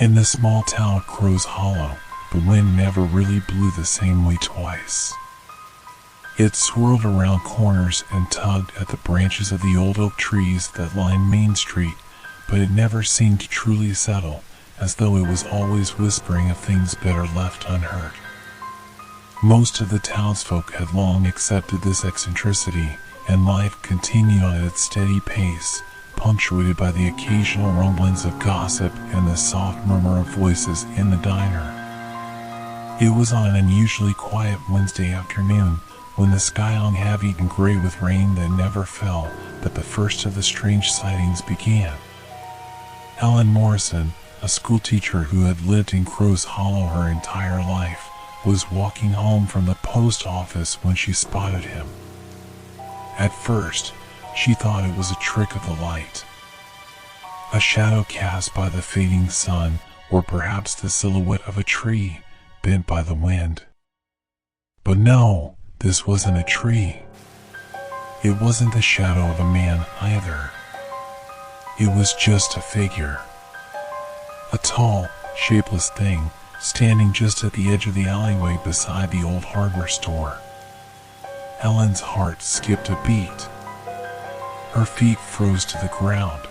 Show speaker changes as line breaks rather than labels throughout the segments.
In the small town of Crow's Hollow, the wind never really blew the same way twice. It swirled around corners and tugged at the branches of the old oak trees that lined Main Street, but it never seemed to truly settle, as though it was always whispering of things better left unheard. Most of the townsfolk had long accepted this eccentricity, and life continued on at its steady pace, punctuated by the occasional rumblings of gossip and the soft murmur of voices in the diner. It was on an unusually quiet Wednesday afternoon, when the sky hung heavy and gray with rain that never fell, that the first of the strange sightings began. Ellen Morrison, a schoolteacher who had lived in Crow's Hollow her entire life, was walking home from the post office when she spotted him. At first, she thought it was a trick of the light, a shadow cast by the fading sun, or perhaps the silhouette of a tree bent by the wind. But no, this wasn't a tree. It wasn't the shadow of a man either. It was just a figure. A tall, shapeless thing, standing just at the edge of the alleyway beside the old hardware store. Ellen's heart skipped a beat. Her feet froze to the ground.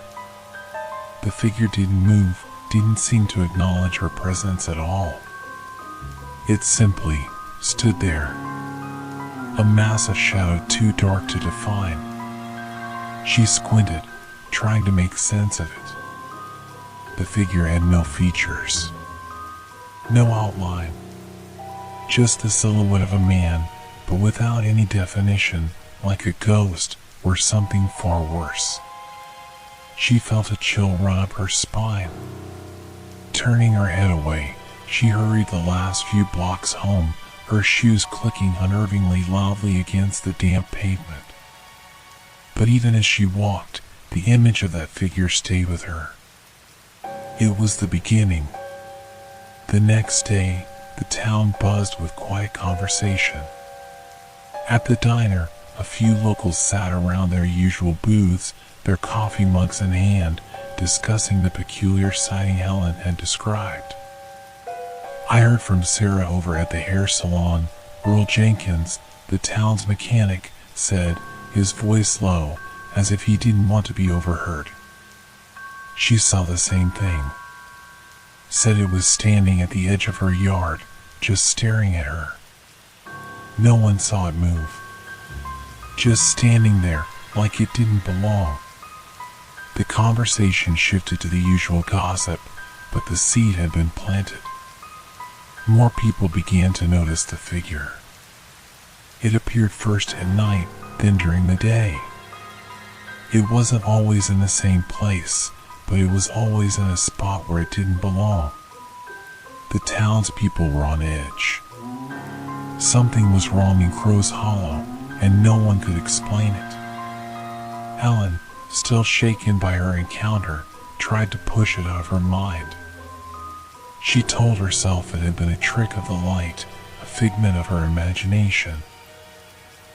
The figure didn't move, didn't seem to acknowledge her presence at all. It simply stood there, a mass of shadow too dark to define. She squinted, trying to make sense of it. The figure had no features, no outline, just the silhouette of a man, but without any definition, like a ghost or something far worse. She felt a chill run up her spine. Turning her head away, she hurried the last few blocks home, her shoes clicking unnervingly loudly against the damp pavement. But even as she walked, the image of that figure stayed with her. It was the beginning. The next day, the town buzzed with quiet conversation. At the diner, a few locals sat around their usual booths, their coffee mugs in hand, discussing the peculiar sighting Helen had described. I heard from Sarah over at the hair salon. Earl Jenkins, the town's mechanic, said, his voice low, as if he didn't want to be overheard. She saw the same thing. Said it was standing at the edge of her yard, just staring at her. No one saw it move. Just standing there, like it didn't belong. The conversation shifted to the usual gossip, but the seed had been planted. More people began to notice the figure. It appeared first at night, then during the day. It wasn't always in the same place, but it was always in a spot where it didn't belong. The townspeople were on edge. Something was wrong in Crow's Hollow, and no one could explain it. Helen, still shaken by her encounter, tried to push it out of her mind. She told herself it had been a trick of the light, a figment of her imagination.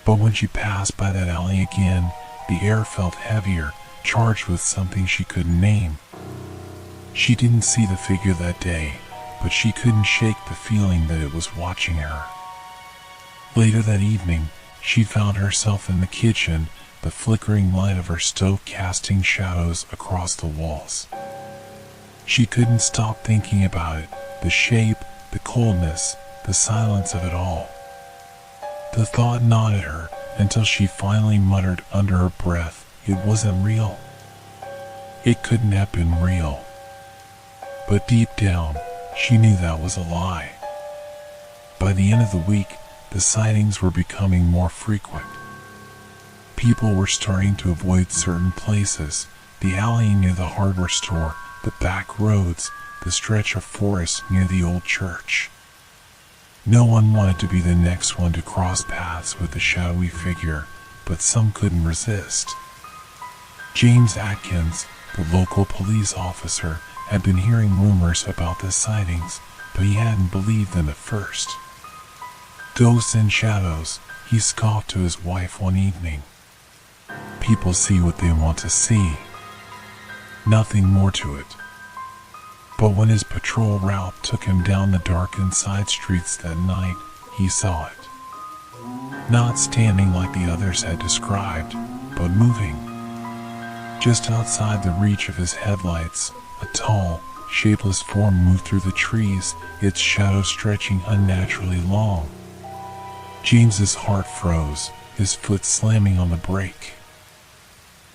But when she passed by that alley again, the air felt heavier, charged with something she couldn't name. She didn't see the figure that day, but she couldn't shake the feeling that it was watching her. Later that evening, she found herself in the kitchen, the flickering light of her stove casting shadows across the walls. She couldn't stop thinking about it, the shape, the coldness, the silence of it all. The thought gnawed at her until she finally muttered under her breath, it wasn't real. It couldn't have been real. But deep down, she knew that was a lie. By the end of the week, the sightings were becoming more frequent. People were starting to avoid certain places, the alley near the hardware store, the back roads, the stretch of forest near the old church. No one wanted to be the next one to cross paths with the shadowy figure, but some couldn't resist. James Atkins, the local police officer, had been hearing rumors about the sightings, but he hadn't believed them at first. Ghosts and shadows, he scoffed to his wife one evening. People see what they want to see. Nothing more to it. But when his patrol route took him down the darkened side streets that night, he saw it. Not standing like the others had described, but moving. Just outside the reach of his headlights, a tall, shapeless form moved through the trees, its shadow stretching unnaturally long. James's heart froze, his foot slamming on the brake.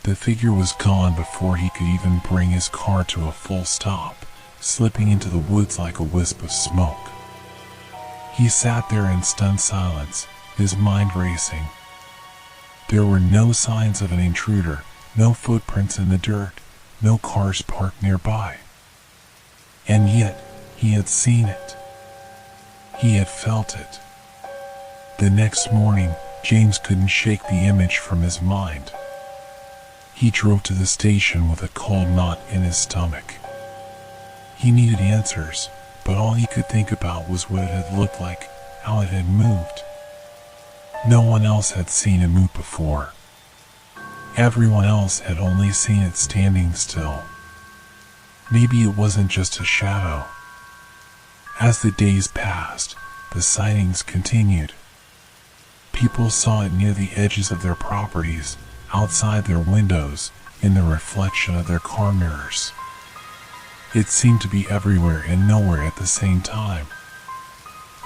The figure was gone before he could even bring his car to a full stop, slipping into the woods like a wisp of smoke. He sat there in stunned silence, his mind racing. There were no signs of an intruder, no footprints in the dirt, no cars parked nearby. And yet, he had seen it. He had felt it. The next morning, James couldn't shake the image from his mind. He drove to the station with a cold knot in his stomach. He needed answers, but all he could think about was what it had looked like, how it had moved. No one else had seen it move before. Everyone else had only seen it standing still. Maybe it wasn't just a shadow. As the days passed, the sightings continued. People saw it near the edges of their properties, outside their windows, in the reflection of their car mirrors. It seemed to be everywhere and nowhere at the same time.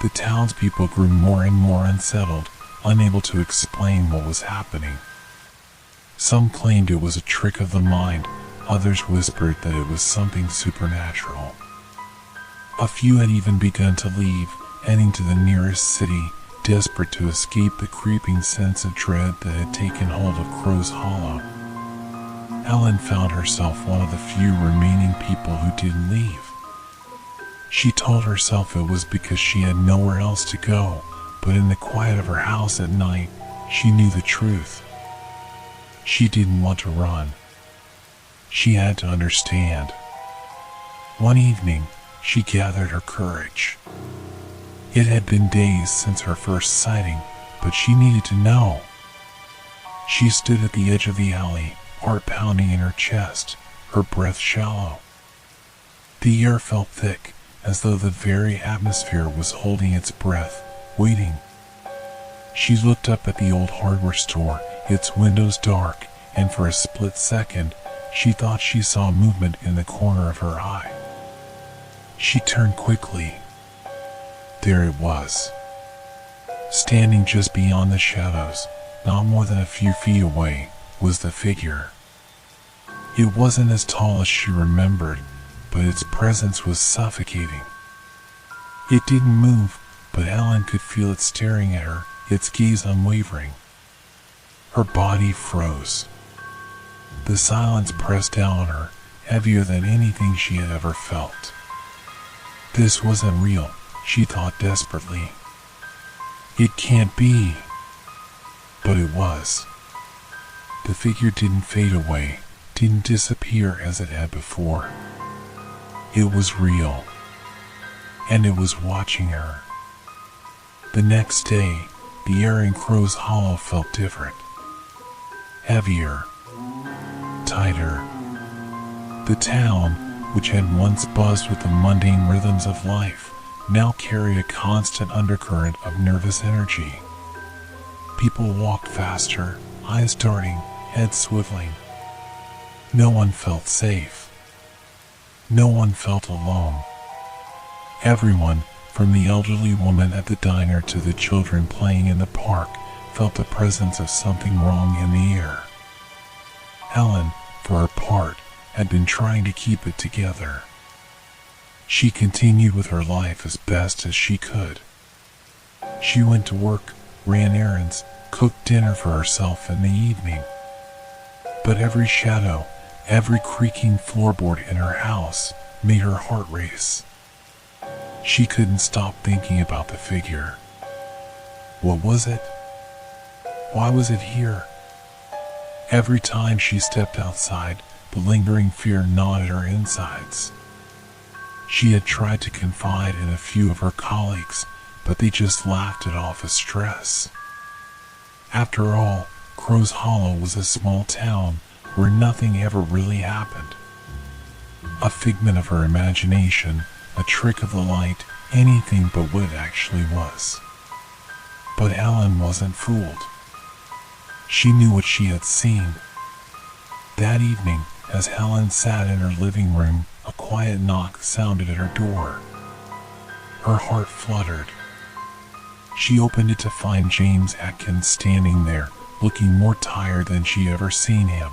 The townspeople grew more and more unsettled, unable to explain what was happening. Some claimed it was a trick of the mind, others whispered that it was something supernatural. A few had even begun to leave, heading to the nearest city, desperate to escape the creeping sense of dread that had taken hold of Crow's Hollow. Ellen found herself one of the few remaining people who didn't leave. She told herself it was because she had nowhere else to go, but in the quiet of her house at night, she knew the truth. She didn't want to run. She had to understand. One evening, she gathered her courage. It had been days since her first sighting, but she needed to know. She stood at the edge of the alley, heart pounding in her chest, her breath shallow. The air felt thick, as though the very atmosphere was holding its breath, waiting. She looked up at the old hardware store, its windows dark, and for a split second, she thought she saw movement in the corner of her eye. She turned quickly. There it was. Standing just beyond the shadows, not more than a few feet away, was the figure. It wasn't as tall as she remembered, but its presence was suffocating. It didn't move, but Ellen could feel it staring at her, its gaze unwavering. Her body froze. The silence pressed down on her, heavier than anything she had ever felt. This wasn't real, she thought desperately. It can't be. But it was. The figure didn't fade away, didn't disappear as it had before. It was real. And it was watching her. The next day, the air in Crow's Hollow felt different. Heavier. Tighter. The town, which had once buzzed with the mundane rhythms of life, now carried a constant undercurrent of nervous energy. People walked faster, eyes darting, heads swiveling. No one felt safe. No one felt alone. Everyone, from the elderly woman at the diner to the children playing in the park, felt the presence of something wrong in the air. Ellen, for her part, had been trying to keep it together. She continued with her life as best as she could. She went to work, ran errands, cooked dinner for herself in the evening. But every shadow, every creaking floorboard in her house made her heart race. She couldn't stop thinking about the figure. What was it? Why was it here? Every time she stepped outside, the lingering fear gnawed at her insides. She had tried to confide in a few of her colleagues, but they just laughed it off as stress. After all, Crow's Hollow was a small town where nothing ever really happened. A figment of her imagination, a trick of the light, anything but what it actually was. But Helen wasn't fooled. She knew what she had seen. That evening, as Helen sat in her living room, a quiet knock sounded at her door. Her heart fluttered. She opened it to find James Atkins standing there, looking more tired than she'd ever seen him.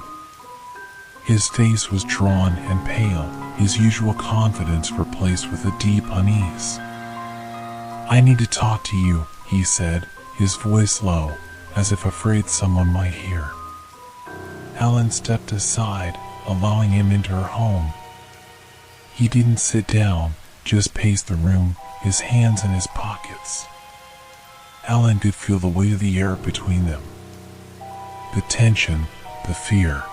His face was drawn and pale, his usual confidence replaced with a deep unease. "I need to talk to you," he said, his voice low, as if afraid someone might hear. Helen stepped aside, allowing him into her home. He didn't sit down, just paced the room, his hands in his pockets. Helen could feel the weight of the air between them. The tension, the fear.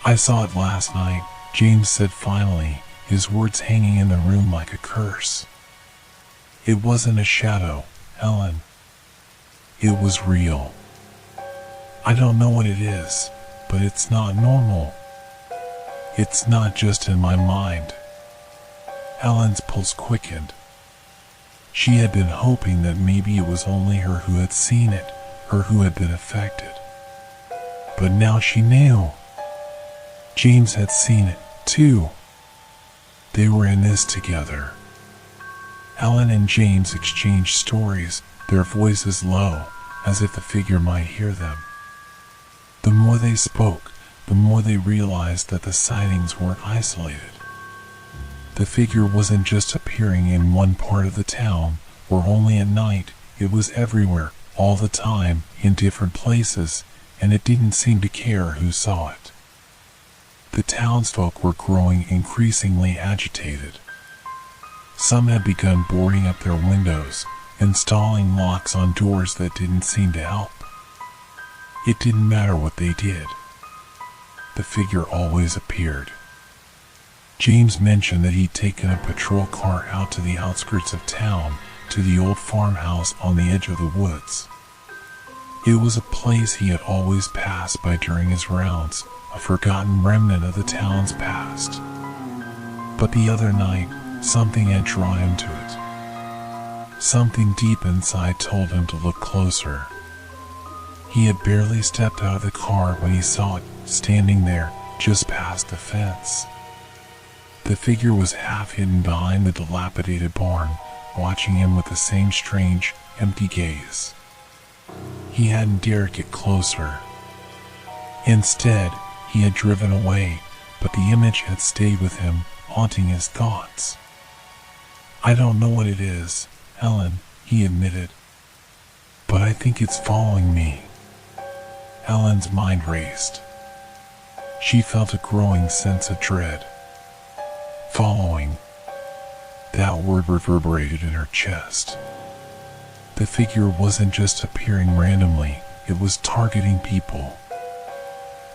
"I saw it last night," James said finally, his words hanging in the room like a curse. "It wasn't a shadow, Helen. It was real. I don't know what it is, but it's not normal. It's not just in my mind." Helen's pulse quickened. She had been hoping that maybe it was only her who had seen it, her who had been affected. But now she knew. James had seen it, too. They were in this together. Helen and James exchanged stories, their voices low, as if the figure might hear them. The more they spoke, the more they realized that the sightings weren't isolated. The figure wasn't just appearing in one part of the town, or only at night. It was everywhere, all the time, in different places, and it didn't seem to care who saw it. The townsfolk were growing increasingly agitated. Some had begun boarding up their windows, installing locks on doors that didn't seem to help. It didn't matter what they did. The figure always appeared. James mentioned that he'd taken a patrol car out to the outskirts of town, to the old farmhouse on the edge of the woods. It was a place he had always passed by during his rounds, a forgotten remnant of the town's past. But the other night, something had drawn him to it. Something deep inside told him to look closer. He had barely stepped out of the car when he saw it, standing there, just past the fence. The figure was half hidden behind the dilapidated barn, watching him with the same strange, empty gaze. He hadn't dared get closer. Instead, he had driven away, but the image had stayed with him, haunting his thoughts. "I don't know what it is, Helen," he admitted. "But I think it's following me." Helen's mind raced. She felt a growing sense of dread. Following. That word reverberated in her chest. The figure wasn't just appearing randomly, it was targeting people.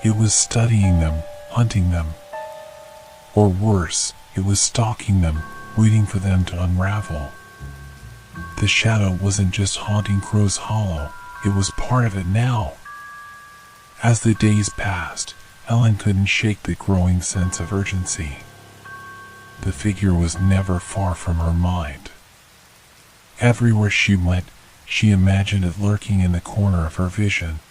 It was studying them, hunting them. Or worse, it was stalking them, waiting for them to unravel. The shadow wasn't just haunting Crow's Hollow, it was part of it now. As the days passed, Helen couldn't shake the growing sense of urgency. The figure was never far from her mind. Everywhere she went, she imagined it lurking in the corner of her vision.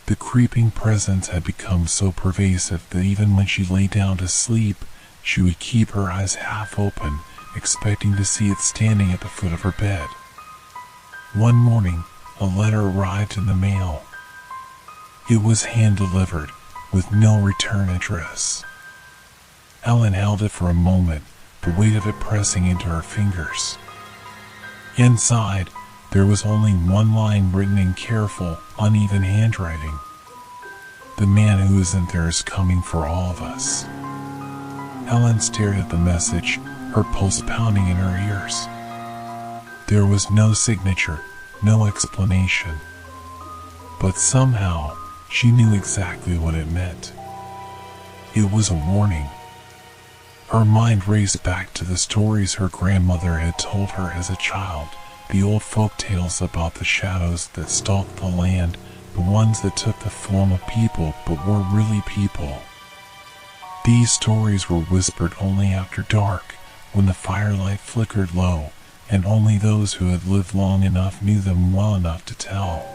The creeping presence had become so pervasive that even when she lay down to sleep, she would keep her eyes half open, expecting to see it standing at the foot of her bed. One morning, a letter arrived in the mail. It was hand-delivered, with no return address. Helen held it for a moment, the weight of it pressing into her fingers. Inside, there was only one line written in careful, uneven handwriting. "The man who isn't there is coming for all of us." Helen stared at the message, her pulse pounding in her ears. There was no signature, no explanation. But somehow, she knew exactly what it meant. It was a warning. Her mind raced back to the stories her grandmother had told her as a child, the old folk tales about the shadows that stalked the land, the ones that took the form of people but were really people. These stories were whispered only after dark, when the firelight flickered low, and only those who had lived long enough knew them well enough to tell.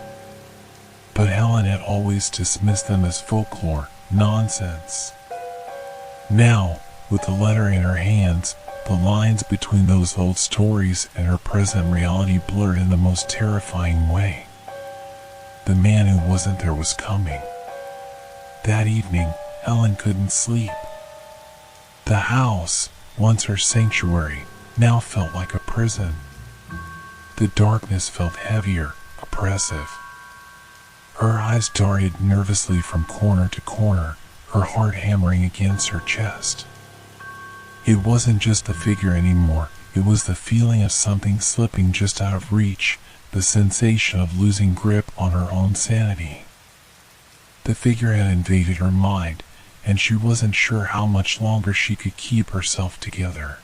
But Helen had always dismissed them as folklore, nonsense. Now, with the letter in her hands, the lines between those old stories and her present reality blurred in the most terrifying way. The man who wasn't there was coming. That evening, Helen couldn't sleep. The house, once her sanctuary, now felt like a prison. The darkness felt heavier, oppressive. Her eyes darted nervously from corner to corner, her heart hammering against her chest. It wasn't just the figure anymore, it was the feeling of something slipping just out of reach, the sensation of losing grip on her own sanity. The figure had invaded her mind, and she wasn't sure how much longer she could keep herself together.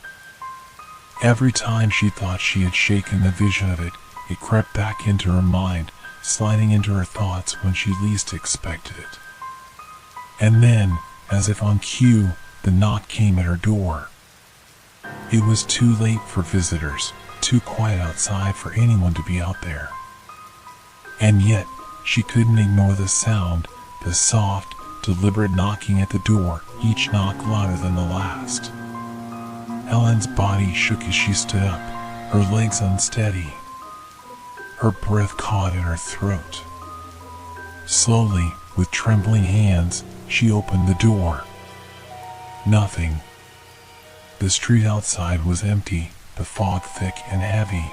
Every time she thought she had shaken the vision of it, it crept back into her mind, sliding into her thoughts when she least expected it. And then, as if on cue, the knock came at her door. It was too late for visitors, too quiet outside for anyone to be out there. And yet, she couldn't ignore the sound, the soft, deliberate knocking at the door, each knock louder than the last. Helen's body shook as she stood up, her legs unsteady. Her breath caught in her throat. Slowly, with trembling hands, she opened the door. Nothing. The street outside was empty, the fog thick and heavy.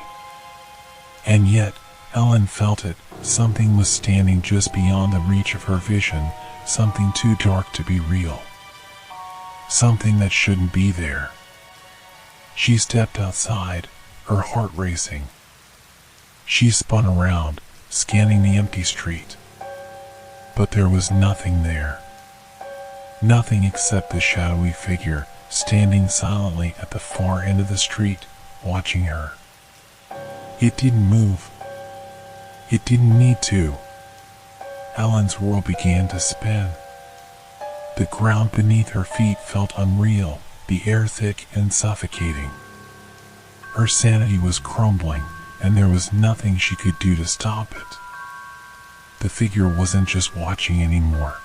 And yet, Helen felt it, something was standing just beyond the reach of her vision, something too dark to be real. Something that shouldn't be there. She stepped outside, her heart racing. She spun around, scanning the empty street. But there was nothing there. Nothing except the shadowy figure, standing silently at the far end of the street, watching her. It didn't move. It didn't need to. Helen's world began to spin. The ground beneath her feet felt unreal, the air thick and suffocating. Her sanity was crumbling, and there was nothing she could do to stop it. The figure wasn't just watching anymore.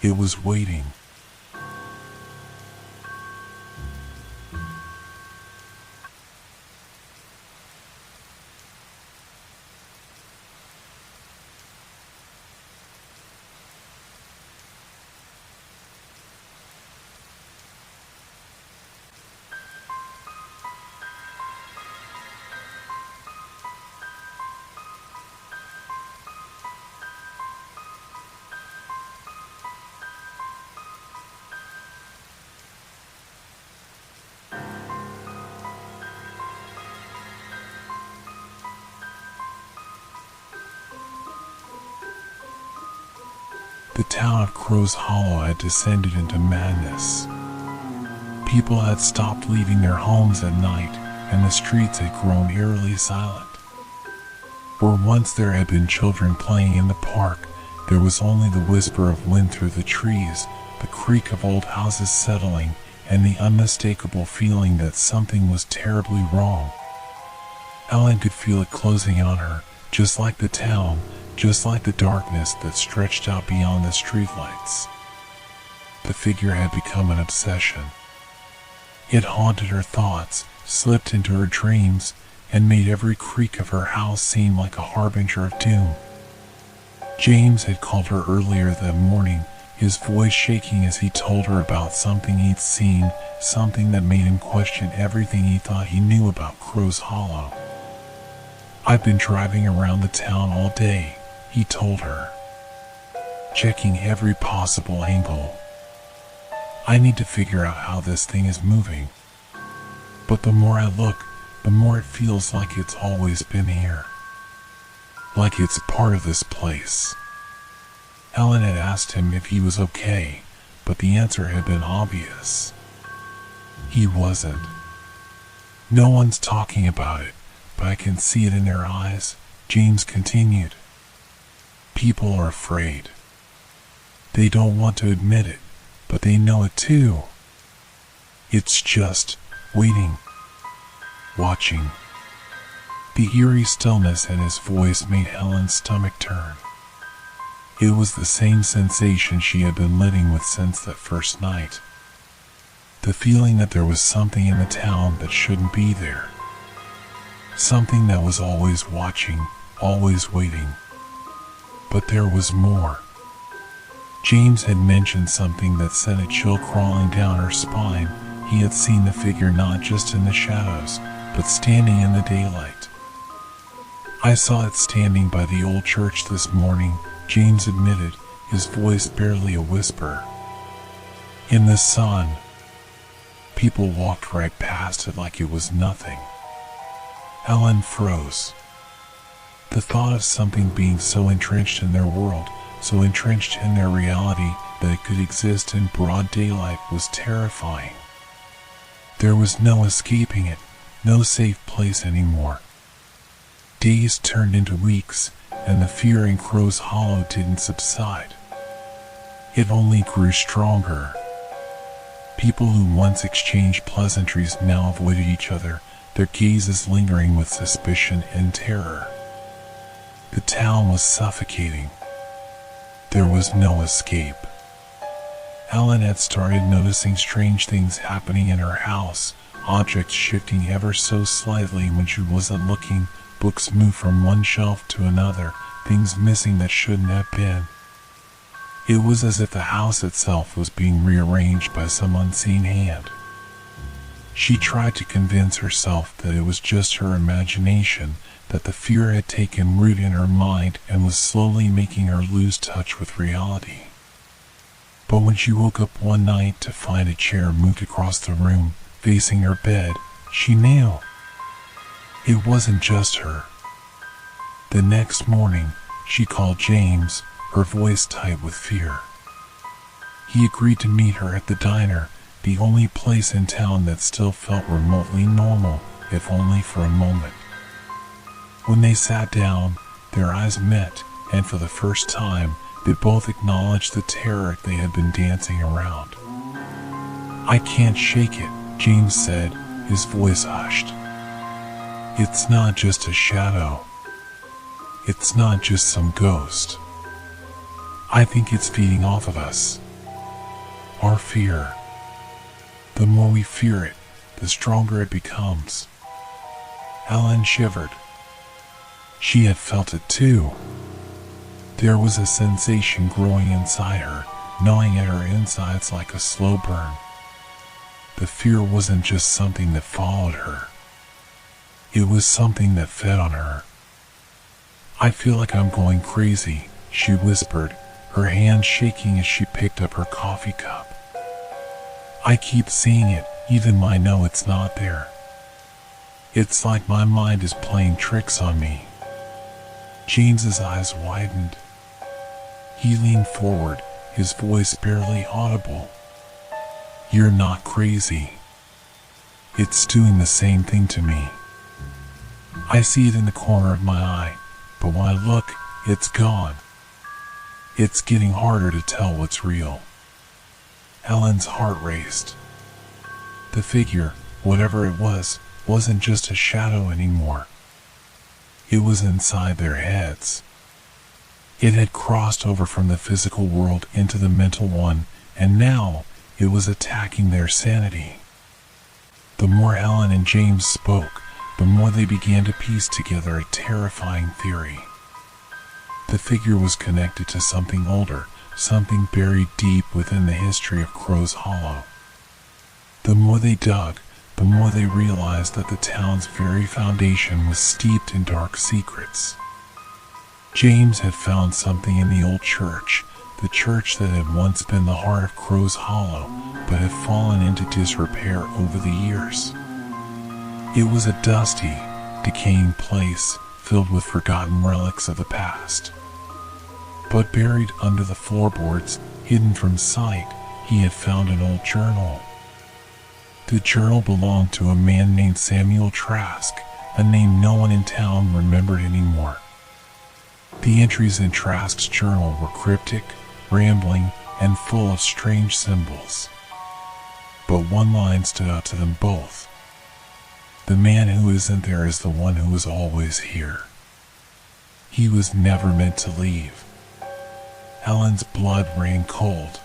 It was waiting. The town of Crow's Hollow had descended into madness. People had stopped leaving their homes at night, and the streets had grown eerily silent. Where once there had been children playing in the park, there was only the whisper of wind through the trees, the creak of old houses settling, and the unmistakable feeling that something was terribly wrong. Helen could feel it closing on her, just like the town, just like the darkness that stretched out beyond the streetlights. The figure had become an obsession. It haunted her thoughts, slipped into her dreams, and made every creak of her house seem like a harbinger of doom. James had called her earlier that morning, his voice shaking as he told her about something he'd seen, something that made him question everything he thought he knew about Crow's Hollow. "I've been driving around the town all day," he told her, "checking every possible angle. I need to figure out how this thing is moving. But the more I look, the more it feels like it's always been here. Like it's part of this place." Helen had asked him if he was okay, but the answer had been obvious. He wasn't. "No one's talking about it, but I can see it in their eyes," James continued. "People are afraid. They don't want to admit it, but they know it too. It's just waiting, watching. The eerie stillness in his voice made Helen's stomach turn. It was the same sensation she had been living with since that first night. The feeling that there was something in the town that shouldn't be there. Something that was always watching, always waiting. But there was more. James had mentioned something that sent a chill crawling down her spine. He had seen the figure not just in the shadows, but standing in the daylight. I saw it standing by the old church this morning, James admitted, his voice barely a whisper. In the sun. People walked right past it like it was nothing. Helen froze. The thought of something being so entrenched in their world, so entrenched in their reality that it could exist in broad daylight was terrifying. There was no escaping it, no safe place anymore. Days turned into weeks, and the fear in Crow's Hollow didn't subside. It only grew stronger. People who once exchanged pleasantries now avoided each other, their gazes lingering with suspicion and terror. The town was suffocating. There was no escape. Helen had started noticing strange things happening in her house, objects shifting ever so slightly when she wasn't looking, books moved from one shelf to another, things missing that shouldn't have been. It was as if the house itself was being rearranged by some unseen hand. She tried to convince herself that it was just her imagination, that the fear had taken root in her mind and was slowly making her lose touch with reality. But when she woke up one night to find a chair moved across the room, facing her bed, she knew. It wasn't just her. The next morning, she called James, her voice tight with fear. He agreed to meet her at the diner, the only place in town that still felt remotely normal, if only for a moment. When they sat down, their eyes met, and for the first time, they both acknowledged the terror they had been dancing around. I can't shake it, James said, his voice hushed. It's not just a shadow. It's not just some ghost. I think it's feeding off of us. Our fear. The more we fear it, the stronger it becomes. Helen shivered. She had felt it too. There was a sensation growing inside her, gnawing at her insides like a slow burn. The fear wasn't just something that followed her. It was something that fed on her. I feel like I'm going crazy, she whispered, her hand shaking as she picked up her coffee cup. I keep seeing it, even when I know it's not there. It's like my mind is playing tricks on me. James's eyes widened. He leaned forward, his voice barely audible. You're not crazy. It's doing the same thing to me. I see it in the corner of my eye, but when I look, it's gone. It's getting harder to tell what's real. Helen's heart raced. The figure, whatever it was, wasn't just a shadow anymore. It was inside their heads. It had crossed over from the physical world into the mental one, and now it was attacking their sanity. The more Helen and James spoke, the more they began to piece together a terrifying theory. The figure was connected to something older, something buried deep within the history of Crow's Hollow. The more they dug, the more they realized that the town's very foundation was steeped in dark secrets. James had found something in the old church, the church that had once been the heart of Crow's Hollow, but had fallen into disrepair over the years. It was a dusty, decaying place filled with forgotten relics of the past. But buried under the floorboards, hidden from sight, he had found an old journal. The journal belonged to a man named Samuel Trask, a name no one in town remembered anymore. The entries in Trask's journal were cryptic, rambling, and full of strange symbols. But one line stood out to them both. The man who isn't there is the one who is always here. He was never meant to leave. Helen's blood ran cold.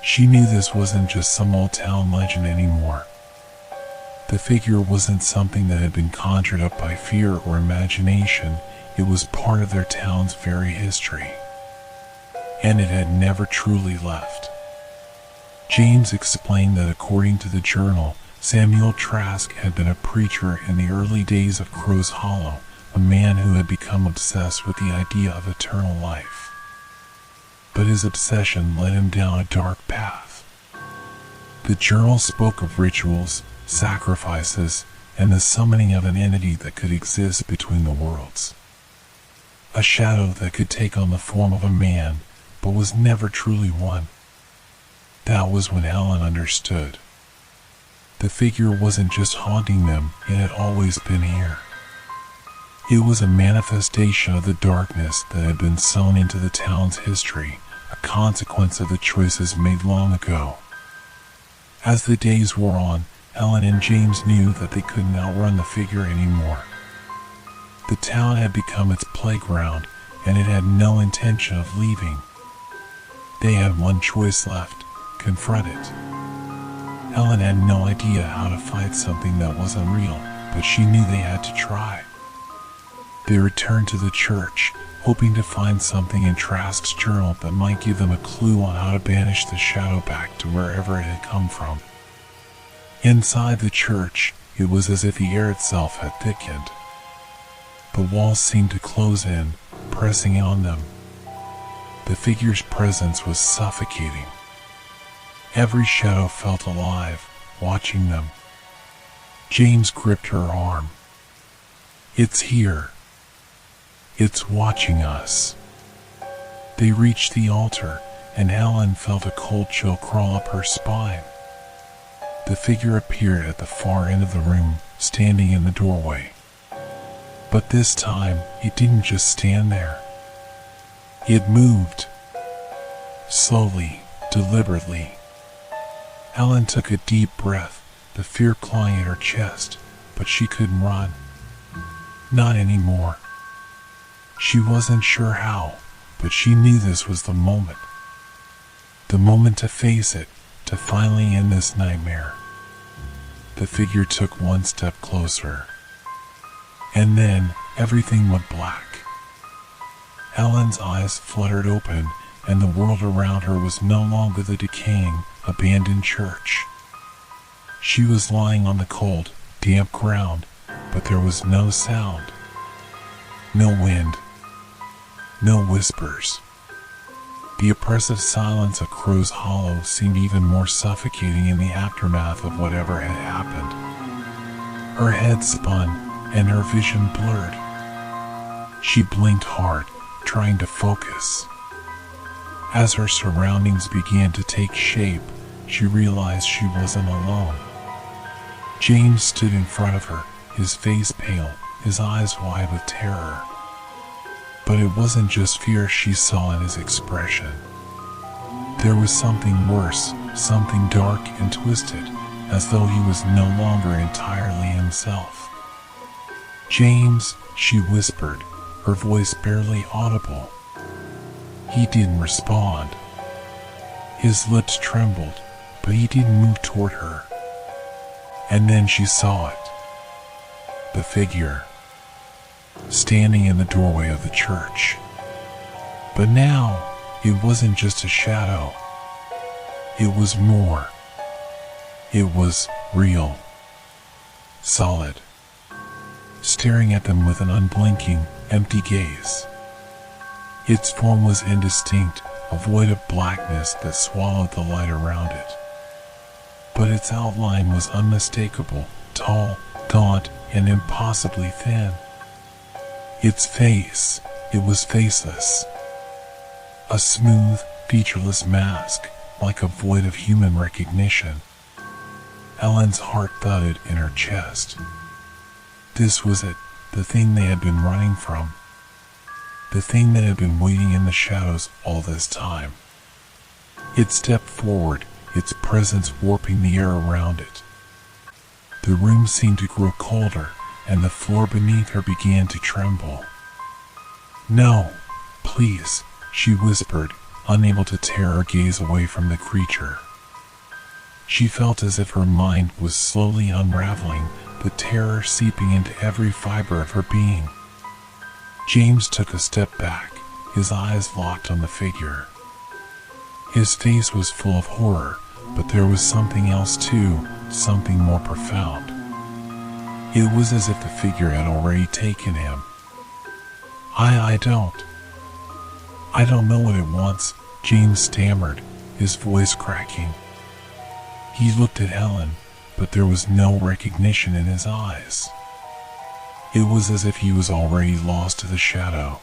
She knew this wasn't just some old town legend anymore. The figure wasn't something that had been conjured up by fear or imagination. It was part of their town's very history. And it had never truly left. James explained that according to the journal, Samuel Trask had been a preacher in the early days of Crow's Hollow, a man who had become obsessed with the idea of eternal life. But his obsession led him down a dark path. The journal spoke of rituals, sacrifices, and the summoning of an entity that could exist between the worlds. A shadow that could take on the form of a man, but was never truly one. That was when Helen understood. The figure wasn't just haunting them, it had always been here. It was a manifestation of the darkness that had been sown into the town's history, a consequence of the choices made long ago. As the days wore on, Helen and James knew that they couldn't outrun the figure anymore. The town had become its playground, and it had no intention of leaving. They had one choice left: confront it. Helen had no idea how to fight something that wasn't real, but she knew they had to try. They returned to the church, hoping to find something in Trask's journal that might give them a clue on how to banish the shadow back to wherever it had come from. Inside the church, it was as if the air itself had thickened. The walls seemed to close in, pressing on them. The figure's presence was suffocating. Every shadow felt alive, watching them. James gripped her arm. "It's here. It's watching us." They reached the altar, and Helen felt a cold chill crawl up her spine. The figure appeared at the far end of the room, standing in the doorway. But this time, it didn't just stand there. It moved. Slowly, deliberately. Helen took a deep breath, the fear clawing at her chest, but she couldn't run. Not anymore. She wasn't sure how, but she knew this was the moment. The moment to face it, to finally end this nightmare. The figure took one step closer. And then, everything went black. Helen's eyes fluttered open, and the world around her was no longer the decaying, abandoned church. She was lying on the cold, damp ground, but there was no sound. No wind. No whispers. The oppressive silence of Crow's Hollow seemed even more suffocating in the aftermath of whatever had happened. Her head spun, and her vision blurred. She blinked hard, trying to focus. As her surroundings began to take shape, she realized she wasn't alone. James stood in front of her, his face pale, his eyes wide with terror. But it wasn't just fear she saw in his expression. There was something worse, something dark and twisted, as though he was no longer entirely himself. "James," she whispered, her voice barely audible. He didn't respond. His lips trembled, but he didn't move toward her. And then she saw it. The figure, standing in the doorway of the church. But now, it wasn't just a shadow. It was more. It was real. Solid. Staring at them with an unblinking, empty gaze. Its form was indistinct, a void of blackness that swallowed the light around it. But its outline was unmistakable, tall, gaunt, and impossibly thin. Its face, it was faceless. A smooth, featureless mask, like a void of human recognition. Helen's heart thudded in her chest. This was it, the thing they had been running from. The thing that had been waiting in the shadows all this time. It stepped forward, its presence warping the air around it. The room seemed to grow colder, and the floor beneath her began to tremble. "No, please," she whispered, unable to tear her gaze away from the creature. She felt as if her mind was slowly unraveling, the terror seeping into every fiber of her being. James took a step back, his eyes locked on the figure. His face was full of horror, but there was something else too, something more profound. It was as if the figure had already taken him. I don't know what it wants," James stammered, his voice cracking. He looked at Helen, but there was no recognition in his eyes. It was as if he was already lost to the shadow.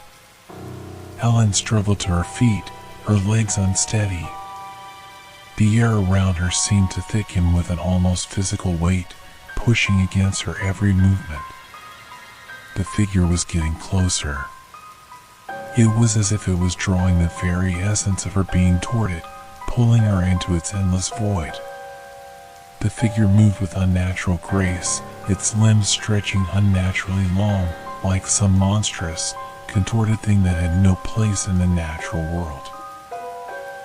Helen struggled to her feet, her legs unsteady. The air around her seemed to thicken with an almost physical weight, pushing against her every movement. The figure was getting closer. It was as if it was drawing the very essence of her being toward it, pulling her into its endless void. The figure moved with unnatural grace, its limbs stretching unnaturally long, like some monstrous, contorted thing that had no place in the natural world.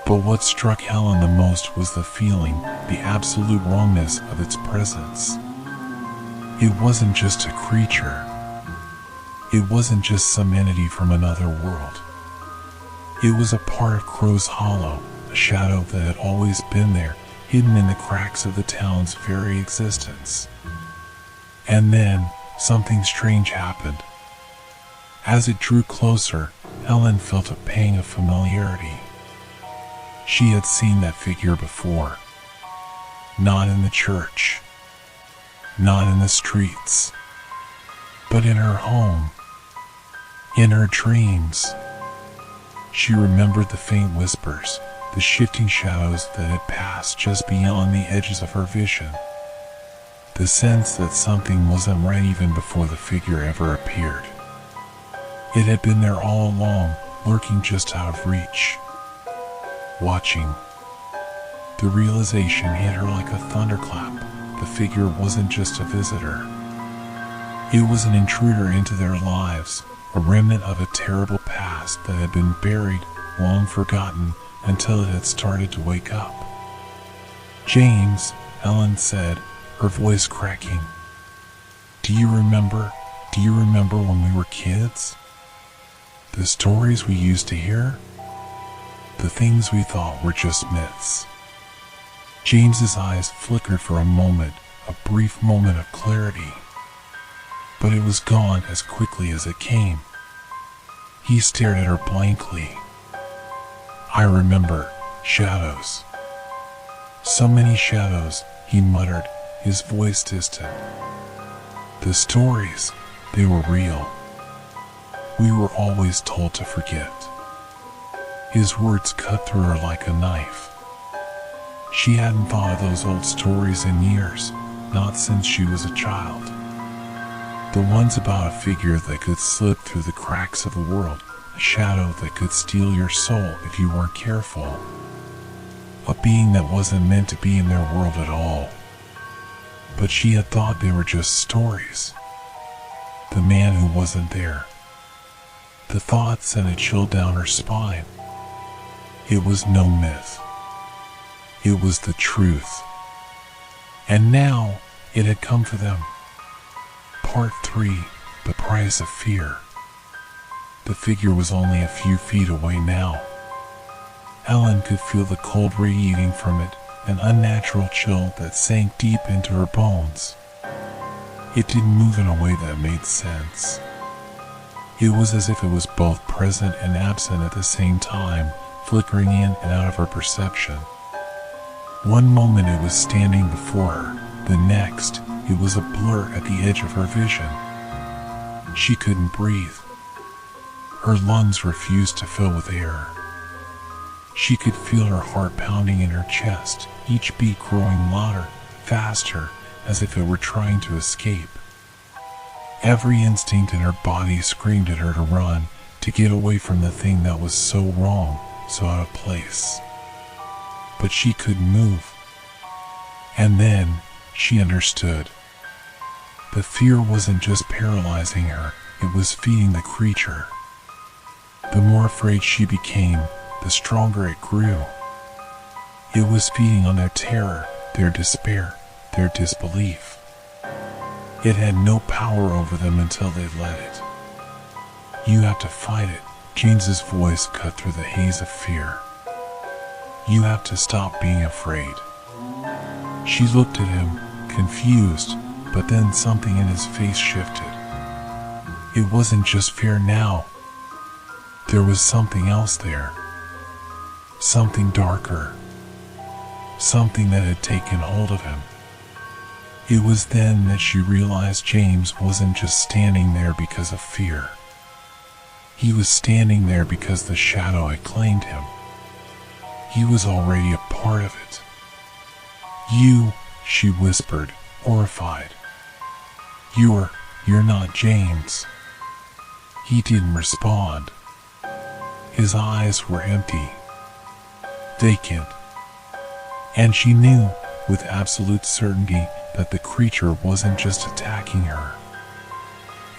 But what struck Helen the most was the feeling, the absolute wrongness of its presence. It wasn't just a creature. It wasn't just some entity from another world. It was a part of Crow's Hollow, a shadow that had always been there, hidden in the cracks of the town's very existence. And then, something strange happened. As it drew closer, Helen felt a pang of familiarity. She had seen that figure before. Not in the church. Not in the streets. But in her home. In her dreams. She remembered the faint whispers, the shifting shadows that had passed just beyond the edges of her vision. The sense that something wasn't right even before the figure ever appeared. It had been there all along, lurking just out of reach. Watching. The realization hit her like a thunderclap. The figure wasn't just a visitor. It was an intruder into their lives, a remnant of a terrible past that had been buried, long forgotten, until it had started to wake up. "James," Helen said, her voice cracking. Do you remember when we were kids? The stories we used to hear? The things we thought were just myths." James's eyes flickered for a moment, a brief moment of clarity. But it was gone as quickly as it came. He stared at her blankly. "I remember, shadows. So many shadows," he muttered, his voice distant. "The stories, they were real. We were always told to forget." His words cut through her like a knife. She hadn't thought of those old stories in years, not since she was a child. The ones about a figure that could slip through the cracks of the world, a shadow that could steal your soul if you weren't careful. A being that wasn't meant to be in their world at all. But she had thought they were just stories. The man who wasn't there. The thought sent a chill down her spine. It was no myth. It was the truth. And now, it had come for them. Part 3, The Price of Fear. The figure was only a few feet away now. Helen could feel the cold radiating from it, an unnatural chill that sank deep into her bones. It didn't move in a way that made sense. It was as if it was both present and absent at the same time, flickering in and out of her perception. One moment it was standing before her, the next, it was a blur at the edge of her vision. She couldn't breathe. Her lungs refused to fill with air. She could feel her heart pounding in her chest, each beat growing louder, faster, as if it were trying to escape. Every instinct in her body screamed at her to run, to get away from the thing that was so wrong, so out of place. but she couldn't move. And then she understood. The fear wasn't just paralyzing her, it was feeding the creature. The more afraid she became, the stronger it grew. It was feeding on their terror, their despair, their disbelief. It had no power over them until they let it. You have to fight it, James's voice cut through the haze of fear. You have to stop being afraid. She looked at him, confused, but then something in his face shifted. It wasn't just fear now. There was something else there. Something darker. Something that had taken hold of him. It was then that she realized James wasn't just standing there because of fear. He was standing there because the shadow had claimed him. He was already a part of it. You, she whispered, horrified. You're not James. He didn't respond. His eyes were empty, vacant. And she knew, with absolute certainty, that the creature wasn't just attacking her.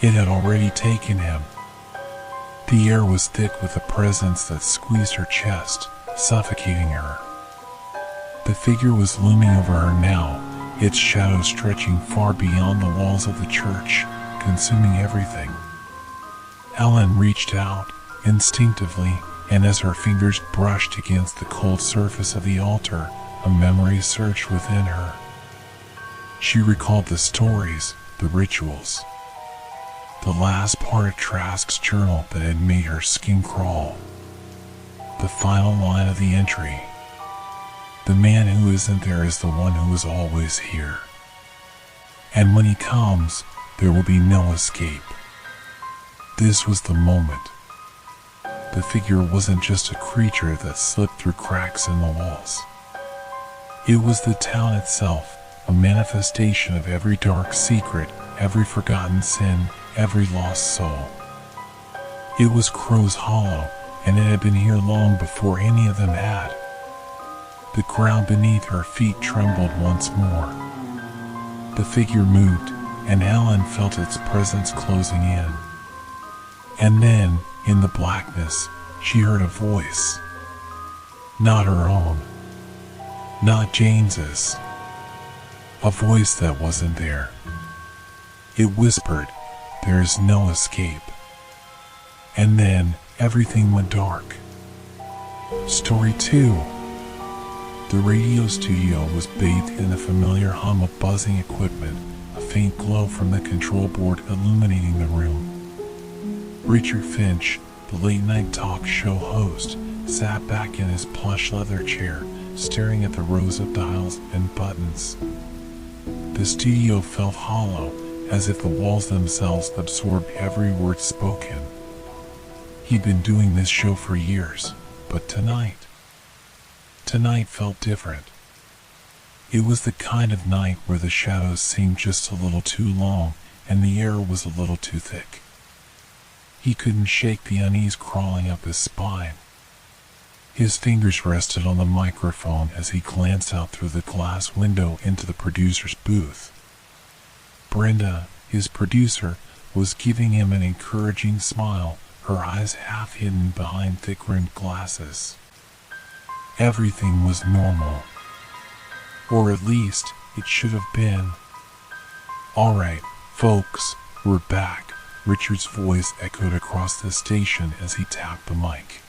It had already taken him. The air was thick with a presence that squeezed her chest, suffocating her. The figure was looming over her now, its shadow stretching far beyond the walls of the church, consuming everything. Ellen reached out, instinctively, and as her fingers brushed against the cold surface of the altar, a memory surged within her. She recalled the stories, the rituals. The last part of Trask's journal that had made her skin crawl. The final line of the entry. The man who isn't there is the one who is always here. And when he comes, there will be no escape. This was the moment. The figure wasn't just a creature that slipped through cracks in the walls. It was the town itself, a manifestation of every dark secret, every forgotten sin, every lost soul. It was Crow's Hollow, and it had been here long before any of them had. The ground beneath her feet trembled once more. The figure moved, and Helen felt its presence closing in. And then, in the blackness, she heard a voice. Not her own. Not James's. A voice that wasn't there. It whispered, "There is no escape." And then, everything went dark. Story 2. The radio studio was bathed in a familiar hum of buzzing equipment, a faint glow from the control board illuminating the room. Richard Finch, the late-night talk show host, sat back in his plush leather chair, staring at the rows of dials and buttons. The studio felt hollow, as if the walls themselves absorbed every word spoken. He'd been doing this show for years, but tonight felt different. It was the kind of night where the shadows seemed just a little too long, and the air was a little too thick. He couldn't shake the unease crawling up his spine. His fingers rested on the microphone as he glanced out through the glass window into the producer's booth. Brenda, his producer, was giving him an encouraging smile, her eyes half hidden behind thick-rimmed glasses. Everything was normal. Or at least, it should have been. "All right, folks, we're back," Richard's voice echoed across the station as he tapped the mic.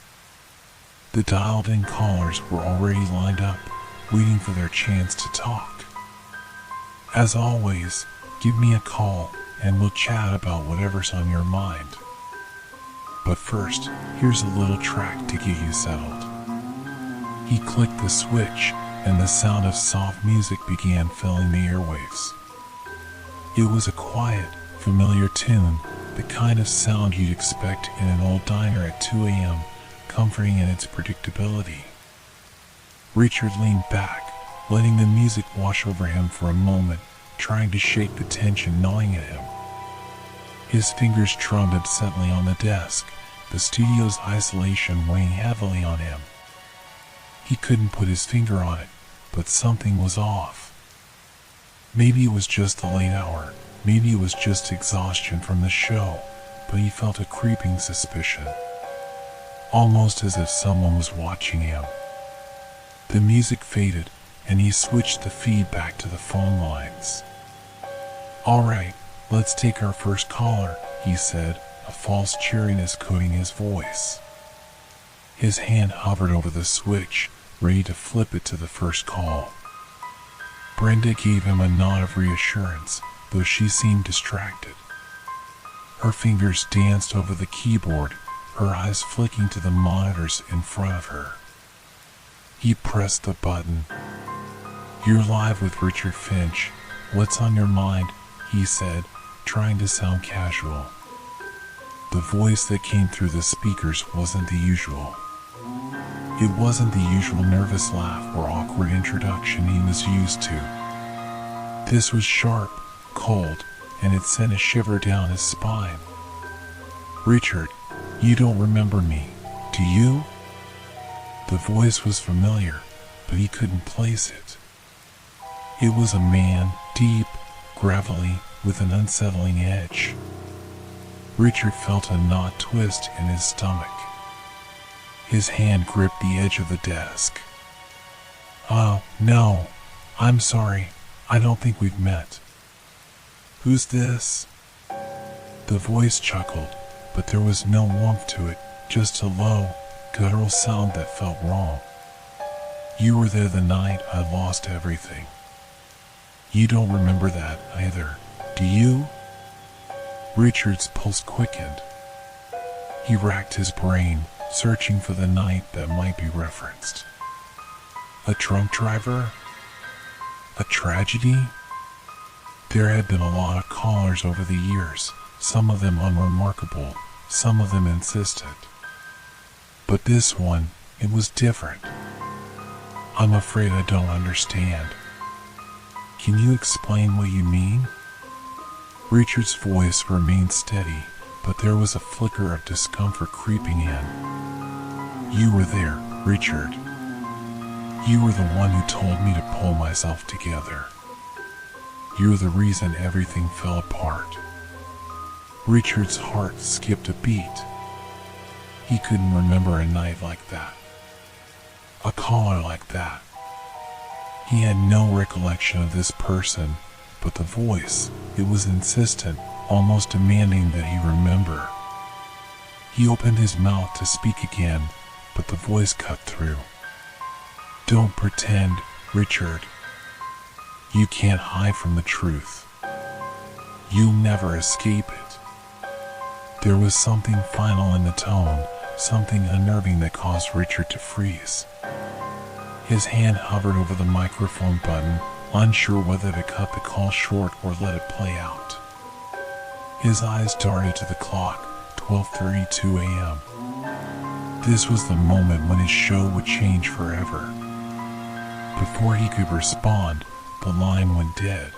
The dialed-in callers were already lined up, waiting for their chance to talk. "As always, give me a call, and we'll chat about whatever's on your mind. But first, here's a little track to get you settled." He clicked the switch, and the sound of soft music began filling the airwaves. It was a quiet, familiar tune, the kind of sound you'd expect in an old diner at 2 a.m., comforting in its predictability. Richard leaned back, letting the music wash over him for a moment, trying to shake the tension gnawing at him. His fingers drummed absently on the desk, the studio's isolation weighing heavily on him. He couldn't put his finger on it, but something was off. Maybe it was just the late hour, maybe it was just exhaustion from the show, but he felt a creeping suspicion, almost as if someone was watching him. The music faded, and he switched the feed back to the phone lines. "All right, let's take our first caller," he said, a false cheeriness coating his voice. His hand hovered over the switch, ready to flip it to the first call. Brenda gave him a nod of reassurance, though she seemed distracted. Her fingers danced over the keyboard, her eyes flicking to the monitors in front of her. He pressed the button. "You're live with Richard Finch. What's on your mind?" he said, trying to sound casual. The voice that came through the speakers wasn't the usual. It wasn't the usual nervous laugh or awkward introduction he was used to. This was sharp, cold, and it sent a shiver down his spine. "Richard, you don't remember me, do you?" The voice was familiar, but he couldn't place it. It was a man, deep, gravelly, with an unsettling edge. Richard felt a knot twist in his stomach. His hand gripped the edge of the desk. "Oh, no. I'm sorry. I don't think we've met." "Who's this?" The voice chuckled, but there was no warmth to it, just a low, guttural sound that felt wrong. "You were there the night I lost everything. You don't remember that either, do you?" Richard's pulse quickened. He racked his brain, searching for the night that might be referenced. A drunk driver? A tragedy? There had been a lot of callers over the years, some of them unremarkable, some of them insistent. But this one, it was different. "I'm afraid I don't understand. Can you explain what you mean?" Richard's voice remained steady, but there was a flicker of discomfort creeping in. "You were there, Richard. You were the one who told me to pull myself together. You're the reason everything fell apart." Richard's heart skipped a beat. He couldn't remember a night like that. A caller like that. He had no recollection of this person, but the voice, it was insistent, almost demanding that he remember. He opened his mouth to speak again, but the voice cut through. "Don't pretend, Richard. You can't hide from the truth. You'll never escape it." There was something final in the tone, something unnerving that caused Richard to freeze. His hand hovered over the microphone button, unsure whether to cut the call short or let it play out. His eyes darted to the clock, 12:32 a.m. This was the moment when his show would change forever. Before he could respond, the line went dead.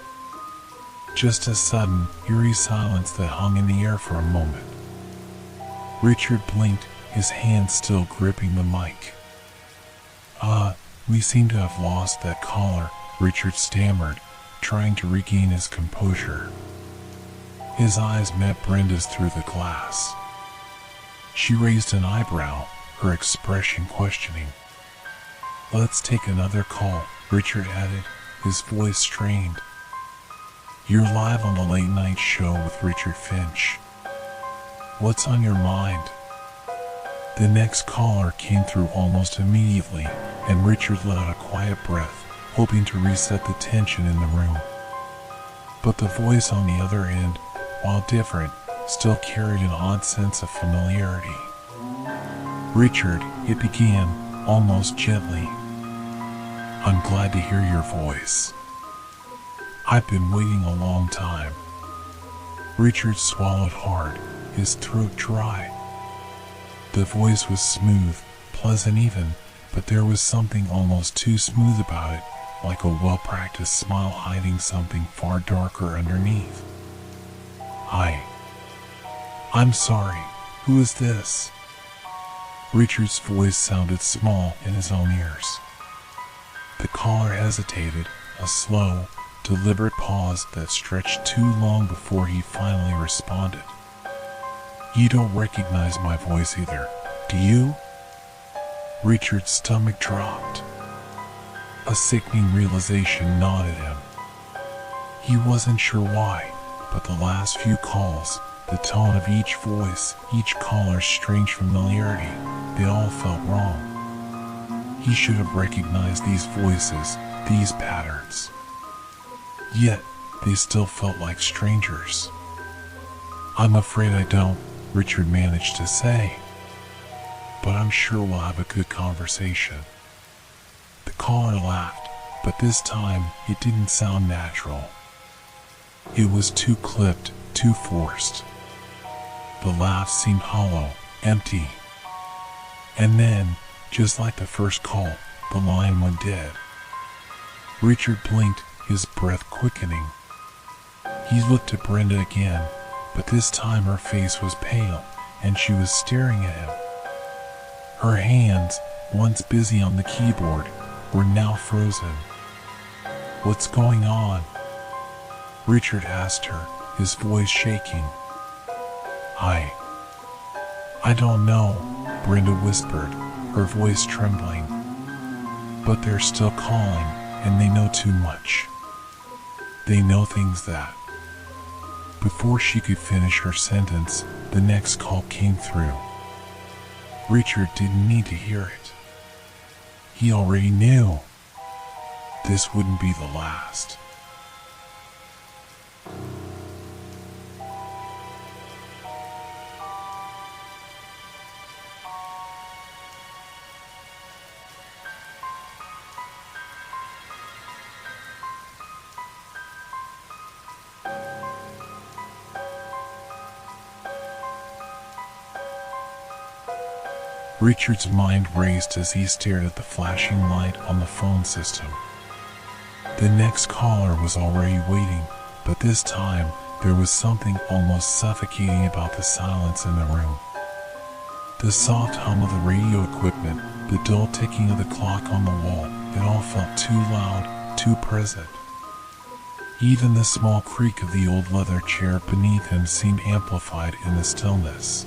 Just a sudden, eerie silence that hung in the air for a moment. Richard blinked, his hand still gripping the mic. We seem to have lost that caller," Richard stammered, trying to regain his composure. His eyes met Brenda's through the glass. She raised an eyebrow, her expression questioning. "Let's take another call," Richard added, his voice strained. "You're live on the late night show with Richard Finch. What's on your mind?" The next caller came through almost immediately, and Richard let out a quiet breath, hoping to reset the tension in the room. But the voice on the other end, while different, still carried an odd sense of familiarity. "Richard," it began, almost gently. "I'm glad to hear your voice. I've been waiting a long time." Richard swallowed hard, his throat dry. The voice was smooth, pleasant even, but there was something almost too smooth about it, like a well-practiced smile hiding something far darker underneath. "Hi. I'm sorry. Who is this?" Richard's voice sounded small in his own ears. The caller hesitated, a slow, deliberate pause that stretched too long before he finally responded. "You don't recognize my voice either, do you?" Richard's stomach dropped. A sickening realization gnawed at him. He wasn't sure why, but the last few calls, the tone of each voice, each caller's strange familiarity, they all felt wrong. He should have recognized these voices, these patterns. Yet, they still felt like strangers. "I'm afraid I don't," Richard managed to say. "But I'm sure we'll have a good conversation." The caller laughed, but this time it didn't sound natural. It was too clipped, too forced. The laugh seemed hollow, empty. And then, just like the first call, the line went dead. Richard blinked, his breath quickening. He looked at Brenda again, but this time her face was pale, and she was staring at him. Her hands, once busy on the keyboard, were now frozen. "What's going on?" Richard asked her, his voice shaking. I don't know," Brenda whispered, her voice trembling. "But they're still calling, and they know too much. They know things that..." Before she could finish her sentence, the next call came through. Richard didn't need to hear it. He already knew. This wouldn't be the last. Richard's mind raced as he stared at the flashing light on the phone system. The next caller was already waiting, but this time there was something almost suffocating about the silence in the room. The soft hum of the radio equipment, the dull ticking of the clock on the wall, it all felt too loud, too present. Even the small creak of the old leather chair beneath him seemed amplified in the stillness.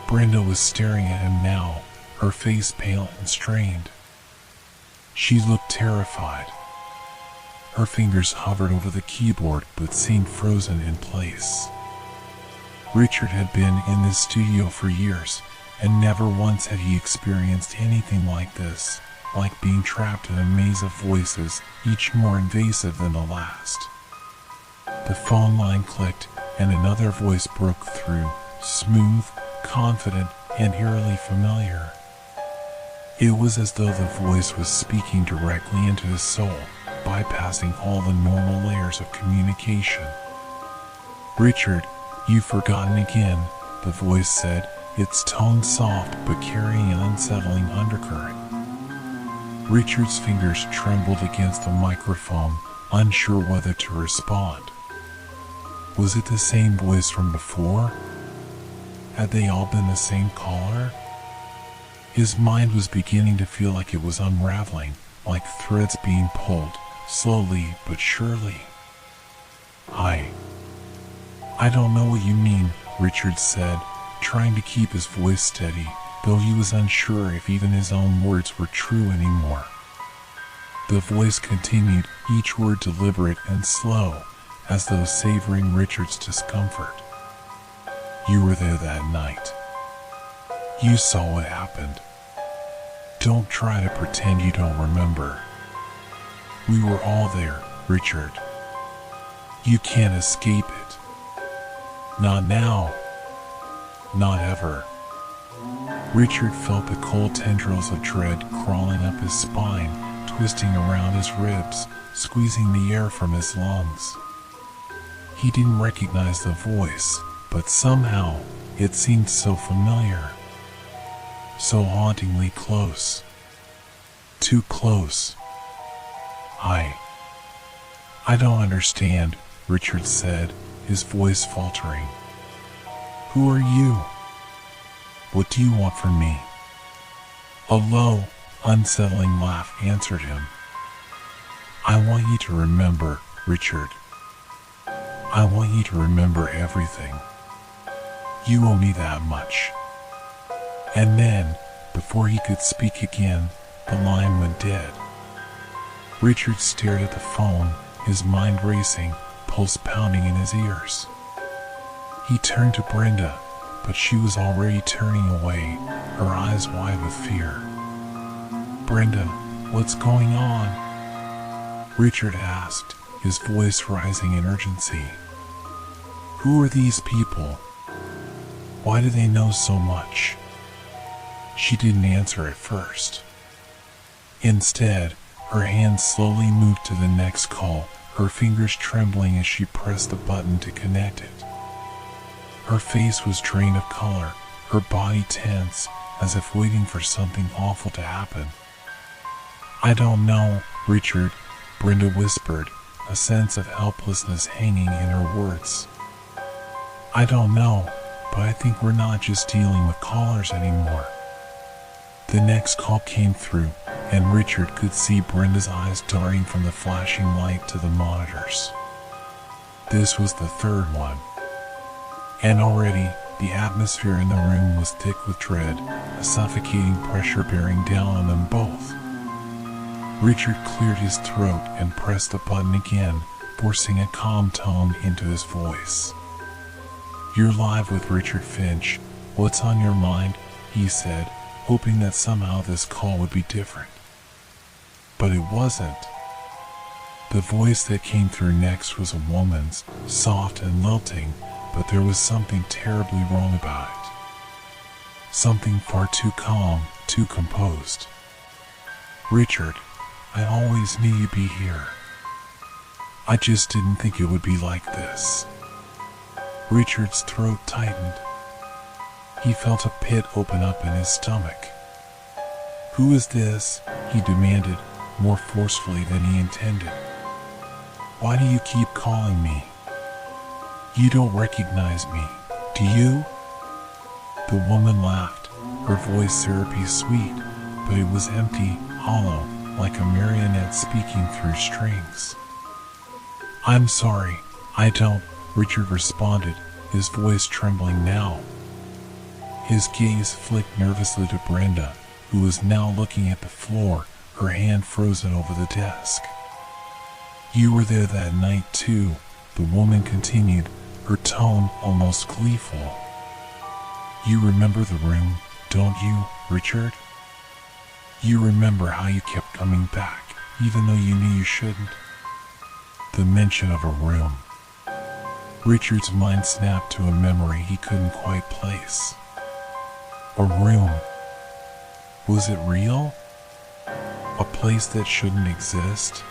Brenda was staring at him now, her face pale and strained. She looked terrified. Her fingers hovered over the keyboard but seemed frozen in place. Richard had been in this studio for years, and never once had he experienced anything like this, like being trapped in a maze of voices, each more invasive than the last. The phone line clicked, and another voice broke through, smooth, confident, and eerily familiar. It was as though the voice was speaking directly into his soul, bypassing all the normal layers of communication. "Richard, you've forgotten again," the voice said, its tone soft but carrying an unsettling undercurrent. Richard's fingers trembled against the microphone, unsure whether to respond. Was it the same voice from before? Had they all been the same caller? His mind was beginning to feel like it was unraveling, like threads being pulled, slowly but surely. I don't know what you mean," Richard said, trying to keep his voice steady, though he was unsure if even his own words were true anymore. The voice continued, each word deliberate and slow, as though savoring Richard's discomfort. "You were there that night. You saw what happened. Don't try to pretend you don't remember. We were all there, Richard. You can't escape it. Not now. Not ever." Richard felt the cold tendrils of dread crawling up his spine, twisting around his ribs, squeezing the air from his lungs. He didn't recognize the voice, but somehow it seemed so familiar. So hauntingly close. Too close. I don't understand," Richard said, his voice faltering. "Who are you? What do you want from me?" A low, unsettling laugh answered him. "I want you to remember, Richard. I want you to remember everything. You owe me that much." And then, before he could speak again, the line went dead. Richard stared at the phone, his mind racing, pulse pounding in his ears. He turned to Brenda, but she was already turning away, her eyes wide with fear. "Brenda, what's going on?" Richard asked, his voice rising in urgency. "Who are these people? Why do they know so much?" She didn't answer at first. Instead, her hands slowly moved to the next call, her fingers trembling as she pressed the button to connect it. Her face was drained of color, her body tense, as if waiting for something awful to happen. "I don't know, Richard," Brenda whispered, a sense of helplessness hanging in her words. "I don't know, but I think we're not just dealing with callers anymore." The next call came through, and Richard could see Brenda's eyes darting from the flashing light to the monitors. This was the third one. And already, the atmosphere in the room was thick with dread, a suffocating pressure bearing down on them both. Richard cleared his throat and pressed the button again, forcing a calm tone into his voice. "You're live with Richard Finch. What's on your mind?" he said, hoping that somehow this call would be different. But it wasn't. The voice that came through next was a woman's, soft and lilting, but there was something terribly wrong about it. Something far too calm, too composed. "Richard, I always knew you'd be here. I just didn't think it would be like this." Richard's throat tightened. He felt a pit open up in his stomach. "Who is this?" he demanded, more forcefully than he intended. "Why do you keep calling me? You don't recognize me, do you?" The woman laughed, her voice syrupy sweet, but it was empty, hollow, like a marionette speaking through strings. "I'm sorry, I don't," Richard responded, his voice trembling now. His gaze flicked nervously to Brenda, who was now looking at the floor, her hand frozen over the desk. "You were there that night too," the woman continued, her tone almost gleeful. "You remember the room, don't you, Richard? You remember how you kept coming back, even though you knew you shouldn't?" The mention of a room. Richard's mind snapped to a memory he couldn't quite place. A room. Was it real? A place that shouldn't exist?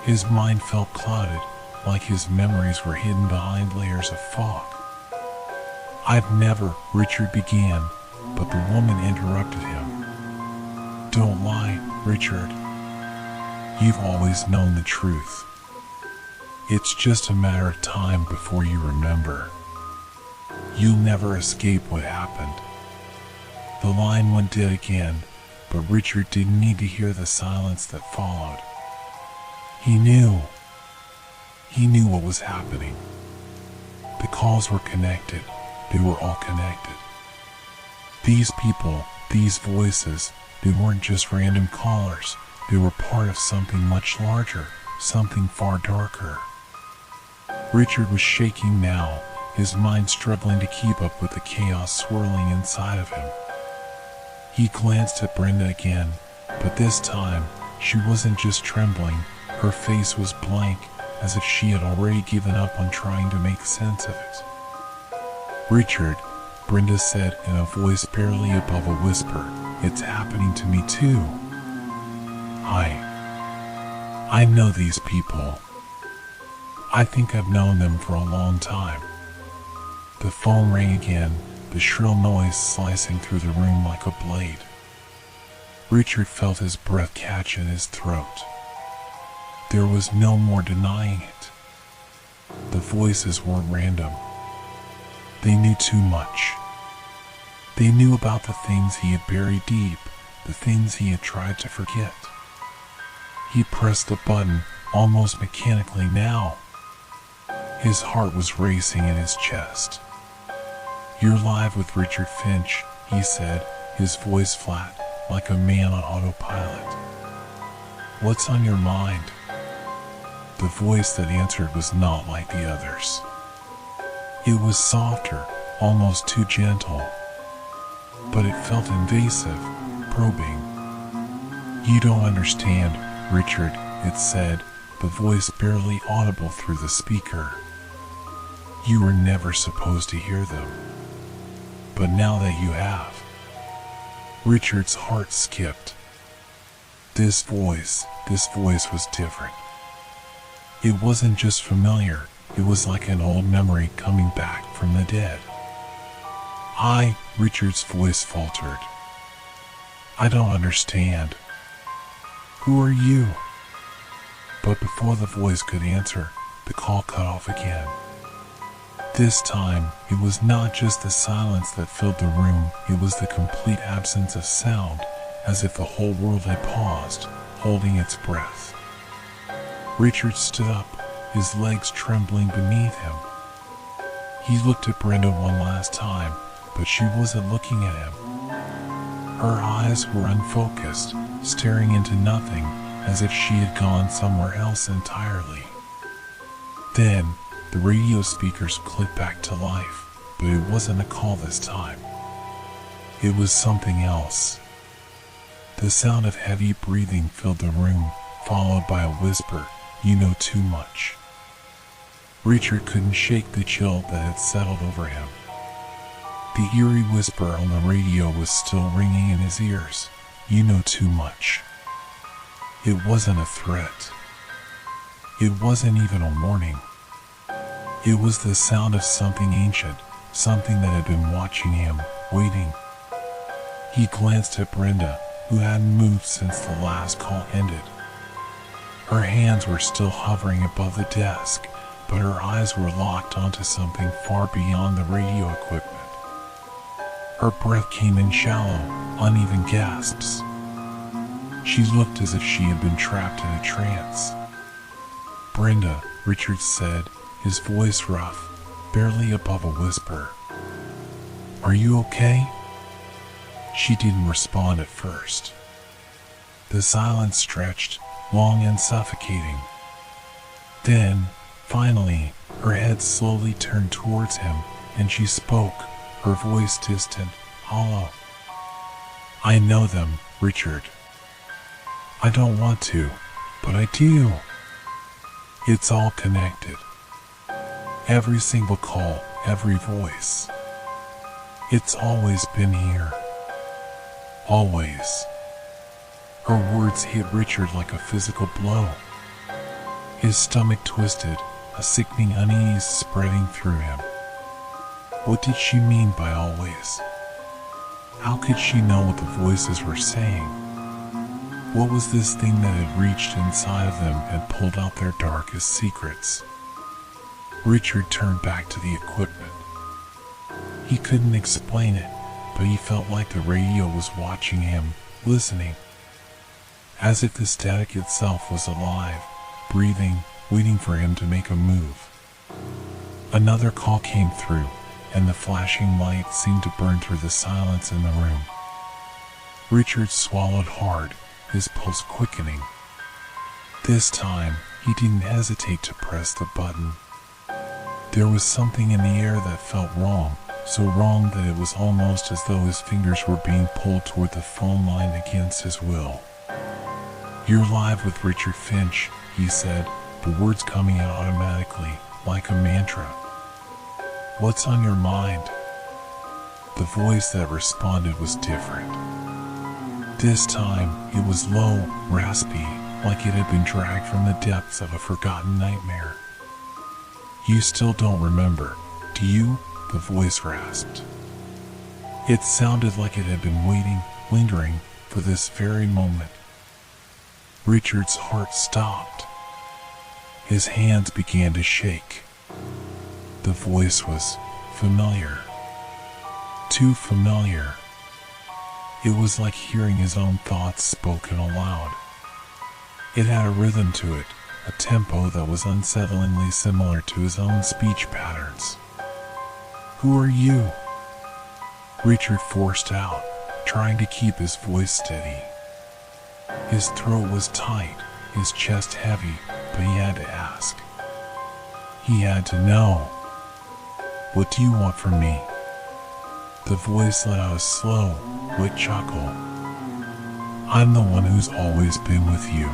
His mind felt clouded, like his memories were hidden behind layers of fog. "I've never," Richard began, but the woman interrupted him. "Don't lie, Richard. You've always known the truth. It's just a matter of time before you remember. You'll never escape what happened." The line went dead again, but Richard didn't need to hear the silence that followed. He knew what was happening. The calls were connected. They were all connected. These people, these voices, they weren't just random callers. They were part of something much larger, something far darker. Richard was shaking now, his mind struggling to keep up with the chaos swirling inside of him. He glanced at Brenda again, but this time, she wasn't just trembling, her face was blank, as if she had already given up on trying to make sense of it. "Richard," Brenda said in a voice barely above a whisper, "it's happening to me too. I know these people. I think I've known them for a long time." The phone rang again, the shrill noise slicing through the room like a blade. Richard felt his breath catch in his throat. There was no more denying it. The voices weren't random. They knew too much. They knew about the things he had buried deep, the things he had tried to forget. He pressed the button, almost mechanically now. His heart was racing in his chest. "You're live with Richard Finch," he said, his voice flat, like a man on autopilot. "What's on your mind?" The voice that answered was not like the others. It was softer, almost too gentle. But it felt invasive, probing. "You don't understand, Richard," it said, the voice barely audible through the speaker. "You were never supposed to hear them. But now that you have..." Richard's heart skipped. This voice was different. It wasn't just familiar, it was like an old memory coming back from the dead. Richard's voice faltered. "I don't understand. Who are you?" But before the voice could answer, the call cut off again. This time, it was not just the silence that filled the room, it was the complete absence of sound, as if the whole world had paused, holding its breath. Richard stood up, his legs trembling beneath him. He looked at Brenda one last time, but she wasn't looking at him. Her eyes were unfocused, staring into nothing, as if she had gone somewhere else entirely. Then, the radio speakers clicked back to life, but it wasn't a call this time. It was something else. The sound of heavy breathing filled the room, followed by a whisper, "You know too much." Richard couldn't shake the chill that had settled over him. The eerie whisper on the radio was still ringing in his ears. "You know too much." It wasn't a threat. It wasn't even a warning. It was the sound of something ancient, something that had been watching him, waiting. He glanced at Brenda, who hadn't moved since the last call ended. Her hands were still hovering above the desk, but her eyes were locked onto something far beyond the radio equipment. Her breath came in shallow, uneven gasps. She looked as if she had been trapped in a trance. "Brenda," Richard said, his voice rough, barely above a whisper. "Are you okay?" She didn't respond at first. The silence stretched, long and suffocating. Then, finally, her head slowly turned towards him, and she spoke, her voice distant, hollow. "I know them, Richard. I don't want to, but I do. It's all connected. Every single call, every voice. It's always been here. Always." Her words hit Richard like a physical blow. His stomach twisted, a sickening unease spreading through him. What did she mean by always? How could she know what the voices were saying? What was this thing that had reached inside of them and pulled out their darkest secrets? Richard turned back to the equipment. He couldn't explain it, but he felt like the radio was watching him, listening. As if the static itself was alive, breathing, waiting for him to make a move. Another call came through, and the flashing light seemed to burn through the silence in the room. Richard swallowed hard, his pulse quickening. This time, he didn't hesitate to press the button. There was something in the air that felt wrong, so wrong that it was almost as though his fingers were being pulled toward the phone line against his will. "You're live with Richard Finch," he said, the words coming out automatically, like a mantra. "What's on your mind?" The voice that responded was different. This time, it was low, raspy, like it had been dragged from the depths of a forgotten nightmare. "You still don't remember, do you?" the voice rasped. It sounded like it had been waiting, lingering, for this very moment. Richard's heart stopped. His hands began to shake. The voice was familiar. too familiar. It was like hearing his own thoughts spoken aloud. It had a rhythm to it, a tempo that was unsettlingly similar to his own speech patterns. "Who are you?" Richard forced out, trying to keep his voice steady. His throat was tight, his chest heavy, but he had to ask. He had to know. "What do you want from me?" The voice let out a slow, wet chuckle. "I'm the one who's always been with you.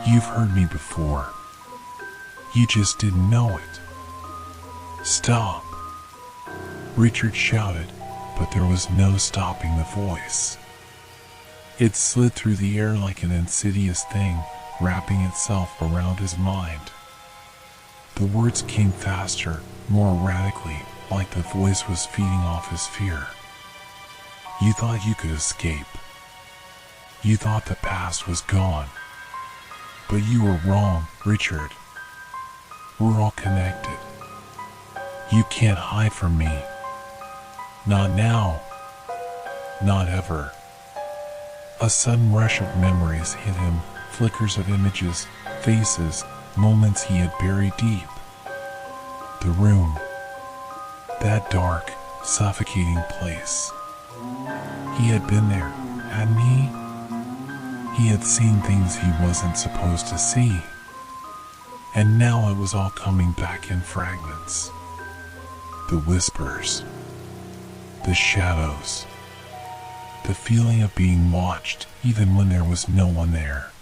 You've heard me before. You just didn't know it." "Stop!" Richard shouted, but there was no stopping the voice. It slid through the air like an insidious thing, wrapping itself around his mind. The words came faster, more erratically, like the voice was feeding off his fear. "You thought you could escape. You thought the past was gone. But you were wrong, Richard. We're all connected. You can't hide from me. Not now. Not ever." A sudden rush of memories hit him, flickers of images, faces, moments he had buried deep. The room. That dark, suffocating place. He had been there, hadn't he? He had seen things he wasn't supposed to see. And now it was all coming back in fragments. The whispers. The shadows. The feeling of being watched even when there was no one there.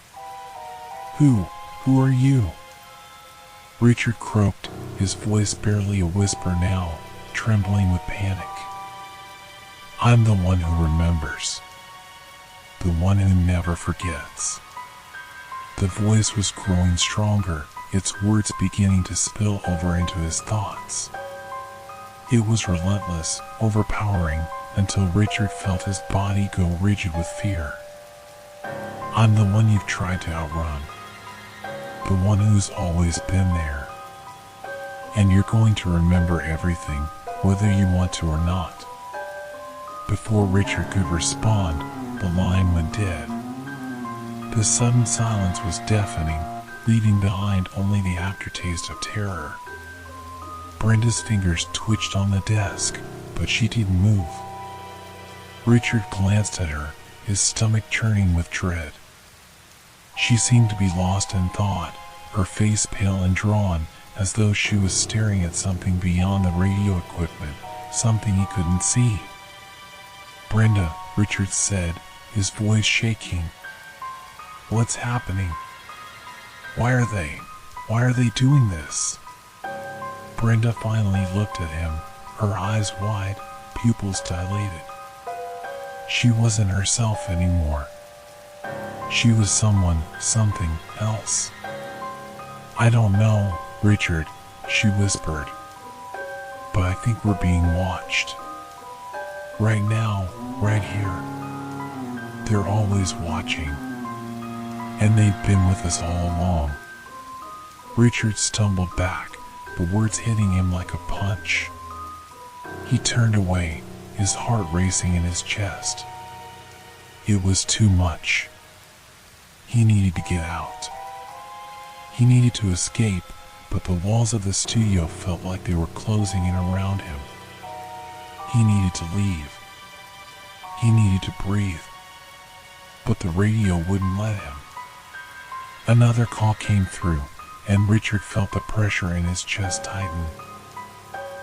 Who are you?" Richard croaked, his voice barely a whisper now, trembling with panic. "I'm the one who remembers. The one who never forgets." The voice was growing stronger, its words beginning to spill over into his thoughts. It was relentless, overpowering, until Richard felt his body go rigid with fear. "I'm the one you've tried to outrun. The one who's always been there. And you're going to remember everything, whether you want to or not." Before Richard could respond, the line went dead. The sudden silence was deafening, leaving behind only the aftertaste of terror. Brenda's fingers twitched on the desk, but she didn't move. Richard glanced at her, his stomach churning with dread. She seemed to be lost in thought, her face pale and drawn, as though she was staring at something beyond the radio equipment, something he couldn't see. "Brenda," Richard said, his voice shaking. "What's happening? Why are they doing this?" Brenda finally looked at him, her eyes wide, pupils dilated. She wasn't herself anymore. She was something else. "I don't know, Richard," she whispered. "But I think we're being watched. Right now, right here. They're always watching. And they've been with us all along." Richard stumbled back, the words hitting him like a punch. He turned away, his heart racing in his chest. It was too much. He needed to get out. He needed to escape, but the walls of the studio felt like they were closing in around him. He needed to leave. He needed to breathe. But the radio wouldn't let him. Another call came through, and Richard felt the pressure in his chest tighten.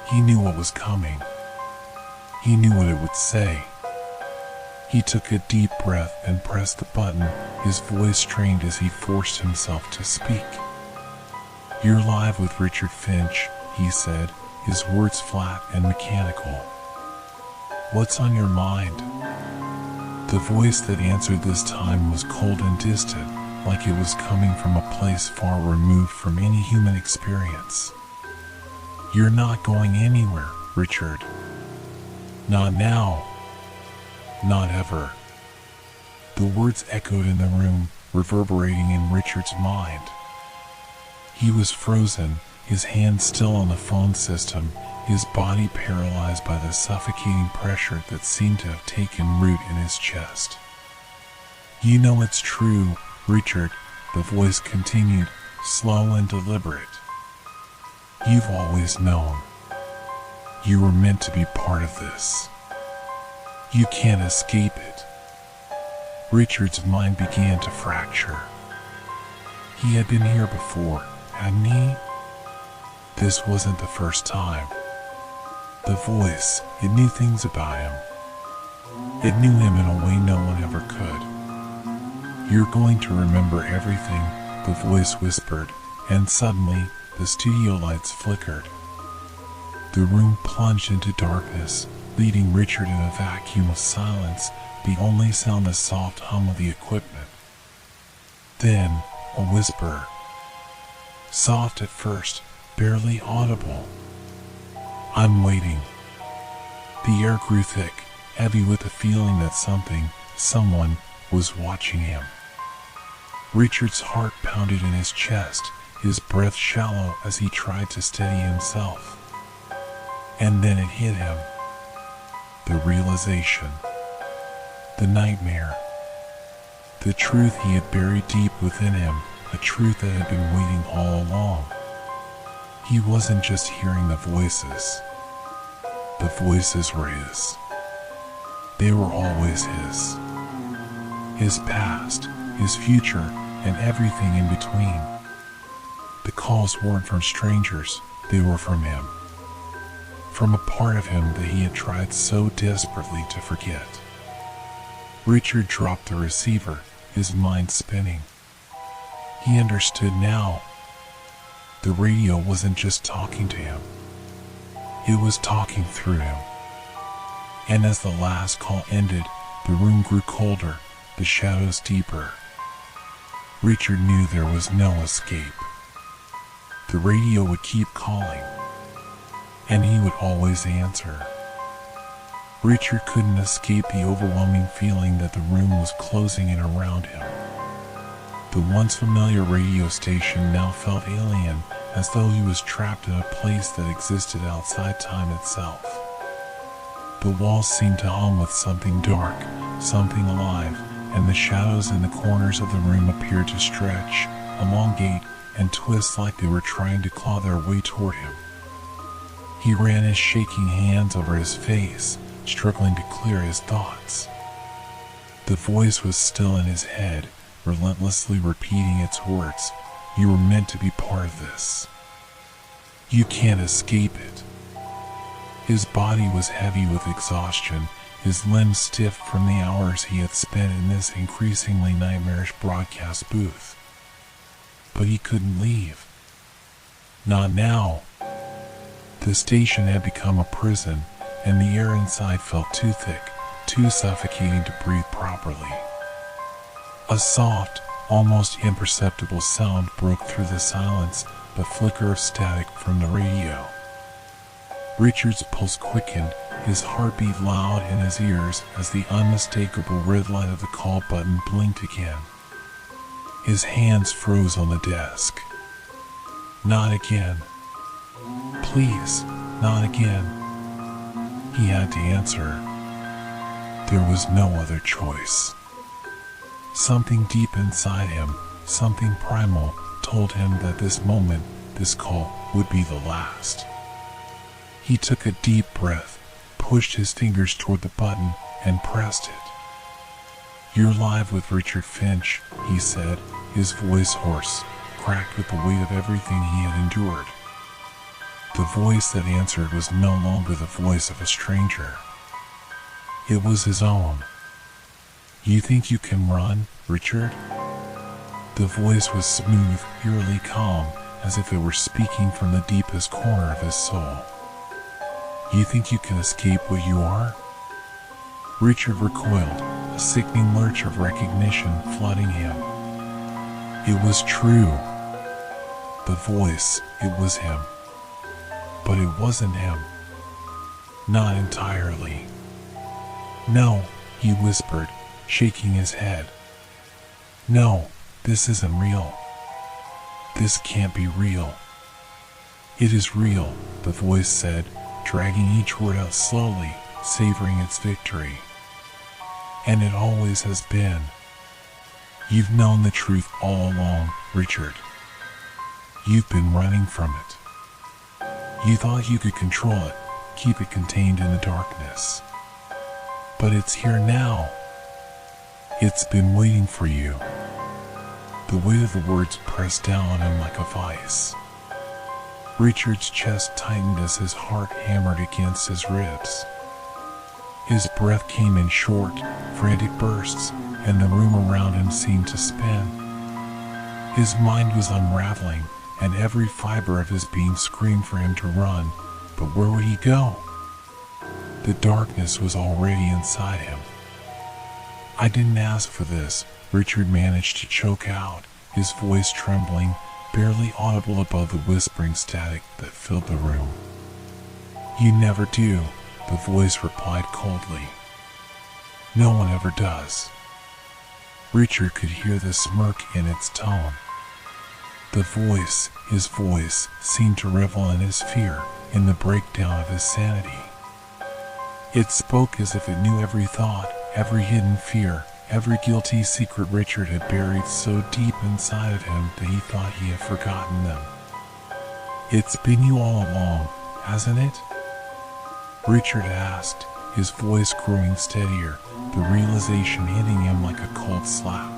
He knew what was coming. He knew what it would say. He took a deep breath and pressed the button, his voice strained as he forced himself to speak. "You're live with Richard Finch," he said, his words flat and mechanical. "What's on your mind?" The voice that answered this time was cold and distant, like it was coming from a place far removed from any human experience. "You're not going anywhere, Richard. Not now. Not ever." The words echoed in the room, reverberating in Richard's mind. He was frozen, his hand still on the phone system, his body paralyzed by the suffocating pressure that seemed to have taken root in his chest. "You know it's true, Richard," the voice continued, slow and deliberate. "You've always known. You were meant to be part of this. You can't escape it." Richard's mind began to fracture. He had been here before, hadn't he? This wasn't the first time. The voice, it knew things about him. It knew him in a way no one ever could. "You're going to remember everything," the voice whispered, and suddenly, the studio lights flickered. The room plunged into darkness, leaving Richard in a vacuum of silence, the only sound the soft hum of the equipment. Then, a whisper. Soft at first, barely audible. "I'm waiting." The air grew thick, heavy with the feeling that someone, was watching him. Richard's heart pounded in his chest, his breath shallow as he tried to steady himself. And then it hit him. The realization. The nightmare. The truth he had buried deep within him, a truth that had been waiting all along. He wasn't just hearing the voices. The voices were his. They were always his. His past, his future, and everything in between. The calls weren't from strangers, they were from him. From a part of him that he had tried so desperately to forget. Richard dropped the receiver, his mind spinning. He understood now. The radio wasn't just talking to him. It was talking through him. And as the last call ended, the room grew colder, the shadows deeper. Richard knew there was no escape. The radio would keep calling, and he would always answer. Richard couldn't escape the overwhelming feeling that the room was closing in around him. The once familiar radio station now felt alien, as though he was trapped in a place that existed outside time itself. The walls seemed to hum with something dark, something alive, and the shadows in the corners of the room appeared to stretch, elongate, and twist like they were trying to claw their way toward him. He ran his shaking hands over his face, struggling to clear his thoughts. The voice was still in his head, relentlessly repeating its words. "You were meant to be part of this. You can't escape it." His body was heavy with exhaustion, his limbs stiff from the hours he had spent in this increasingly nightmarish broadcast booth. But he couldn't leave. Not now. The station had become a prison, and the air inside felt too thick, too suffocating to breathe properly. A soft, almost imperceptible sound broke through the silence, the flicker of static from the radio. Richard's pulse quickened, his heartbeat loud in his ears as the unmistakable red light of the call button blinked again. His hands froze on the desk. Not again. Please, not again. He had to answer. There was no other choice. Something deep inside him, something primal, told him that this moment, this call, would be the last. He took a deep breath, pushed his fingers toward the button, and pressed it. "You're live with Richard Finch," he said, his voice hoarse, cracked with the weight of everything he had endured. The voice that answered was no longer the voice of a stranger. It was his own. "You think you can run, Richard?" The voice was smooth, eerily calm, as if it were speaking from the deepest corner of his soul. "You think you can escape what you are?" Richard recoiled, a sickening lurch of recognition flooding him. It was true. The voice, it was him. But it wasn't him. Not entirely. "No," he whispered, shaking his head. "No, this isn't real. This can't be real." "It is real," the voice said, dragging each word out slowly, savoring its victory. And it always has been. You've known the truth all along, Richard. You've been running from it. You thought you could control it, keep it contained in the darkness. But it's here now. It's been waiting for you. The weight of the words pressed down on him like a vice. Richard's chest tightened as his heart hammered against his ribs. His breath came in short, frantic bursts, and the room around him seemed to spin. His mind was unraveling, and every fiber of his being screamed for him to run, but where would he go? The darkness was already inside him. I didn't ask for this, Richard managed to choke out, his voice trembling, barely audible above the whispering static that filled the room. You never do, the voice replied coldly. No one ever does. Richard could hear the smirk in its tone. His voice, seemed to revel in his fear, in the breakdown of his sanity. It spoke as if it knew every thought, every hidden fear, every guilty secret Richard had buried so deep inside of him that he thought he had forgotten them. It's been you all along, hasn't it? Richard asked, his voice growing steadier, the realization hitting him like a cold slap.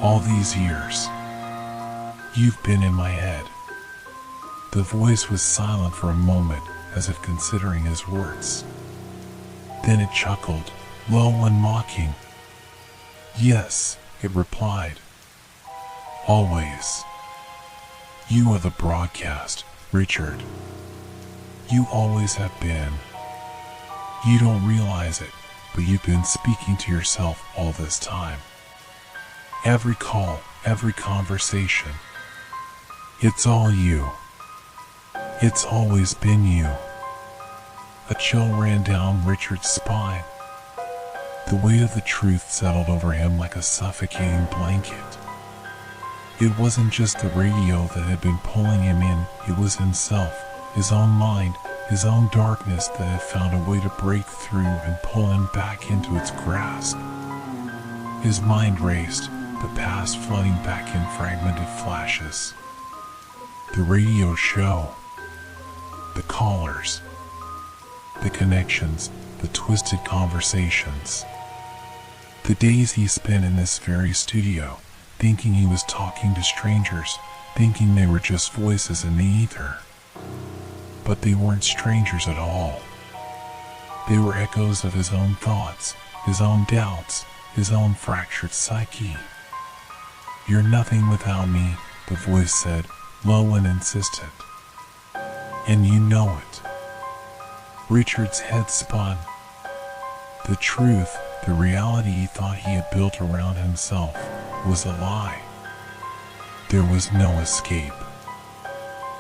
All these years. You've been in my head. The voice was silent for a moment, as if considering his words. Then it chuckled, low and mocking. Yes, it replied. Always. You are the broadcast, Richard. You always have been. You don't realize it, but you've been speaking to yourself all this time. Every call, every conversation. It's all you. It's always been you. A chill ran down Richard's spine. The weight of the truth settled over him like a suffocating blanket. It wasn't just the radio that had been pulling him in, it was himself, his own mind, his own darkness that had found a way to break through and pull him back into its grasp. His mind raced, the past flooding back in fragmented flashes. The radio show. The callers. The connections, the twisted conversations. The days he spent in this very studio, thinking he was talking to strangers, thinking they were just voices in the ether. But they weren't strangers at all. They were echoes of his own thoughts, his own doubts, his own fractured psyche. You're nothing without me, the voice said, low and insistent. And you know it. Richard's head spun. The truth, the reality he thought he had built around himself, was a lie. There was no escape.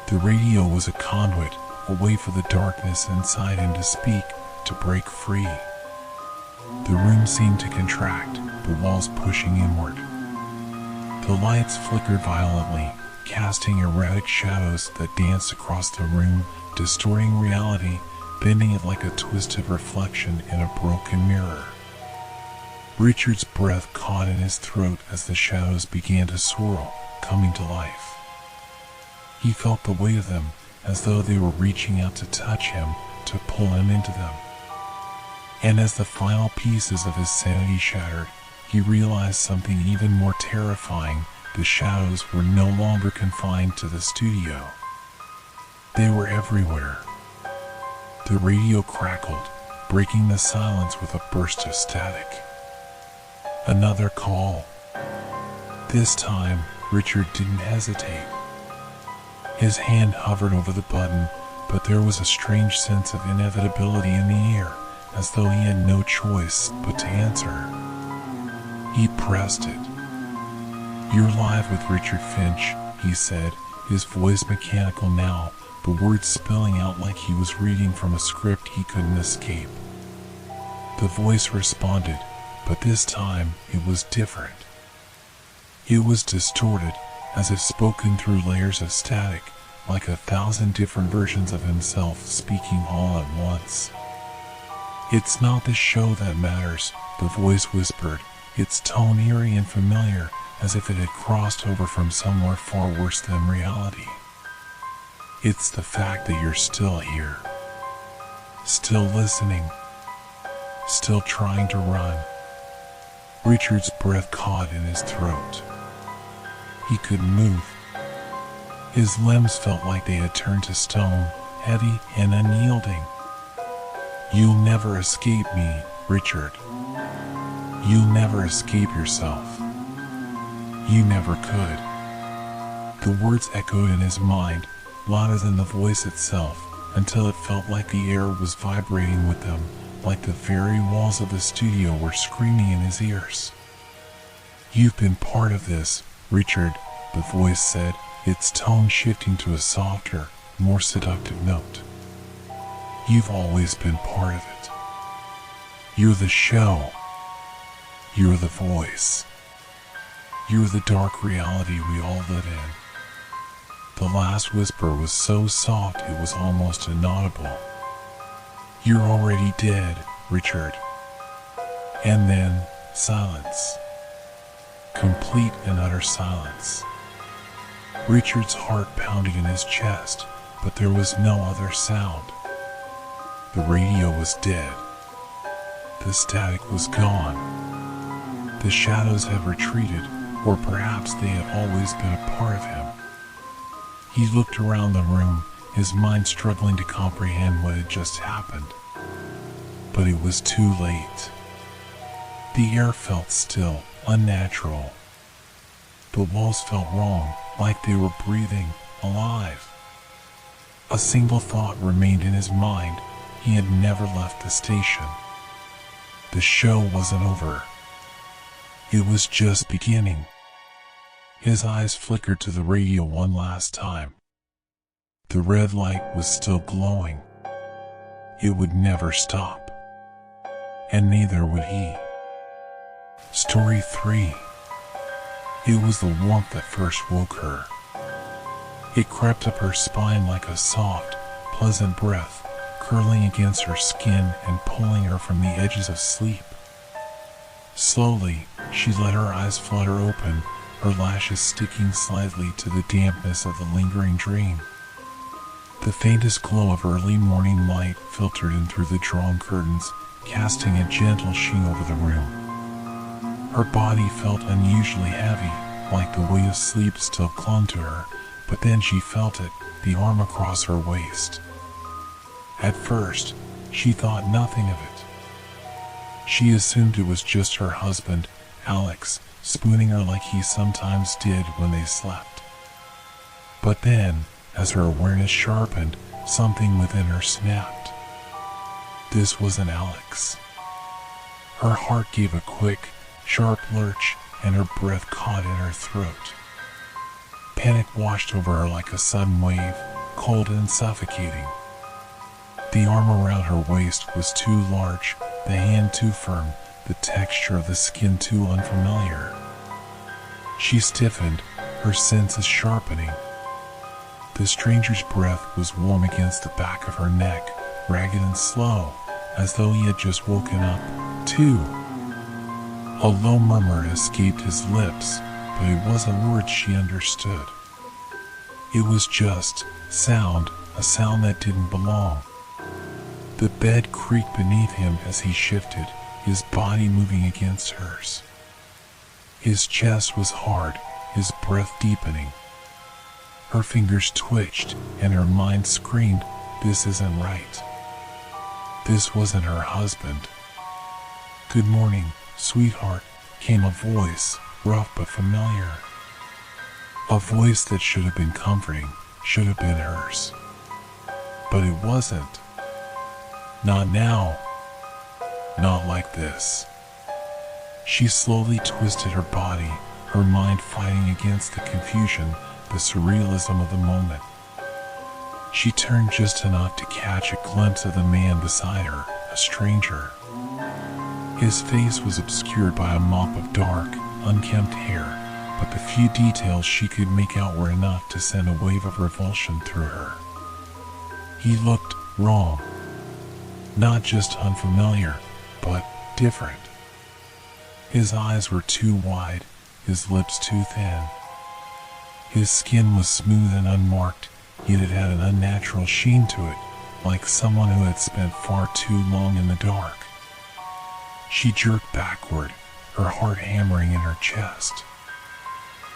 The radio was a conduit, a way for the darkness inside him to speak, to break free. The room seemed to contract, the walls pushing inward. The lights flickered violently, casting erratic shadows that danced across the room, distorting reality, bending it like a twisted reflection in a broken mirror. Richard's breath caught in his throat as the shadows began to swirl, coming to life. He felt the weight of them, as though they were reaching out to touch him, to pull him into them. And as the final pieces of his sanity shattered, he realized something even more terrifying. The shadows were no longer confined to the studio. They were everywhere. The radio crackled, breaking the silence with a burst of static. Another call. This time, Richard didn't hesitate. His hand hovered over the button, but there was a strange sense of inevitability in the air, as though he had no choice but to answer. He pressed it. You're live with Richard Finch, he said, his voice mechanical now, the words spilling out like he was reading from a script he couldn't escape. The voice responded, but this time it was different. It was distorted, as if spoken through layers of static, like 1,000 different versions of himself speaking all at once. "It's not the show that matters," the voice whispered, its tone eerie and familiar, as if it had crossed over from somewhere far worse than reality. "It's the fact that you're still here. Still listening. Still trying to run." Richard's breath caught in his throat. He couldn't move. His limbs felt like they had turned to stone, heavy and unyielding. "You'll never escape me, Richard. You'll never escape yourself. You never could." The words echoed in his mind, louder than the voice itself, until it felt like the air was vibrating with them, like the very walls of the studio were screaming in his ears. "You've been part of this, Richard," the voice said, its tone shifting to a softer, more seductive note. "You've always been part of it. You're the show. You're the voice. You're the dark reality we all live in." The last whisper was so soft it was almost inaudible. "You're already dead, Richard." And then, silence. Complete and utter silence. Richard's heart pounded in his chest, but there was no other sound. The radio was dead. The static was gone. The shadows had retreated, or perhaps they had always been a part of him. He looked around the room, his mind struggling to comprehend what had just happened. But it was too late. The air felt still, unnatural. The walls felt wrong, like they were breathing, alive. A single thought remained in his mind. He had never left the station. The show wasn't over. It was just beginning. His eyes flickered to the radio one last time. The red light was still glowing. It would never stop. And neither would he. Story 3. It was the warmth that first woke her. It crept up her spine like a soft, pleasant breath, curling against her skin and pulling her from the edges of sleep. Slowly, she let her eyes flutter open, her lashes sticking slightly to the dampness of the lingering dream. The faintest glow of early morning light filtered in through the drawn curtains, casting a gentle sheen over the room. Her body felt unusually heavy, like the weight of sleep still clung to her, but then she felt it, the arm across her waist. At first, she thought nothing of it. She assumed it was just her husband, Alex, spooning her like he sometimes did when they slept. But then, as her awareness sharpened, something within her snapped. This wasn't Alex. Her heart gave a quick, sharp lurch, and her breath caught in her throat. Panic washed over her like a sudden wave, cold and suffocating. The arm around her waist was too large, the hand too firm, the texture of the skin too unfamiliar. She stiffened, her senses sharpening. The stranger's breath was warm against the back of her neck, ragged and slow, as though he had just woken up, too. A low murmur escaped his lips, but it wasn't words she understood. It was just sound, a sound that didn't belong. The bed creaked beneath him as he shifted, his body moving against hers. His chest was hard, his breath deepening. Her fingers twitched, and her mind screamed, "This isn't right." This wasn't her husband. "Good morning, sweetheart," came a voice, rough but familiar. A voice that should have been comforting, should have been hers. But it wasn't. Not now. Not like this. She slowly twisted her body, her mind fighting against the confusion, the surrealism of the moment. She turned just enough to catch a glimpse of the man beside her, a stranger. His face was obscured by a mop of dark, unkempt hair, but the few details she could make out were enough to send a wave of revulsion through her. He looked wrong. Not just unfamiliar, but different. His eyes were too wide, his lips too thin. His skin was smooth and unmarked, yet it had an unnatural sheen to it, like someone who had spent far too long in the dark. She jerked backward, her heart hammering in her chest.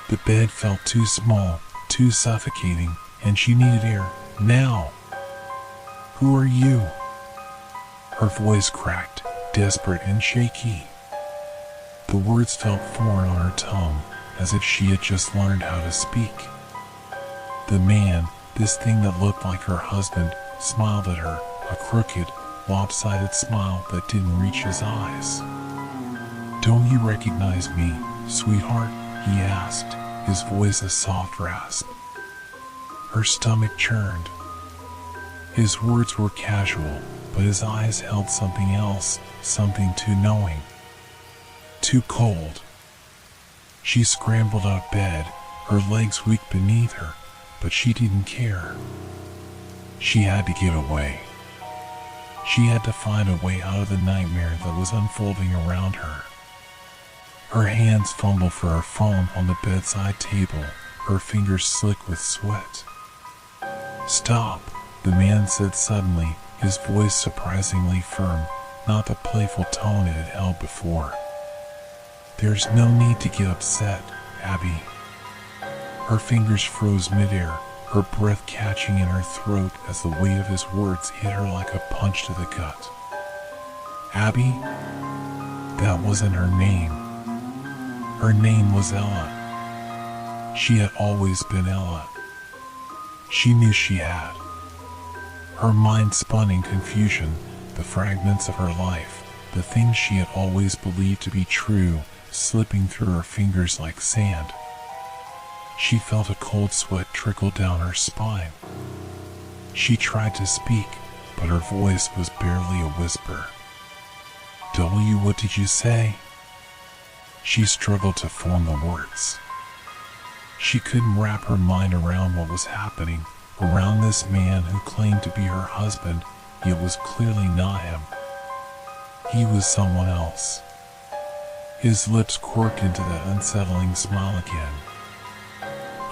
The bed felt too small, too suffocating, and she needed air, now. "Who are you?" Her voice cracked, desperate and shaky. The words felt foreign on her tongue, as if she had just learned how to speak. The man, this thing that looked like her husband, smiled at her, a crooked, lopsided smile that didn't reach his eyes. "Don't you recognize me, sweetheart?" he asked, his voice a soft rasp. Her stomach churned. His words were casual, but his eyes held something else, something too knowing. Too cold. She scrambled out of bed, her legs weak beneath her, but she didn't care. She had to get away. She had to find a way out of the nightmare that was unfolding around her. Her hands fumbled for her phone on the bedside table, her fingers slick with sweat. "Stop," the man said suddenly, his voice surprisingly firm, not the playful tone it had held before. "There's no need to get upset, Abby." Her fingers froze midair, her breath catching in her throat as the weight of his words hit her like a punch to the gut. Abby? That wasn't her name. Her name was Ella. She had always been Ella. She knew she had. Her mind spun in confusion, the fragments of her life, the things she had always believed to be true, slipping through her fingers like sand. She felt a cold sweat trickle down her spine. She tried to speak, but her voice was barely a whisper. What did you say?" She struggled to form the words. She couldn't wrap her mind around what was happening, around this man who claimed to be her husband, yet was clearly not him. He was someone else. His lips quirked into that unsettling smile again.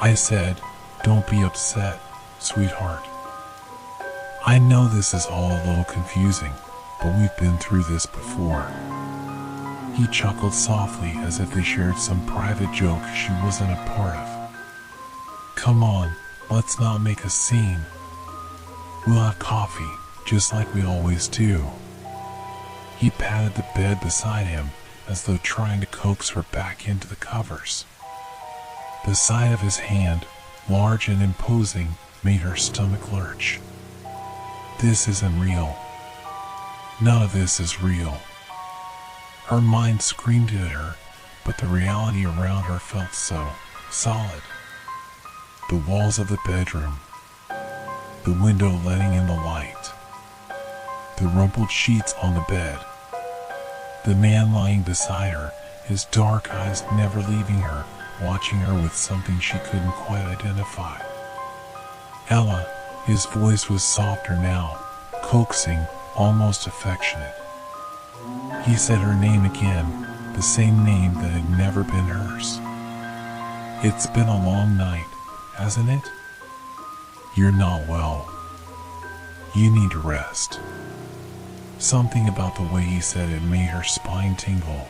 "I said, don't be upset, sweetheart. I know this is all a little confusing, but we've been through this before." He chuckled softly as if they shared some private joke she wasn't a part of. "Come on, let's not make a scene. We'll have coffee, just like we always do." He patted the bed beside him, as though trying to coax her back into the covers. The sight of his hand, large and imposing, made her stomach lurch. This isn't real. None of this is real. Her mind screamed at her, but the reality around her felt so solid. The walls of the bedroom, the window letting in the light, the rumpled sheets on the bed, the man lying beside her, his dark eyes never leaving her, watching her with something she couldn't quite identify. Ella, his voice was softer now, coaxing, almost affectionate. He said her name again, the same name that had never been hers. "It's been a long night, hasn't it? You're not well. You need to rest." Something about the way he said it made her spine tingle.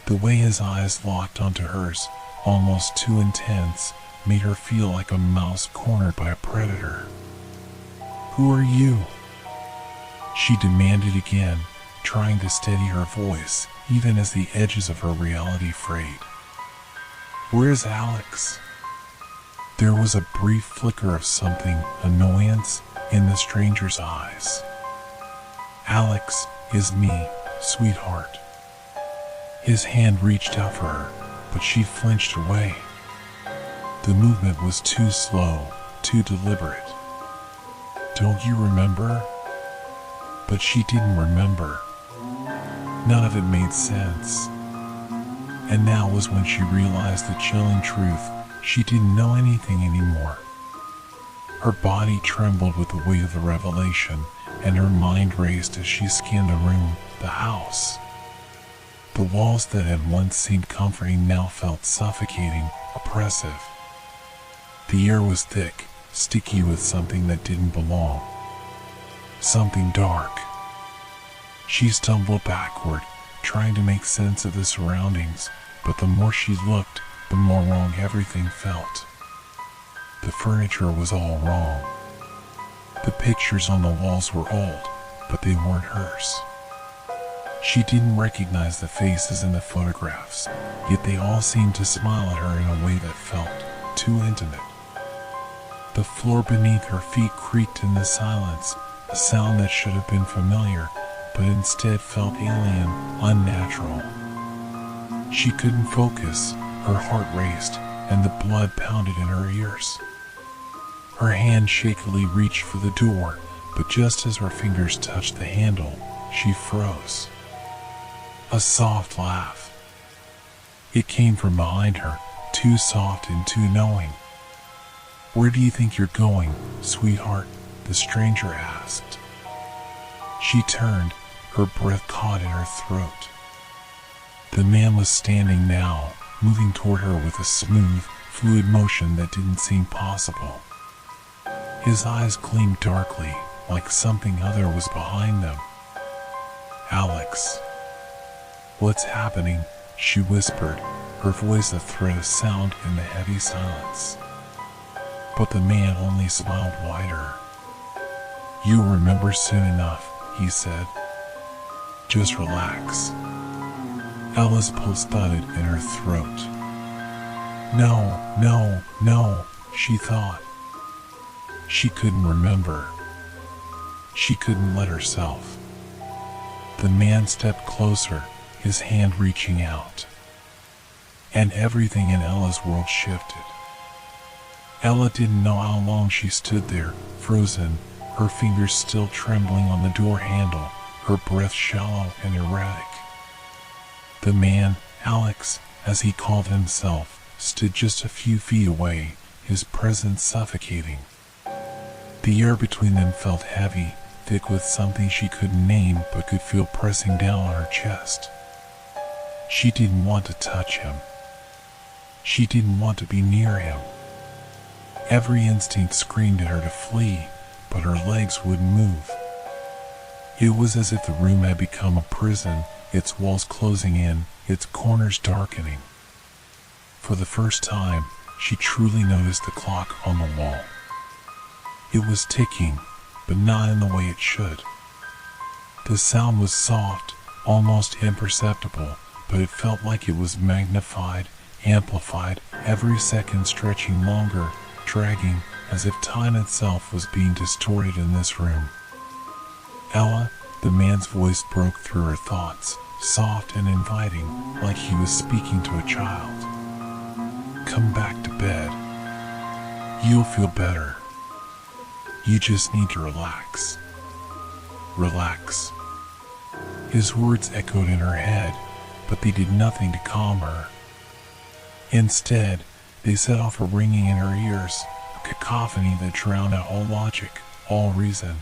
The way his eyes locked onto hers, almost too intense, made her feel like a mouse cornered by a predator. "Who are you?" she demanded again, trying to steady her voice, even as the edges of her reality frayed. "Where's Alex?" There was a brief flicker of something, annoyance, in the stranger's eyes. "Alex is me, sweetheart." His hand reached out for her, but she flinched away. The movement was too slow, too deliberate. "Don't you remember?" But she didn't remember. None of it made sense. And now was when she realized the chilling truth. She didn't know anything anymore. Her body trembled with the weight of the revelation, and her mind raced as she scanned the room, the house. The walls that had once seemed comforting now felt suffocating, oppressive. The air was thick, sticky with something that didn't belong. Something dark. She stumbled backward, trying to make sense of the surroundings, but the more she looked, the more wrong everything felt. The furniture was all wrong. The pictures on the walls were old, but they weren't hers. She didn't recognize the faces in the photographs, yet they all seemed to smile at her in a way that felt too intimate. The floor beneath her feet creaked in the silence, a sound that should have been familiar, but instead felt alien, unnatural. She couldn't focus, her heart raced, and the blood pounded in her ears. Her hand shakily reached for the door, but just as her fingers touched the handle, she froze. A soft laugh. It came from behind her, too soft and too knowing. "Where do you think you're going, sweetheart?" the stranger asked. She turned, her breath caught in her throat. The man was standing now, moving toward her with a smooth, fluid motion that didn't seem possible. His eyes gleamed darkly, like something other was behind them. "Alex." "What's happening?" she whispered, her voice a thread of sound in the heavy silence. But the man only smiled wider. "You'll remember soon enough," he said. "Just relax." Ella's pulse thudded in her throat. No, she thought. She couldn't remember. She couldn't let herself. The man stepped closer, his hand reaching out. And everything in Ella's world shifted. Ella didn't know how long she stood there, frozen, her fingers still trembling on the door handle, her breath shallow and erratic. The man, Alex, as he called himself, stood just a few feet away, his presence suffocating. The air between them felt heavy, thick with something she couldn't name but could feel pressing down on her chest. She didn't want to touch him. She didn't want to be near him. Every instinct screamed at her to flee, but her legs wouldn't move. It was as if the room had become a prison, its walls closing in, its corners darkening. For the first time, she truly noticed the clock on the wall. It was ticking, but not in the way it should. The sound was soft, almost imperceptible, but it felt like it was magnified, amplified, every second stretching longer, dragging, as if time itself was being distorted in this room. "Ella," the man's voice broke through her thoughts, soft and inviting, like he was speaking to a child. "Come back to bed. You'll feel better. You just need to relax. Relax." His words echoed in her head, but they did nothing to calm her. Instead, they set off a ringing in her ears, a cacophony that drowned out all logic, all reason.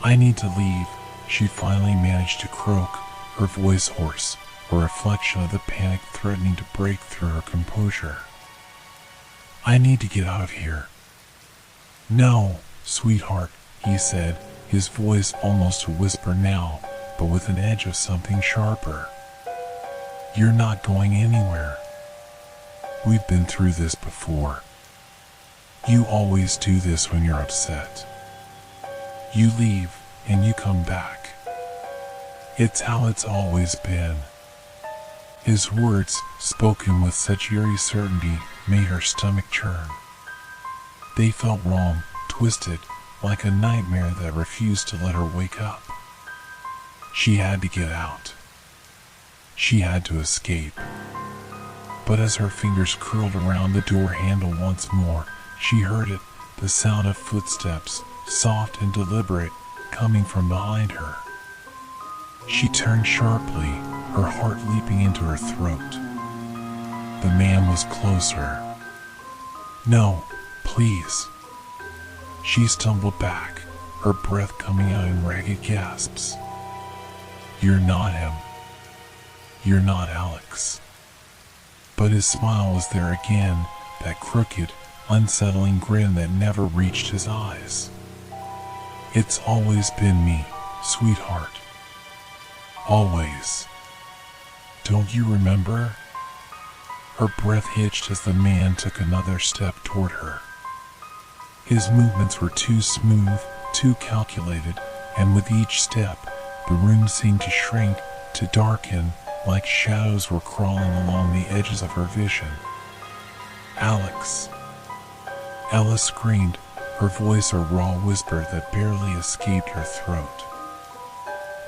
"I need to leave," she finally managed to croak, her voice hoarse, a reflection of the panic threatening to break through her composure. "I need to get out of here." "No, sweetheart," he said, his voice almost a whisper now, but with an edge of something sharper. "You're not going anywhere. We've been through this before. You always do this when you're upset. You leave, and you come back. It's how it's always been." His words, spoken with such eerie certainty, made her stomach churn. They felt wrong, twisted, like a nightmare that refused to let her wake up. She had to get out. She had to escape. But as her fingers curled around the door handle once more, she heard it, the sound of footsteps, soft and deliberate, coming from behind her. She turned sharply, her heart leaping into her throat. The man was closer. "No, please." She stumbled back, her breath coming out in ragged gasps. "You're not him. You're not Alex." But his smile was there again, that crooked, unsettling grin that never reached his eyes. "It's always been me, sweetheart. Always. Don't you remember?" Her breath hitched as the man took another step toward her. His movements were too smooth, too calculated, and with each step, the room seemed to shrink, to darken, like shadows were crawling along the edges of her vision. "Alex!" Ella screamed, her voice a raw whisper that barely escaped her throat.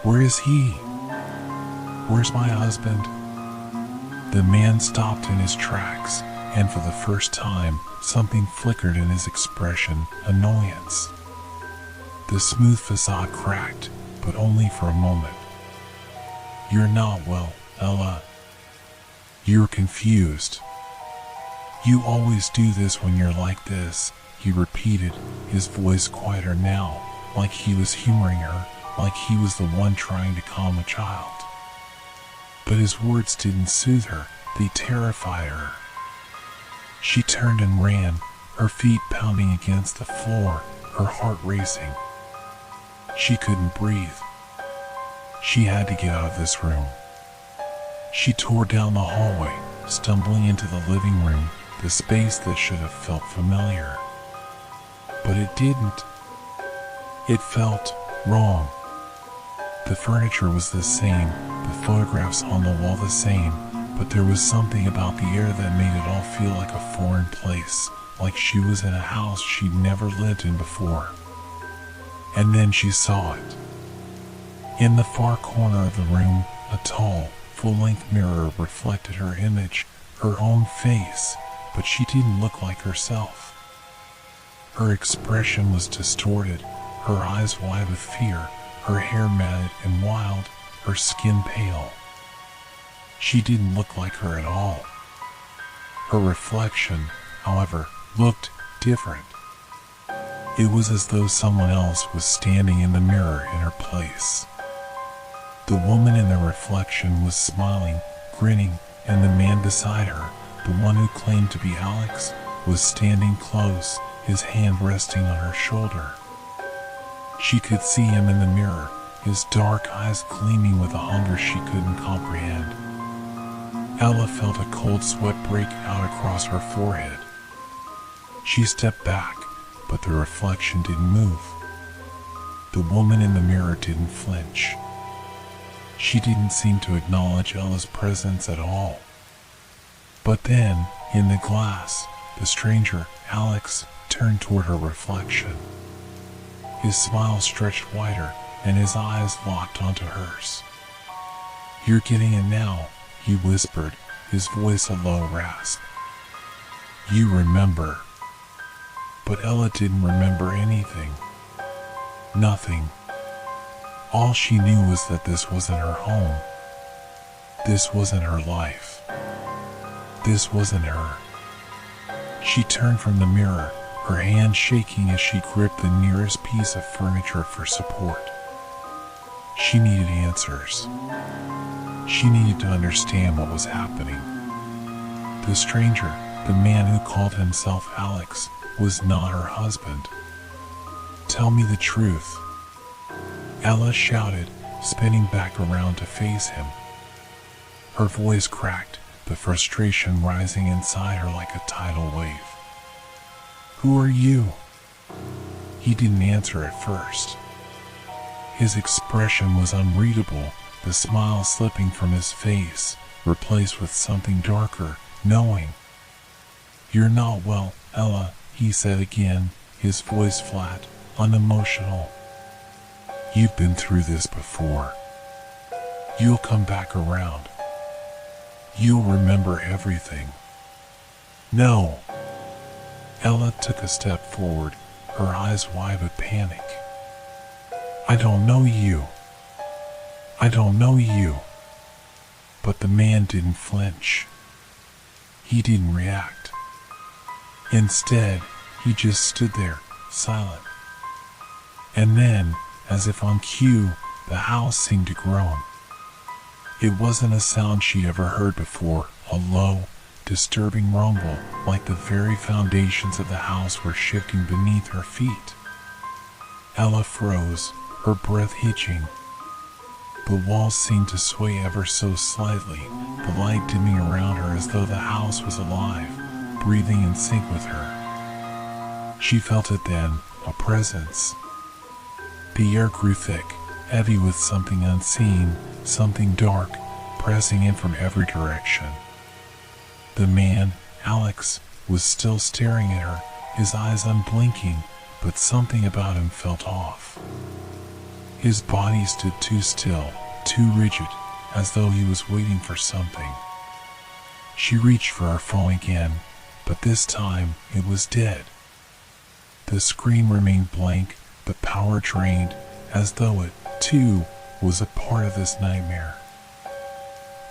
"Where is he? Where's my husband?" The man stopped in his tracks, and for the first time, something flickered in his expression, annoyance. The smooth facade cracked, but only for a moment. "You're not well, Ella. You're confused. You always do this when you're like this," he repeated, his voice quieter now, like he was humoring her, like he was the one trying to calm a child. But his words didn't soothe her, they terrified her. She turned and ran, her feet pounding against the floor, her heart racing. She couldn't breathe. She had to get out of this room. She tore down the hallway, stumbling into the living room, the space that should have felt familiar. But it didn't. It felt wrong. The furniture was the same, the photographs on the wall the same, but there was something about the air that made it all feel like a foreign place, like she was in a house she'd never lived in before. And then she saw it. In the far corner of the room, a tall, full-length mirror reflected her image, her own face, but she didn't look like herself. Her expression was distorted, her eyes wide with fear, her hair matted and wild, her skin pale. She didn't look like her at all. Her reflection, however, looked different. It was as though someone else was standing in the mirror in her place. The woman in the reflection was smiling, grinning, and the man beside her, the one who claimed to be Alex, was standing close, his hand resting on her shoulder. She could see him in the mirror, his dark eyes gleaming with a hunger she couldn't comprehend. Ella felt a cold sweat break out across her forehead. She stepped back, but the reflection didn't move. The woman in the mirror didn't flinch. She didn't seem to acknowledge Ella's presence at all. But then, in the glass, the stranger, Alex, turned toward her reflection. His smile stretched wider, and his eyes locked onto hers. "You're getting it now," he whispered, his voice a low rasp. "You remember." But Ella didn't remember anything. Nothing. All she knew was that this wasn't her home. This wasn't her life. This wasn't her. She turned from the mirror, her hand shaking as she gripped the nearest piece of furniture for support. She needed answers. She needed to understand what was happening. The stranger, the man who called himself Alex, was not her husband. "Tell me the truth," Ella shouted, spinning back around to face him. Her voice cracked, the frustration rising inside her like a tidal wave. "Who are you?" He didn't answer at first. His expression was unreadable, the smile slipping from his face, replaced with something darker, knowing. "You're not well, Ella," he said again, his voice flat, unemotional. "You've been through this before. You'll come back around. You'll remember everything." "No." Ella took a step forward, her eyes wide with panic. "I don't know you. I don't know you." But the man didn't flinch. He didn't react. Instead, he just stood there, silent. And then, as if on cue, the house seemed to groan. It wasn't a sound she'd ever heard before, a low, disturbing rumble, like the very foundations of the house were shifting beneath her feet. Ella froze, her breath hitching. The walls seemed to sway ever so slightly, the light dimming around her as though the house was alive, breathing in sync with her. She felt it then, a presence. The air grew thick, heavy with something unseen, something dark, pressing in from every direction. The man, Alex, was still staring at her, his eyes unblinking, but something about him felt off. His body stood too still, too rigid, as though he was waiting for something. She reached for her phone again, but this time it was dead. The screen remained blank, the power drained, as though it, too, was a part of this nightmare.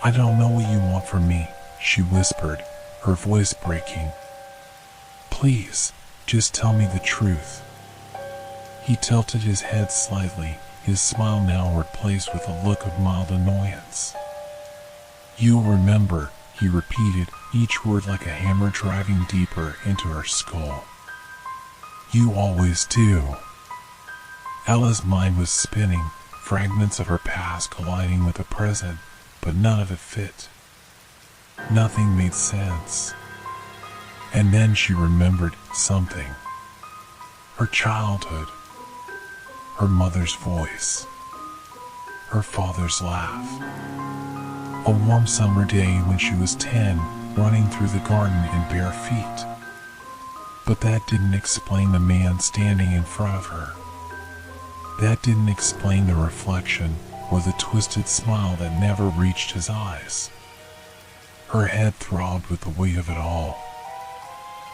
"I don't know what you want from me," she whispered, her voice breaking. "Please, just tell me the truth." He tilted his head slightly, his smile now replaced with a look of mild annoyance. "You'll remember," he repeated, each word like a hammer driving deeper into her skull. "You always do." Ella's mind was spinning, fragments of her past colliding with the present, but none of it fit. Nothing made sense. And then she remembered something. Her childhood. Her mother's voice. Her father's laugh. A warm summer day when she was 10, running through the garden in bare feet. But that didn't explain the man standing in front of her. That didn't explain the reflection or the twisted smile that never reached his eyes. Her head throbbed with the weight of it all.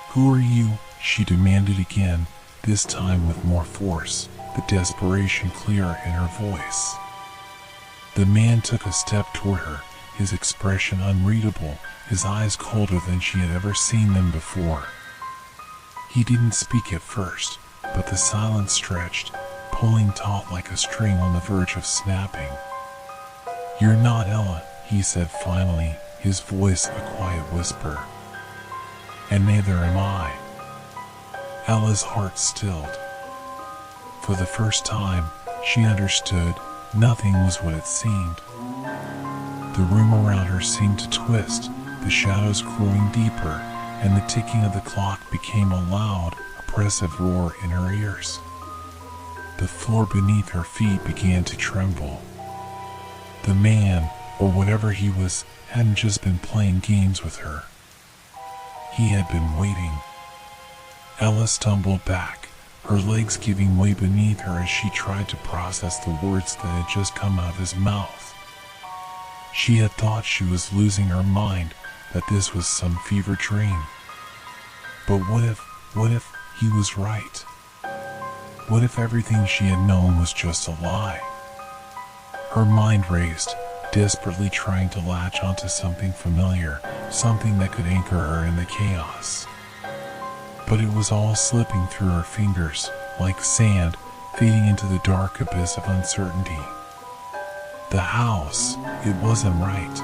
"Who are you?" she demanded again, this time with more force, the desperation clear in her voice. The man took a step toward her, his expression unreadable, his eyes colder than she had ever seen them before. He didn't speak at first, but the silence stretched, pulling taut like a string on the verge of snapping. "You're not Ella," he said finally, his voice a quiet whisper. "And neither am I." Ella's heart stilled. For the first time, she understood nothing was what it seemed. The room around her seemed to twist, the shadows growing deeper, and the ticking of the clock became a loud, oppressive roar in her ears. The floor beneath her feet began to tremble. The man, or whatever he was, hadn't just been playing games with her. He had been waiting. Ella stumbled back, her legs giving way beneath her as she tried to process the words that had just come out of his mouth. She had thought she was losing her mind, that this was some fever dream. But what if he was right? What if everything she had known was just a lie? Her mind raced, desperately trying to latch onto something familiar, something that could anchor her in the chaos. But it was all slipping through her fingers, like sand, fading into the dark abyss of uncertainty. The house, it wasn't right.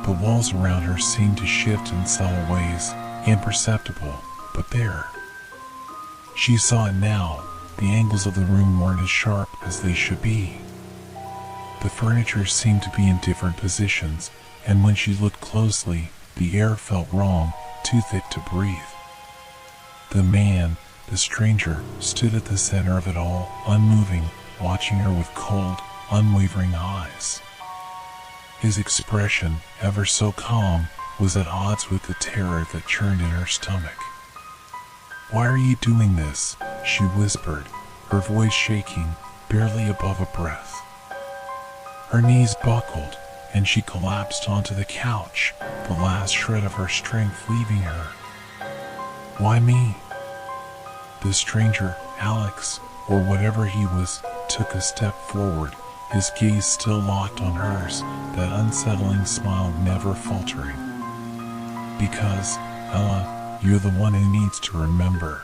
The walls around her seemed to shift in subtle ways, imperceptible, but there. She saw it now. The angles of the room weren't as sharp as they should be. The furniture seemed to be in different positions, and when she looked closely, the air felt wrong, too thick to breathe. The man, the stranger, stood at the center of it all, unmoving, watching her with cold, unwavering eyes. His expression, ever so calm, was at odds with the terror that churned in her stomach. "Why are you doing this?" she whispered, her voice shaking, barely above a breath. Her knees buckled, and she collapsed onto the couch, the last shred of her strength leaving her. "Why me?" The stranger, Alex, or whatever he was, took a step forward, his gaze still locked on hers, that unsettling smile never faltering. Because, Ella, you're the one who needs to remember.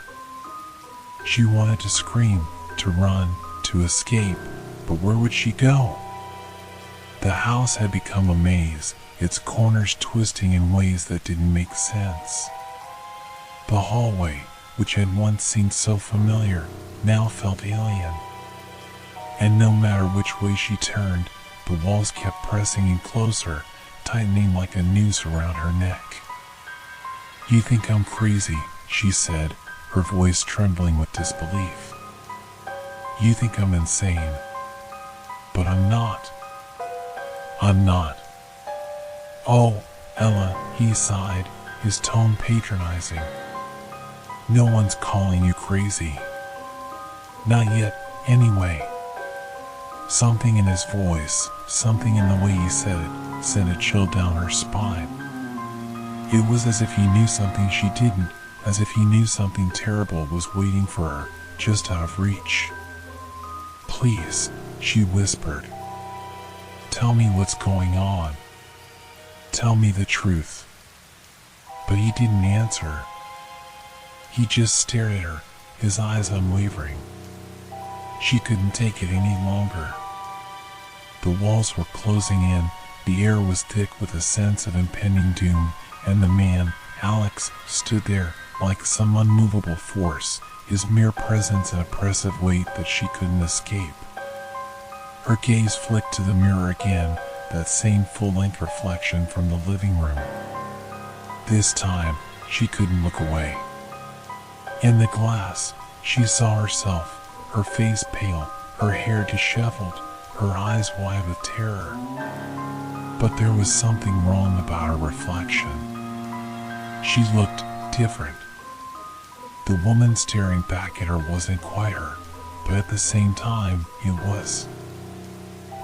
She wanted to scream, to run, to escape, but where would she go? The house had become a maze, its corners twisting in ways that didn't make sense. The hallway, which had once seemed so familiar, now felt alien. And no matter which way she turned, the walls kept pressing in closer, tightening like a noose around her neck. "You think I'm crazy," she said, her voice trembling with disbelief. "You think I'm insane. But I'm not. I'm not." "Oh, Ella," he sighed, his tone patronizing. "No one's calling you crazy. Not yet, anyway." Something in his voice, something in the way he said it, sent a chill down her spine. It was as if he knew something she didn't, as if he knew something terrible was waiting for her, just out of reach. "Please," she whispered. "Tell me what's going on. Tell me the truth." But he didn't answer. He just stared at her, his eyes unwavering. She couldn't take it any longer. The walls were closing in, the air was thick with a sense of impending doom, and the man, Alex, stood there like some unmovable force, his mere presence an oppressive weight that she couldn't escape. Her gaze flicked to the mirror again, that same full-length reflection from the living room. This time, she couldn't look away. In the glass, she saw herself, her face pale, her hair disheveled, her eyes wide with terror. But there was something wrong about her reflection. She looked different. The woman staring back at her wasn't quite her, but at the same time, it was.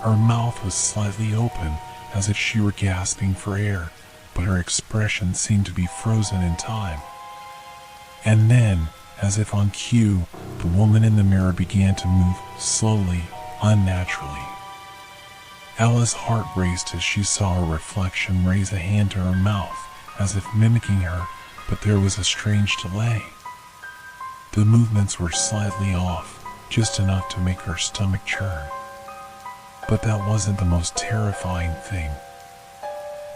Her mouth was slightly open, as if she were gasping for air, but her expression seemed to be frozen in time. And then, as if on cue, the woman in the mirror began to move slowly, unnaturally. Ella's heart raced as she saw her reflection raise a hand to her mouth, as if mimicking her, but there was a strange delay. The movements were slightly off, just enough to make her stomach churn. But that wasn't the most terrifying thing.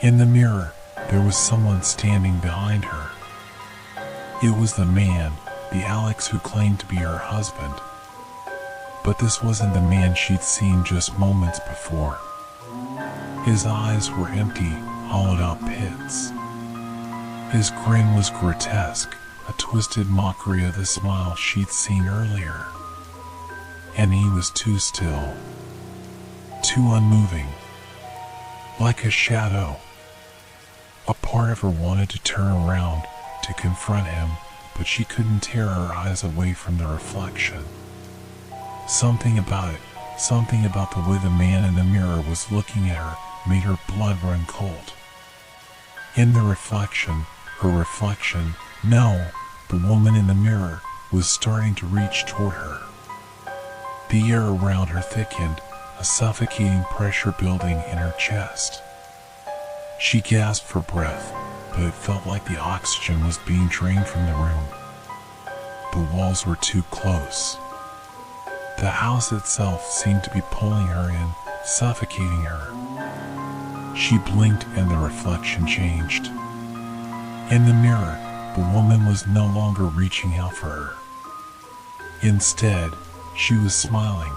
In the mirror, there was someone standing behind her. It was the man, the Alex who claimed to be her husband. But this wasn't the man she'd seen just moments before. His eyes were empty, hollowed-out pits. His grin was grotesque, a twisted mockery of the smile she'd seen earlier. And he was too still, too unmoving, like a shadow. A part of her wanted to turn around, to confront him, but she couldn't tear her eyes away from the reflection. Something about it, something about the way the man in the mirror was looking at her, made her blood run cold. In the reflection, her reflection, no, the woman in the mirror, was starting to reach toward her. The air around her thickened, a suffocating pressure building in her chest. She gasped for breath, but it felt like the oxygen was being drained from the room. The walls were too close. The house itself seemed to be pulling her in, suffocating her. She blinked and the reflection changed. In the mirror, the woman was no longer reaching out for her. Instead, she was smiling.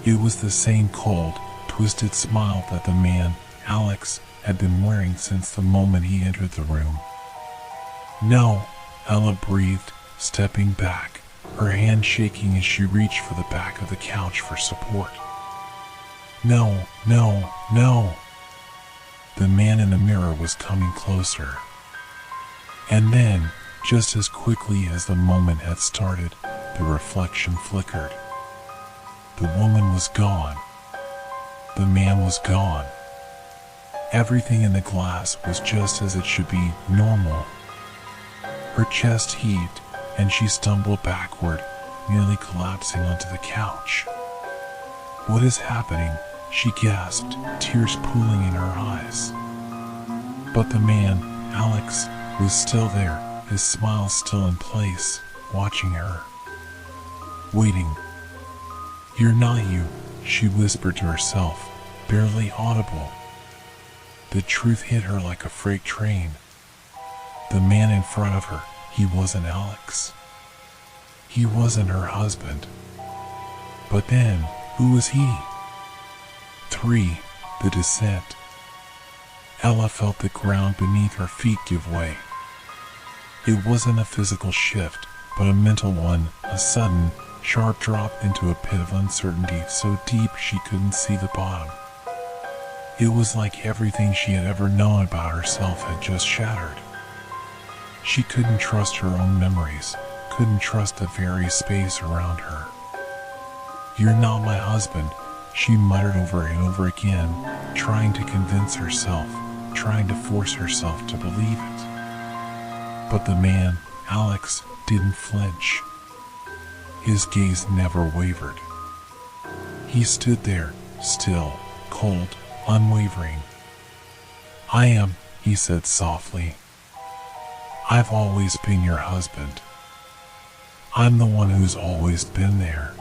It was the same cold, twisted smile that the man, Alex, had been wearing since the moment he entered the room. "No," Ella breathed, stepping back, her hand shaking as she reached for the back of the couch for support. "No, no, no." The man in the mirror was coming closer. And then, just as quickly as the moment had started, the reflection flickered. The woman was gone. The man was gone. Everything in the glass was just as it should be, normal. Her chest heaved, and she stumbled backward, nearly collapsing onto the couch. What is happening? She gasped, tears pooling in her eyes. But the man, Alex, was still there, his smile still in place, watching her. Waiting. You're not you, she whispered to herself, barely audible. The truth hit her like a freight train. The man in front of her, he wasn't Alex. He wasn't her husband. But then, who was he? 3. The descent. Ella felt the ground beneath her feet give way. It wasn't a physical shift, but a mental one, a sudden, sharp drop into a pit of uncertainty so deep she couldn't see the bottom. It was like everything she had ever known about herself had just shattered. She couldn't trust her own memories, couldn't trust the very space around her. You're not my husband, she muttered over and over again, trying to convince herself, trying to force herself to believe it. But the man, Alex, didn't flinch. His gaze never wavered. He stood there, still, cold, unwavering. I am, he said softly. I've always been your husband. I'm the one who's always been there.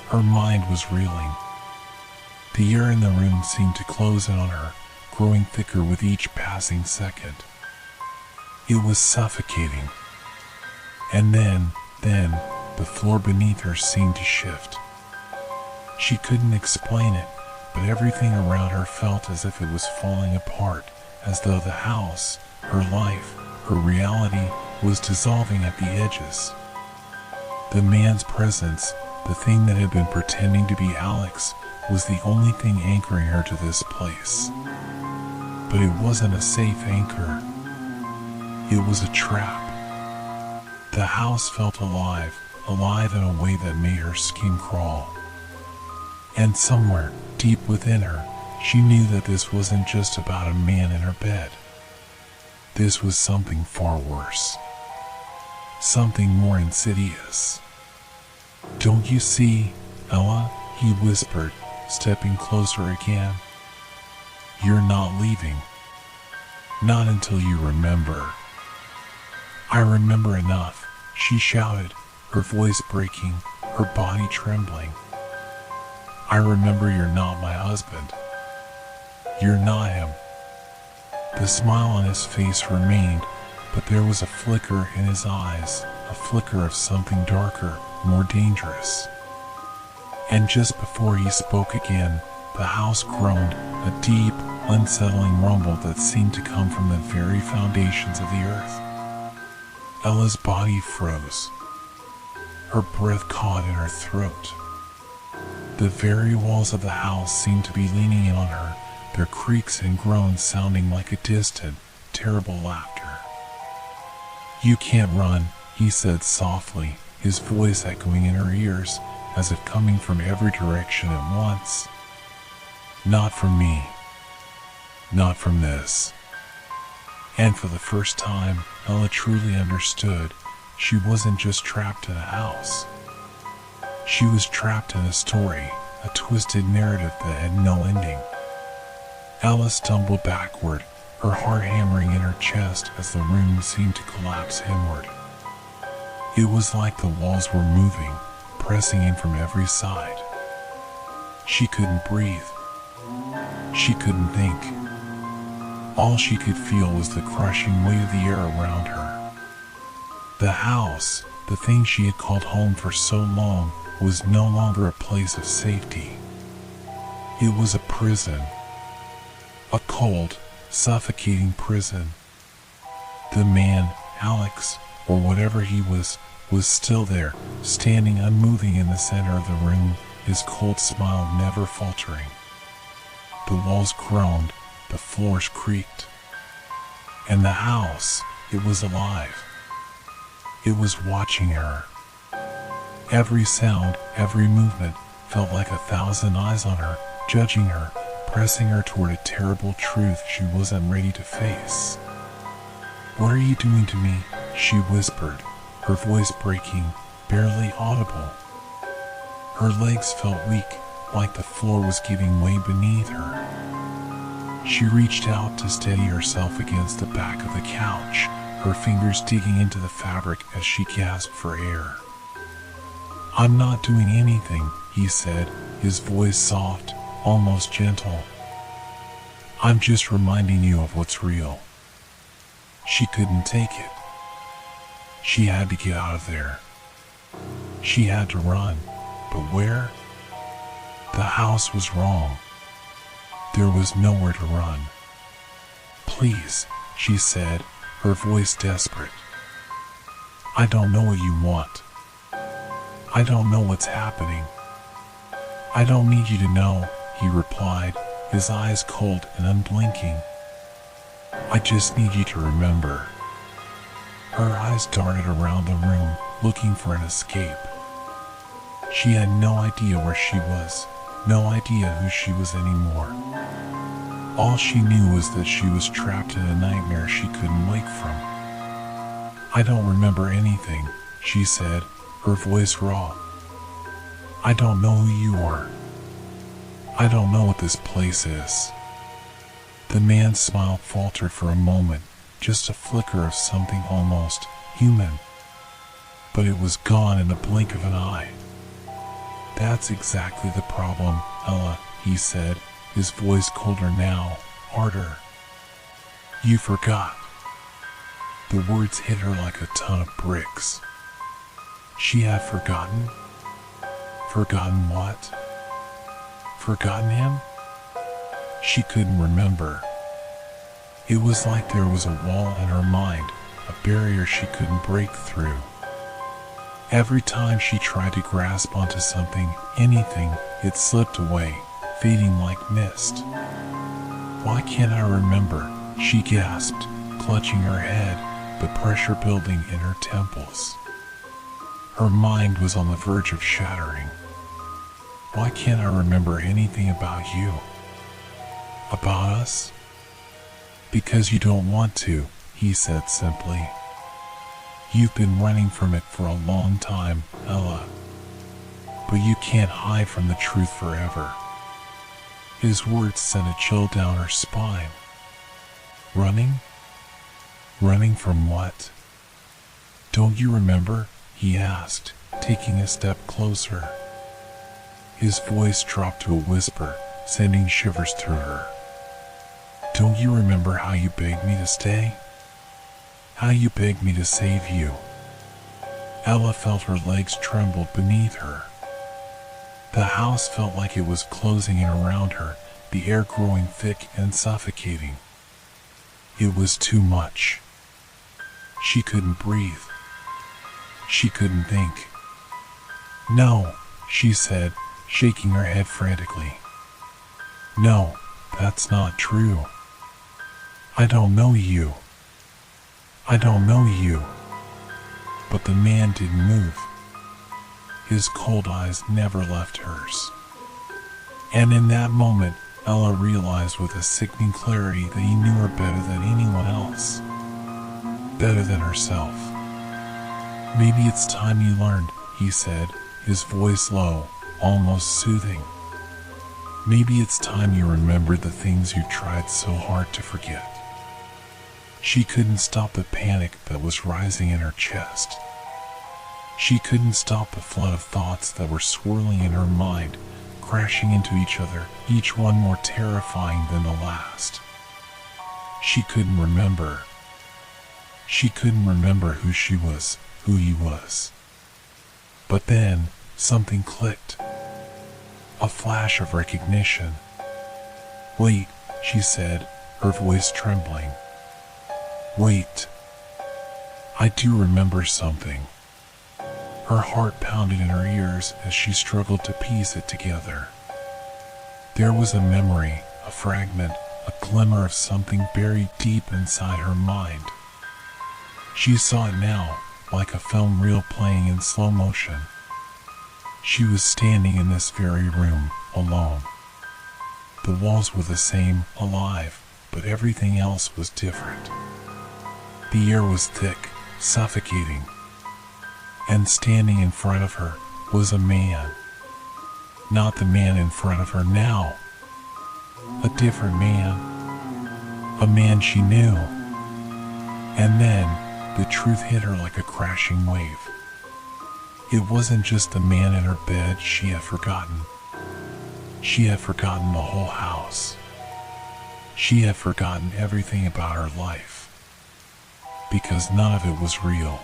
Her mind was reeling. The air in the room seemed to close in on her, growing thicker with each passing second. It was suffocating. And then, the floor beneath her seemed to shift. She couldn't explain it, but everything around her felt as if it was falling apart, as though the house, her life, her reality was dissolving at the edges. The man's presence, the thing that had been pretending to be Alex, was the only thing anchoring her to this place. But it wasn't a safe anchor. It was a trap. The house felt alive in a way that made her skin crawl. And somewhere, deep within her, she knew that this wasn't just about a man in her bed. This was something far worse. Something more insidious. Don't you see, Ella? He whispered, stepping closer again. You're not leaving. Not until you remember. I remember enough, she shouted, her voice breaking, her body trembling. I remember you're not my husband. You're not him. The smile on his face remained, but there was a flicker in his eyes, a flicker of something darker, more dangerous. And just before he spoke again, the house groaned, a deep, unsettling rumble that seemed to come from the very foundations of the earth. Ella's body froze. Her breath caught in her throat. The very walls of the house seemed to be leaning in on her, their creaks and groans sounding like a distant, terrible laughter. You can't run, he said softly, his voice echoing in her ears, as if coming from every direction at once. Not from me. Not from this. And for the first time, Ella truly understood. She wasn't just trapped in a house. She was trapped in a story, a twisted narrative that had no ending. Ella stumbled backward, her heart hammering in her chest as the room seemed to collapse inward. It was like the walls were moving, pressing in from every side. She couldn't breathe. She couldn't think. All she could feel was the crushing weight of the air around her. The house, the thing she had called home for so long, was no longer a place of safety. It was a prison. A cold, suffocating prison. The man, Alex, or whatever he was still there, standing unmoving in the center of the room, his cold smile never faltering. The walls groaned, the floors creaked. And the house, it was alive. It was watching her. Every sound, every movement felt like 1,000 eyes on her, judging her, pressing her toward a terrible truth she wasn't ready to face. What are you doing to me? She whispered, her voice breaking, barely audible. Her legs felt weak, like the floor was giving way beneath her. She reached out to steady herself against the back of the couch, her fingers digging into the fabric as she gasped for air. "I'm not doing anything," he said, his voice soft, almost gentle. "I'm just reminding you of what's real." She couldn't take it. She had to get out of there. She had to run, but where? The house was wrong. There was nowhere to run. "Please," she said, her voice desperate. "I don't know what you want. I don't know what's happening. I don't need you to know," he replied, his eyes cold and unblinking. "I just need you to remember." Her eyes darted around the room, looking for an escape. She had no idea where she was, no idea who she was anymore. All she knew was that she was trapped in a nightmare she couldn't wake from. "I don't remember anything," she said, her voice raw. "I don't know who you are. I don't know what this place is." The man's smile faltered for a moment, just a flicker of something almost human. But it was gone in the blink of an eye. "That's exactly the problem, Ella," he said, his voice colder now, harder. "You forgot." The words hit her like a ton of bricks. She had forgotten? Forgotten what? Forgotten him? She couldn't remember. It was like there was a wall in her mind, a barrier she couldn't break through. Every time she tried to grasp onto something, anything, it slipped away, fading like mist. "Why can't I remember?" she gasped, clutching her head, the pressure building in her temples. Her mind was on the verge of shattering. "Why can't I remember anything about you? About us?" "Because you don't want to," he said simply. "You've been running from it for a long time, Ella. But you can't hide from the truth forever." His words sent a chill down her spine. "Running? Running from what?" "Don't you remember?" he asked, taking a step closer. His voice dropped to a whisper, sending shivers through her. "Don't you remember how you begged me to stay? How you begged me to save you?" Ella felt her legs tremble beneath her. The house felt like it was closing in around her, the air growing thick and suffocating. It was too much. She couldn't breathe. She couldn't think. "No," she said, shaking her head frantically. "No, that's not true. I don't know you. I don't know you." But the man didn't move. His cold eyes never left hers. And in that moment, Ella realized with a sickening clarity that he knew her better than anyone else. Better than herself. "Maybe it's time you learned," he said, his voice low, almost soothing. "Maybe it's time you remembered the things you tried so hard to forget." She couldn't stop the panic that was rising in her chest. She couldn't stop the flood of thoughts that were swirling in her mind, crashing into each other, each one more terrifying than the last. She couldn't remember. She couldn't remember who she was, who he was. But then, something clicked. A flash of recognition. "Wait," she said, her voice trembling. "Wait. I do remember something." Her heart pounded in her ears as she struggled to piece it together. There was a memory, a fragment, a glimmer of something buried deep inside her mind. She saw it now, like a film reel playing in slow motion. She was standing in this very room, alone. The walls were the same, alive, but everything else was different. The air was thick, suffocating. And standing in front of her was a man. Not the man in front of her now. A different man. A man she knew. And then, the truth hit her like a crashing wave. It wasn't just the man in her bed she had forgotten. She had forgotten the whole house. She had forgotten everything about her life. Because none of it was real.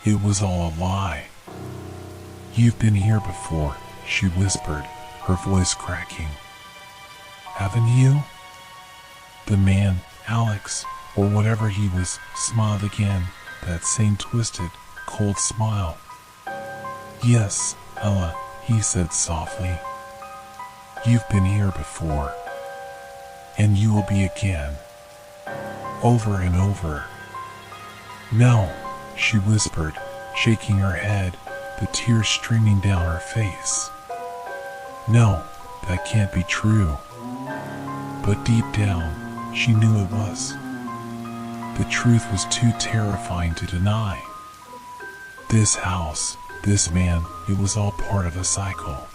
It was all a lie. "You've been here before," she whispered, her voice cracking. "Haven't you?" The man, Alex, or whatever he was, smiled again, that same twisted, cold smile. "Yes, Ella," he said softly. "You've been here before. And you will be again. Over and over." "No," she whispered, shaking her head, the tears streaming down her face. "No, that can't be true." But deep down, she knew it was. The truth was too terrifying to deny. This house, this man, it was all part of a cycle.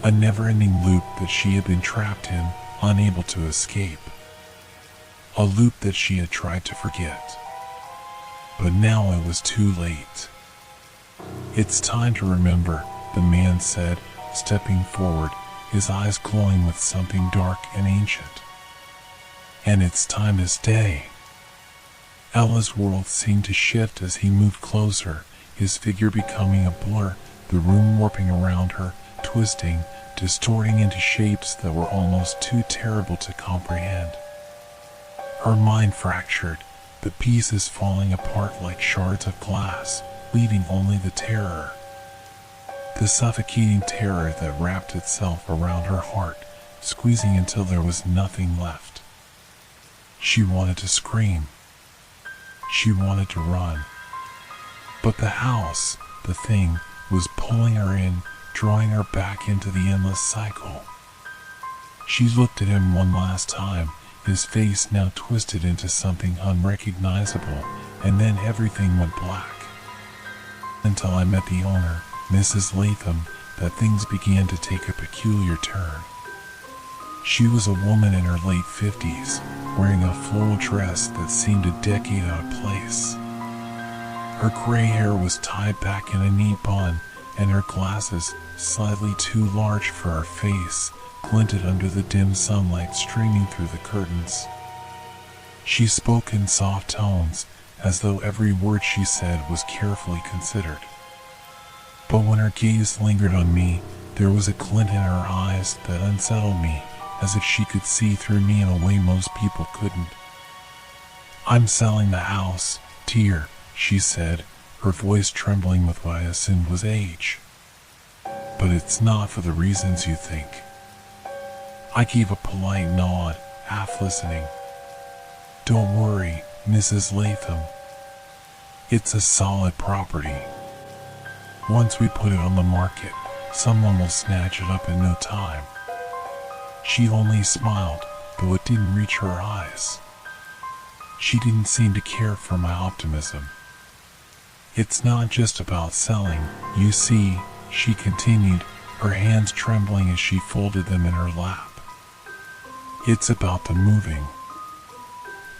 A never-ending loop that she had been trapped in, unable to escape. A loop that she had tried to forget. But now it was too late. "It's time to remember," the man said, stepping forward, his eyes glowing with something dark and ancient. "And it's time to stay." Ella's world seemed to shift as he moved closer, his figure becoming a blur, the room warping around her, twisting, distorting into shapes that were almost too terrible to comprehend. Her mind fractured, the pieces falling apart like shards of glass, leaving only the terror. The suffocating terror that wrapped itself around her heart, squeezing until there was nothing left. She wanted to scream. She wanted to run. But the house, the thing, was pulling her in, drawing her back into the endless cycle. She looked at him one last time, his face now twisted into something unrecognizable, and then everything went black. Until I met the owner, Mrs. Latham, that things began to take a peculiar turn. She was a woman in her late 50s, wearing a floral dress that seemed a decade out of place. Her gray hair was tied back in a neat bun, and her glasses, slightly too large for her face, glinted under the dim sunlight streaming through the curtains. She spoke in soft tones, as though every word she said was carefully considered. But when her gaze lingered on me, there was a glint in her eyes that unsettled me, as if she could see through me in a way most people couldn't. "I'm selling the house, dear," she said, her voice trembling with what I assumed was age. "But it's not for the reasons you think." I gave a polite nod, half listening. "Don't worry, Mrs. Latham. It's a solid property. Once we put it on the market, someone will snatch it up in no time." She only smiled, though it didn't reach her eyes. She didn't seem to care for my optimism. "It's not just about selling, you see," she continued, her hands trembling as she folded them in her lap. "It's about the moving."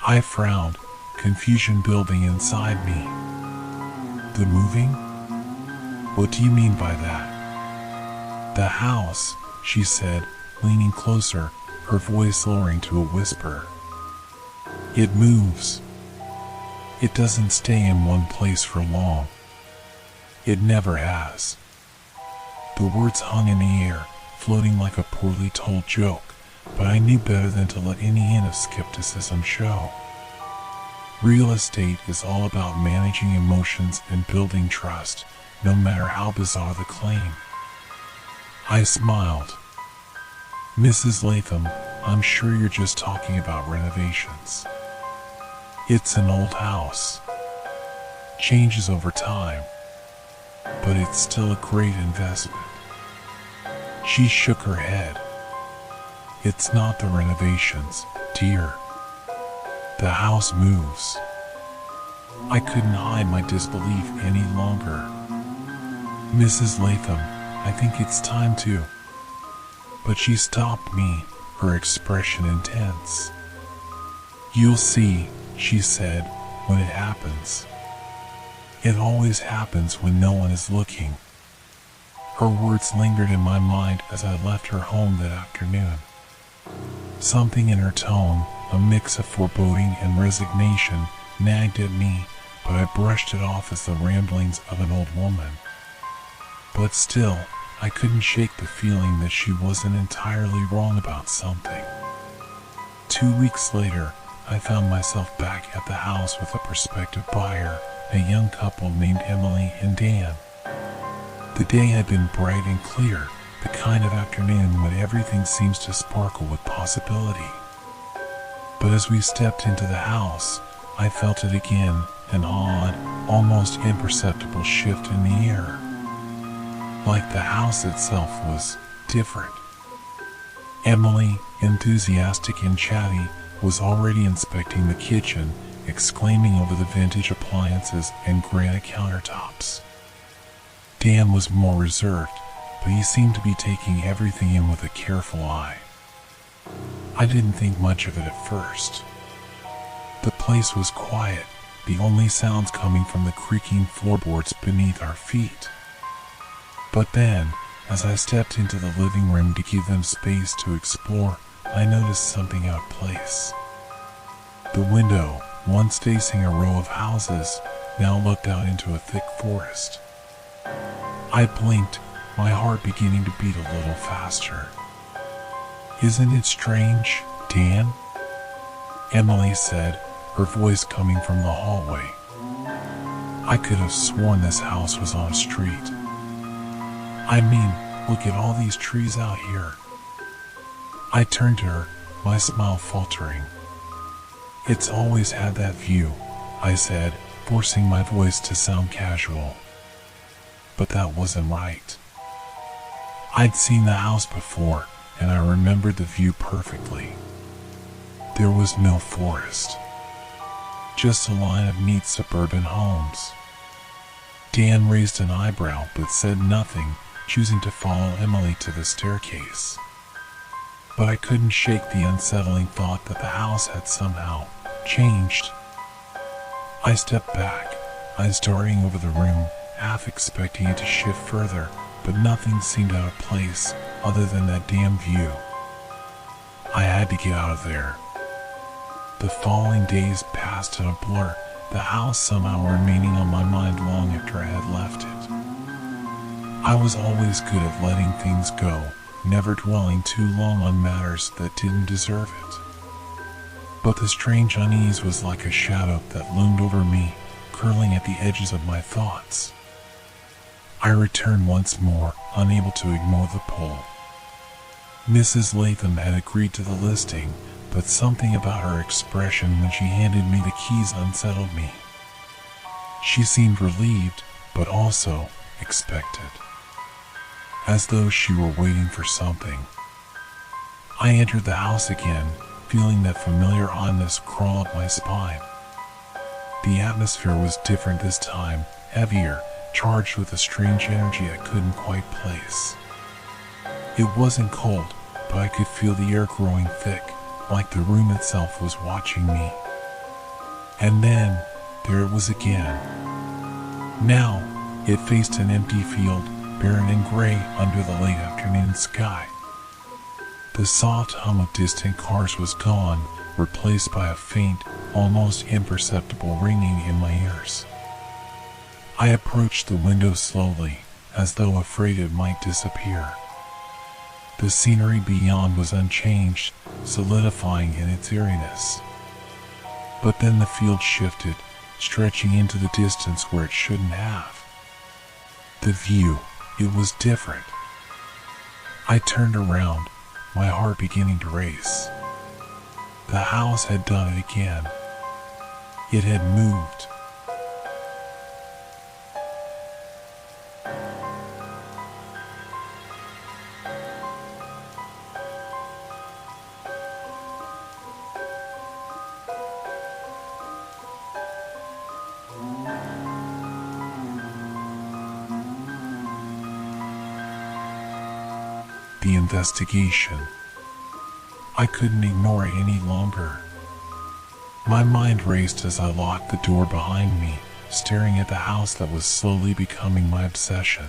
I frowned, confusion building inside me. "The moving? What do you mean by that?" "The house," she said, leaning closer, her voice lowering to a whisper. "It moves. It doesn't stay in one place for long. It never has." The words hung in the air, floating like a poorly told joke, but I knew better than to let any hint of skepticism show. Real estate is all about managing emotions and building trust, no matter how bizarre the claim. I smiled. "Mrs. Latham, I'm sure you're just talking about renovations. It's an old house. Changes over time. But it's still a great investment." She shook her head. "It's not the renovations, dear. The house moves." I couldn't hide my disbelief any longer. "Mrs. Latham, I think it's time to. But she stopped me, her expression intense. You'll see, she said, when it happens. It always happens when no one is looking. Her words lingered in my mind as I left her home that afternoon. Something in her tone, a mix of foreboding and resignation, nagged at me, but I brushed it off as the ramblings of an old woman. But still, I couldn't shake the feeling that she wasn't entirely wrong about something. 2 weeks later, I found myself back at the house with a prospective buyer, a young couple named Emily and Dan. The day had been bright and clear, the kind of afternoon when everything seems to sparkle with possibility. But as we stepped into the house, I felt it again, an odd, almost imperceptible shift in the air. Like the house itself was different. Emily, enthusiastic and chatty, was already inspecting the kitchen, exclaiming over the vintage appliances and granite countertops. Dan was more reserved, but he seemed to be taking everything in with a careful eye. I didn't think much of it at first. The place was quiet, the only sounds coming from the creaking floorboards beneath our feet. But then, as I stepped into the living room to give them space to explore, I noticed something out of place. The window, once facing a row of houses, now looked out into a thick forest. I blinked, my heart beginning to beat a little faster. "Isn't it strange, Dan?" Emily said, her voice coming from the hallway. I could have sworn this house was on a street. I mean, look at all these trees out here. I turned to her, my smile faltering. "It's always had that view," I said, forcing my voice to sound casual. But that wasn't right. I'd seen the house before, and I remembered the view perfectly. There was no forest, just a line of neat suburban homes. Dan raised an eyebrow but said nothing, choosing to follow Emily to the staircase. But I couldn't shake the unsettling thought that the house had somehow changed. I stepped back, eyes darting over the room, half expecting it to shift further, but nothing seemed out of place other than that damn view. I had to get out of there. The following days passed in a blur, the house somehow remaining on my mind long after I had left it. I was always good at letting things go, never dwelling too long on matters that didn't deserve it. But the strange unease was like a shadow that loomed over me, curling at the edges of my thoughts. I returned once more, unable to ignore the pull. Mrs. Latham had agreed to the listing, but something about her expression when she handed me the keys unsettled me. She seemed relieved, but also expected, as though she were waiting for something. I entered the house again, feeling that familiar oddness crawl up my spine. The atmosphere was different this time, heavier, charged with a strange energy I couldn't quite place. It wasn't cold, but I could feel the air growing thick, like the room itself was watching me. And then, there it was again. Now, it faced an empty field, barren and gray under the late afternoon sky. The soft hum of distant cars was gone, replaced by a faint, almost imperceptible ringing in my ears. I approached the window slowly, as though afraid it might disappear. The scenery beyond was unchanged, solidifying in its eeriness. But then the field shifted, stretching into the distance where it shouldn't have. The view, it was different. I turned around, my heart beginning to race. The house had done it again. It had moved. the investigation. I couldn't ignore it any longer. My mind raced as I locked the door behind me, staring at the house that was slowly becoming my obsession.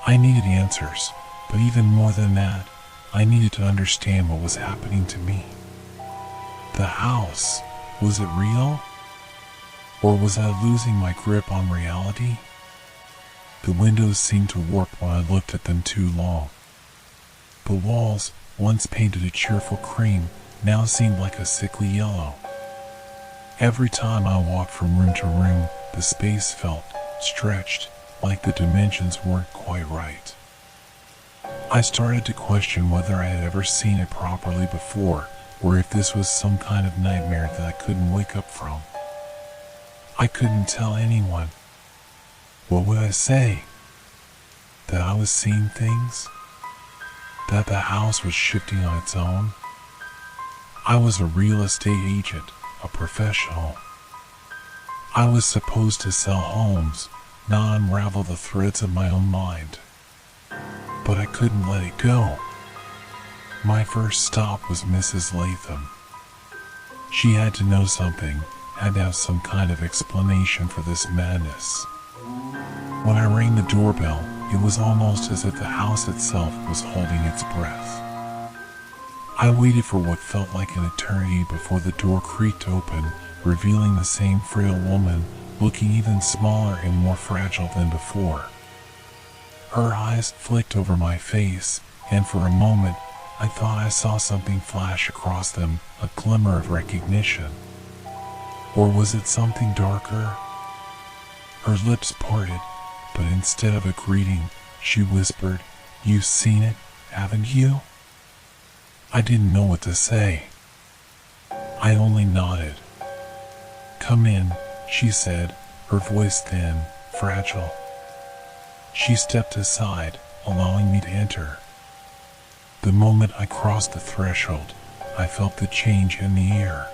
I needed answers, but even more than that, I needed to understand what was happening to me. The house, was it real? Or was I losing my grip on reality? The windows seemed to warp when I looked at them too long. The walls, once painted a cheerful cream, now seemed like a sickly yellow. Every time I walked from room to room, the space felt stretched, like the dimensions weren't quite right. I started to question whether I had ever seen it properly before, or if this was some kind of nightmare that I couldn't wake up from. I couldn't tell anyone. What would I say? That I was seeing things? That the house was shifting on its own? I was a real estate agent, a professional. I was supposed to sell homes, not unravel the threads of my own mind. But I couldn't let it go. My first stop was Mrs. Latham. She had to know something, had to have some kind of explanation for this madness. When I rang the doorbell, it was almost as if the house itself was holding its breath. I waited for what felt like an eternity before the door creaked open, revealing the same frail woman, looking even smaller and more fragile than before. Her eyes flicked over my face, and for a moment, I thought I saw something flash across them, a glimmer of recognition. Or was it something darker? Her lips parted, but instead of a greeting, she whispered, "You've seen it, haven't you?" I didn't know what to say. I only nodded. "Come in," she said, her voice thin, fragile. She stepped aside, allowing me to enter. The moment I crossed the threshold, I felt the change in the air.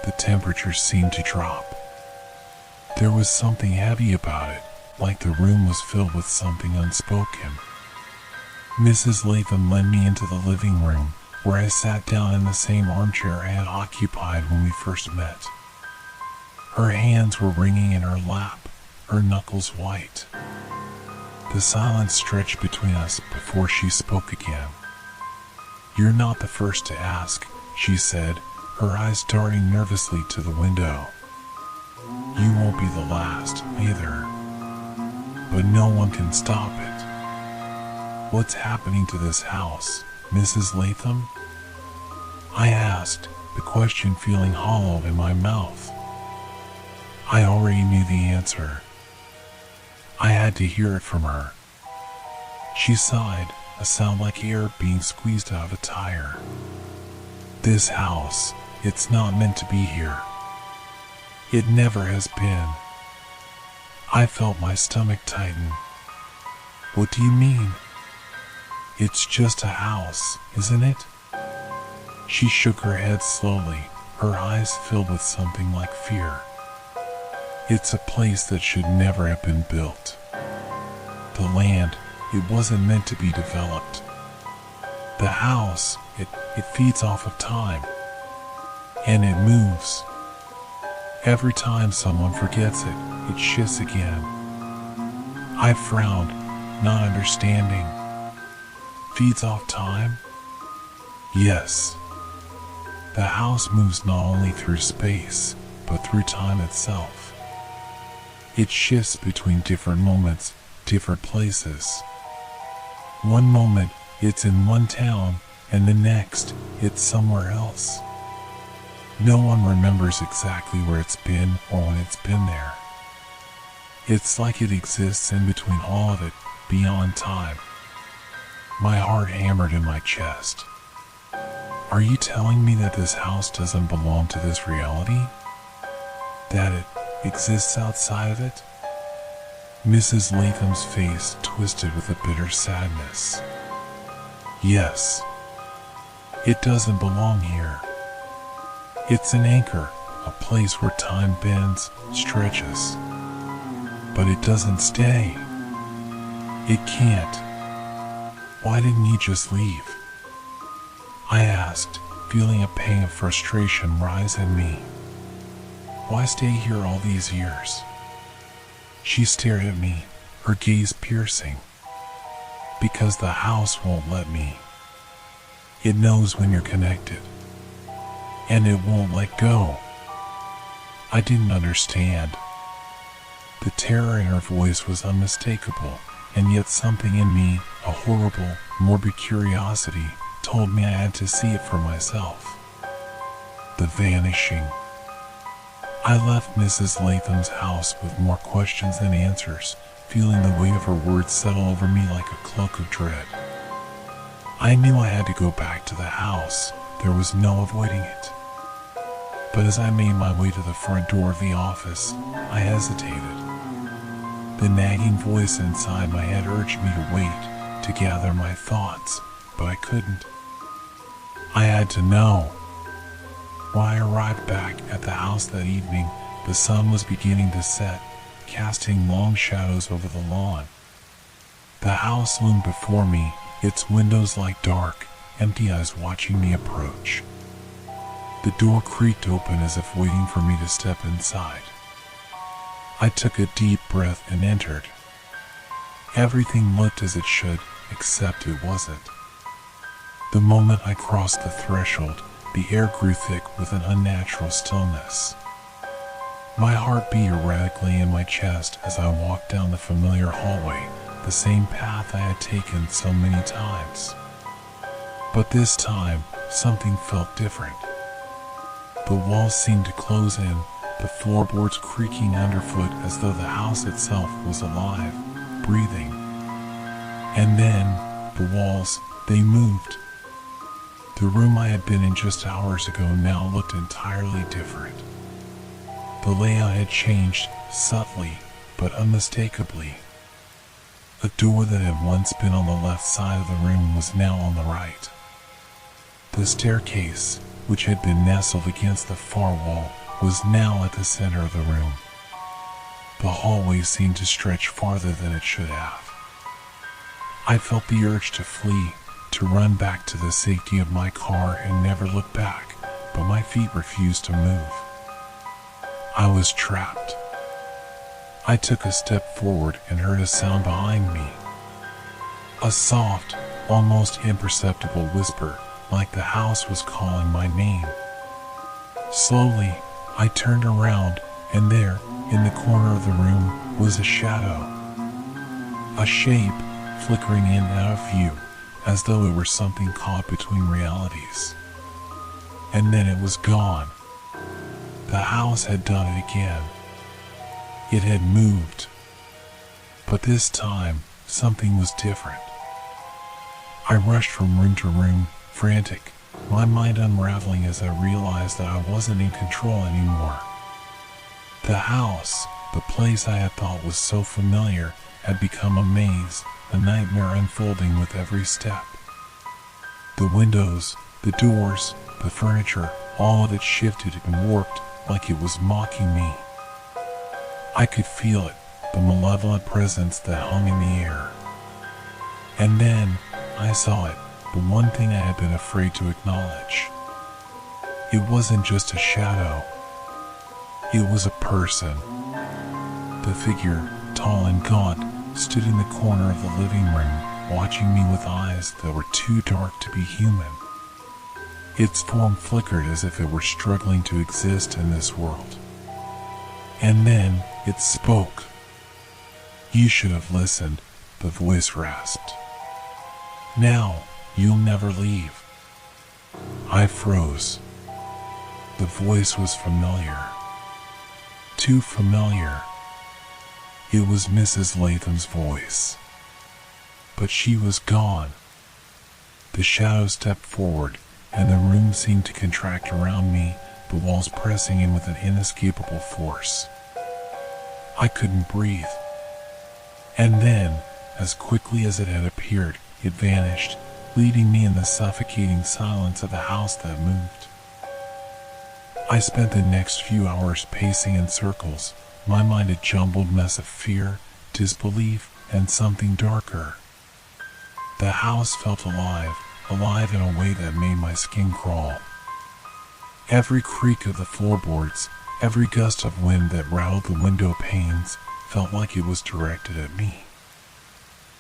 The temperature seemed to drop. There was something heavy about it, like the room was filled with something unspoken. Mrs. Latham led me into the living room, where I sat down in the same armchair I had occupied when we first met. Her hands were wringing in her lap, her knuckles white. The silence stretched between us before she spoke again. "You're not the first to ask," she said, her eyes darting nervously to the window. "You won't be the last, either. But no one can stop it. What's happening to this house, Mrs. Latham?" I asked, the question feeling hollow in my mouth. I already knew the answer. I had to hear it from her. She sighed, a sound like air being squeezed out of a tire. "This house, it's not meant to be here. It never has been." I felt my stomach tighten. "What do you mean?" "It's just a house, isn't it?" She shook her head slowly, her eyes filled with something like fear. "It's a place that should never have been built. The land, it wasn't meant to be developed. The house, it feeds off of time. And it moves. Every time someone forgets it, it shifts again." I frowned, not understanding. "Feeds off time?" "Yes. The house moves not only through space, but through time itself. It shifts between different moments, different places. One moment, it's in one town, and the next, it's somewhere else. No one remembers exactly where it's been or when it's been there. It's like it exists in between all of it, beyond time." My heart hammered in my chest. "Are you telling me that this house doesn't belong to this reality? That it exists outside of it?" Mrs. Latham's face twisted with a bitter sadness. "Yes. It doesn't belong here. It's an anchor, a place where time bends, stretches. But it doesn't stay. It can't. Why didn't you just leave? I asked, feeling a pang of frustration rise in me. Why stay here all these years? She stared at me, her gaze piercing. Because the house won't let me. It knows when you're connected. And it won't let go. I didn't understand. The terror in her voice was unmistakable, and yet something in me, a horrible, morbid curiosity, told me I had to see it for myself. The vanishing. I left Mrs. Latham's house with more questions than answers, feeling the weight of her words settle over me like a cloak of dread. I knew I had to go back to the house. There was no avoiding it. But as I made my way to the front door of the office, I hesitated. The nagging voice inside my head urged me to wait, to gather my thoughts, but I couldn't. I had to know. When I arrived back at the house that evening, the sun was beginning to set, casting long shadows over the lawn. The house loomed before me, its windows like dark, empty eyes watching me approach. The door creaked open as if waiting for me to step inside. I took a deep breath and entered. Everything looked as it should, except it wasn't. The moment I crossed the threshold, the air grew thick with an unnatural stillness. My heart beat erratically in my chest as I walked down the familiar hallway, the same path I had taken so many times. But this time, something felt different. The walls seemed to close in, the floorboards creaking underfoot as though the house itself was alive, breathing. And then, the walls, they moved. The room I had been in just hours ago now looked entirely different. The layout had changed, subtly, but unmistakably. A door that had once been on the left side of the room was now on the right. The staircase, which had been nestled against the far wall, was now at the center of the room. The hallway seemed to stretch farther than it should have. I felt the urge to flee, to run back to the safety of my car and never look back, but my feet refused to move. I was trapped. I took a step forward and heard a sound behind me. A soft, almost imperceptible whisper, like the house was calling my name. Slowly, I turned around, and there, in the corner of the room, was a shadow. A shape, flickering in and out of view, as though it were something caught between realities. And then it was gone. The house had done it again. It had moved. But this time, something was different. I rushed from room to room, frantic, my mind unraveling as I realized that I wasn't in control anymore. The house, the place I had thought was so familiar, had become a maze, a nightmare unfolding with every step. The windows, the doors, the furniture, all of it shifted and warped like it was mocking me. I could feel it, the malevolent presence that hung in the air. And then, I saw it, the one thing I had been afraid to acknowledge. It wasn't just a shadow. It was a person. The figure, tall and gaunt, stood in the corner of the living room, watching me with eyes that were too dark to be human. Its form flickered as if it were struggling to exist in this world. And then, it spoke. "You should have listened," the voice rasped. "Now, you'll never leave." I froze. The voice was familiar. Too familiar. It was Mrs. Latham's voice. But she was gone. The shadow stepped forward, and the room seemed to contract around me, the walls pressing in with an inescapable force. I couldn't breathe. And then, as quickly as it had appeared, it vanished, leaving me in the suffocating silence of the house that moved. I spent the next few hours pacing in circles, my mind a jumbled mess of fear, disbelief, and something darker. The house felt alive in a way that made my skin crawl. Every creak of the floorboards, every gust of wind that rattled the window panes felt like it was directed at me.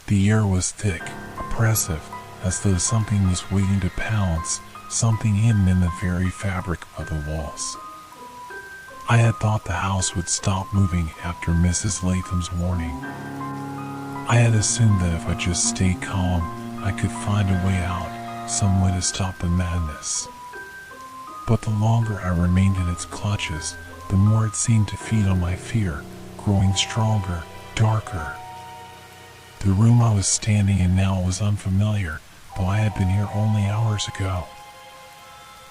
The air was thick, oppressive, as though something was waiting to pounce, something hidden in the very fabric of the walls. I had thought the house would stop moving after Mrs. Latham's warning. I had assumed that if I just stayed calm, I could find a way out, some way to stop the madness. But the longer I remained in its clutches, the more it seemed to feed on my fear, growing stronger, darker. The room I was standing in now was unfamiliar, though I had been here only hours ago.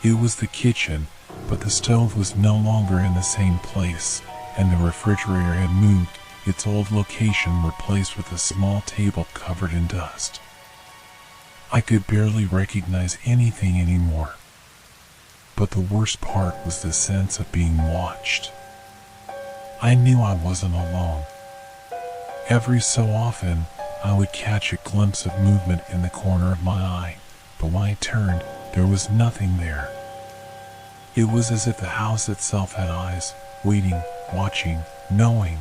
It was the kitchen, but the stove was no longer in the same place, and the refrigerator had moved, its old location replaced with a small table covered in dust. I could barely recognize anything anymore. But the worst part was the sense of being watched. I knew I wasn't alone. Every so often, I would catch a glimpse of movement in the corner of my eye, but when I turned, there was nothing there. It was as if the house itself had eyes, waiting, watching, knowing.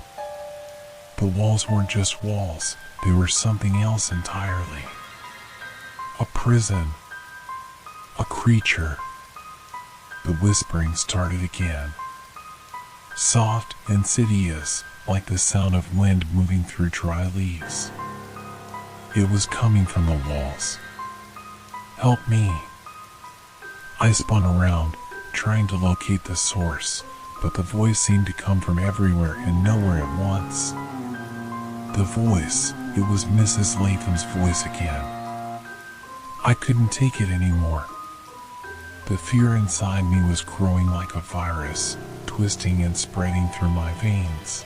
The walls weren't just walls, they were something else entirely. A prison. A creature. The whispering started again. Soft, insidious, like the sound of wind moving through dry leaves. It was coming from the walls. Help me. I spun around, trying to locate the source, but the voice seemed to come from everywhere and nowhere at once. The voice, it was Mrs. Latham's voice again. I couldn't take it anymore. The fear inside me was growing like a virus, twisting and spreading through my veins.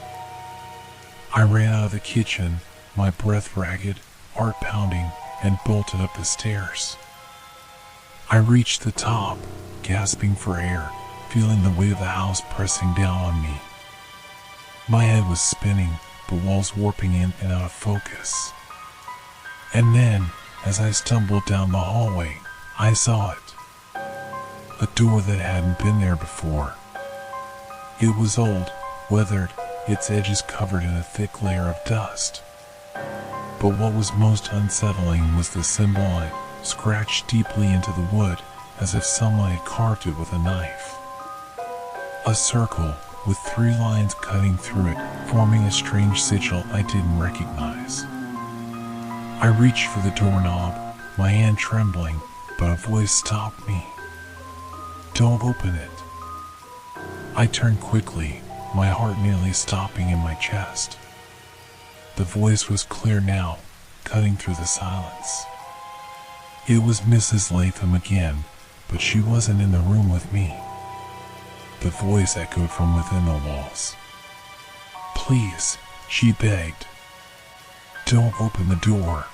I ran out of the kitchen, my breath ragged, heart pounding, and bolted up the stairs. I reached the top, gasping for air, feeling the weight of the house pressing down on me. My head was spinning, the walls warping in and out of focus. And then, as I stumbled down the hallway, I saw it. A door that hadn't been there before. It was old, weathered, its edges covered in a thick layer of dust. But what was most unsettling was the symbol on it, scratched deeply into the wood, as if someone had carved it with a knife. A circle, with 3 lines cutting through it, forming a strange sigil I didn't recognize. I reached for the doorknob, my hand trembling, but a voice stopped me. Don't open it. I turned quickly, my heart nearly stopping in my chest. The voice was clear now, cutting through the silence. It was Mrs. Latham again, but she wasn't in the room with me. The voice echoed from within the walls. Please, she begged. Don't open the door.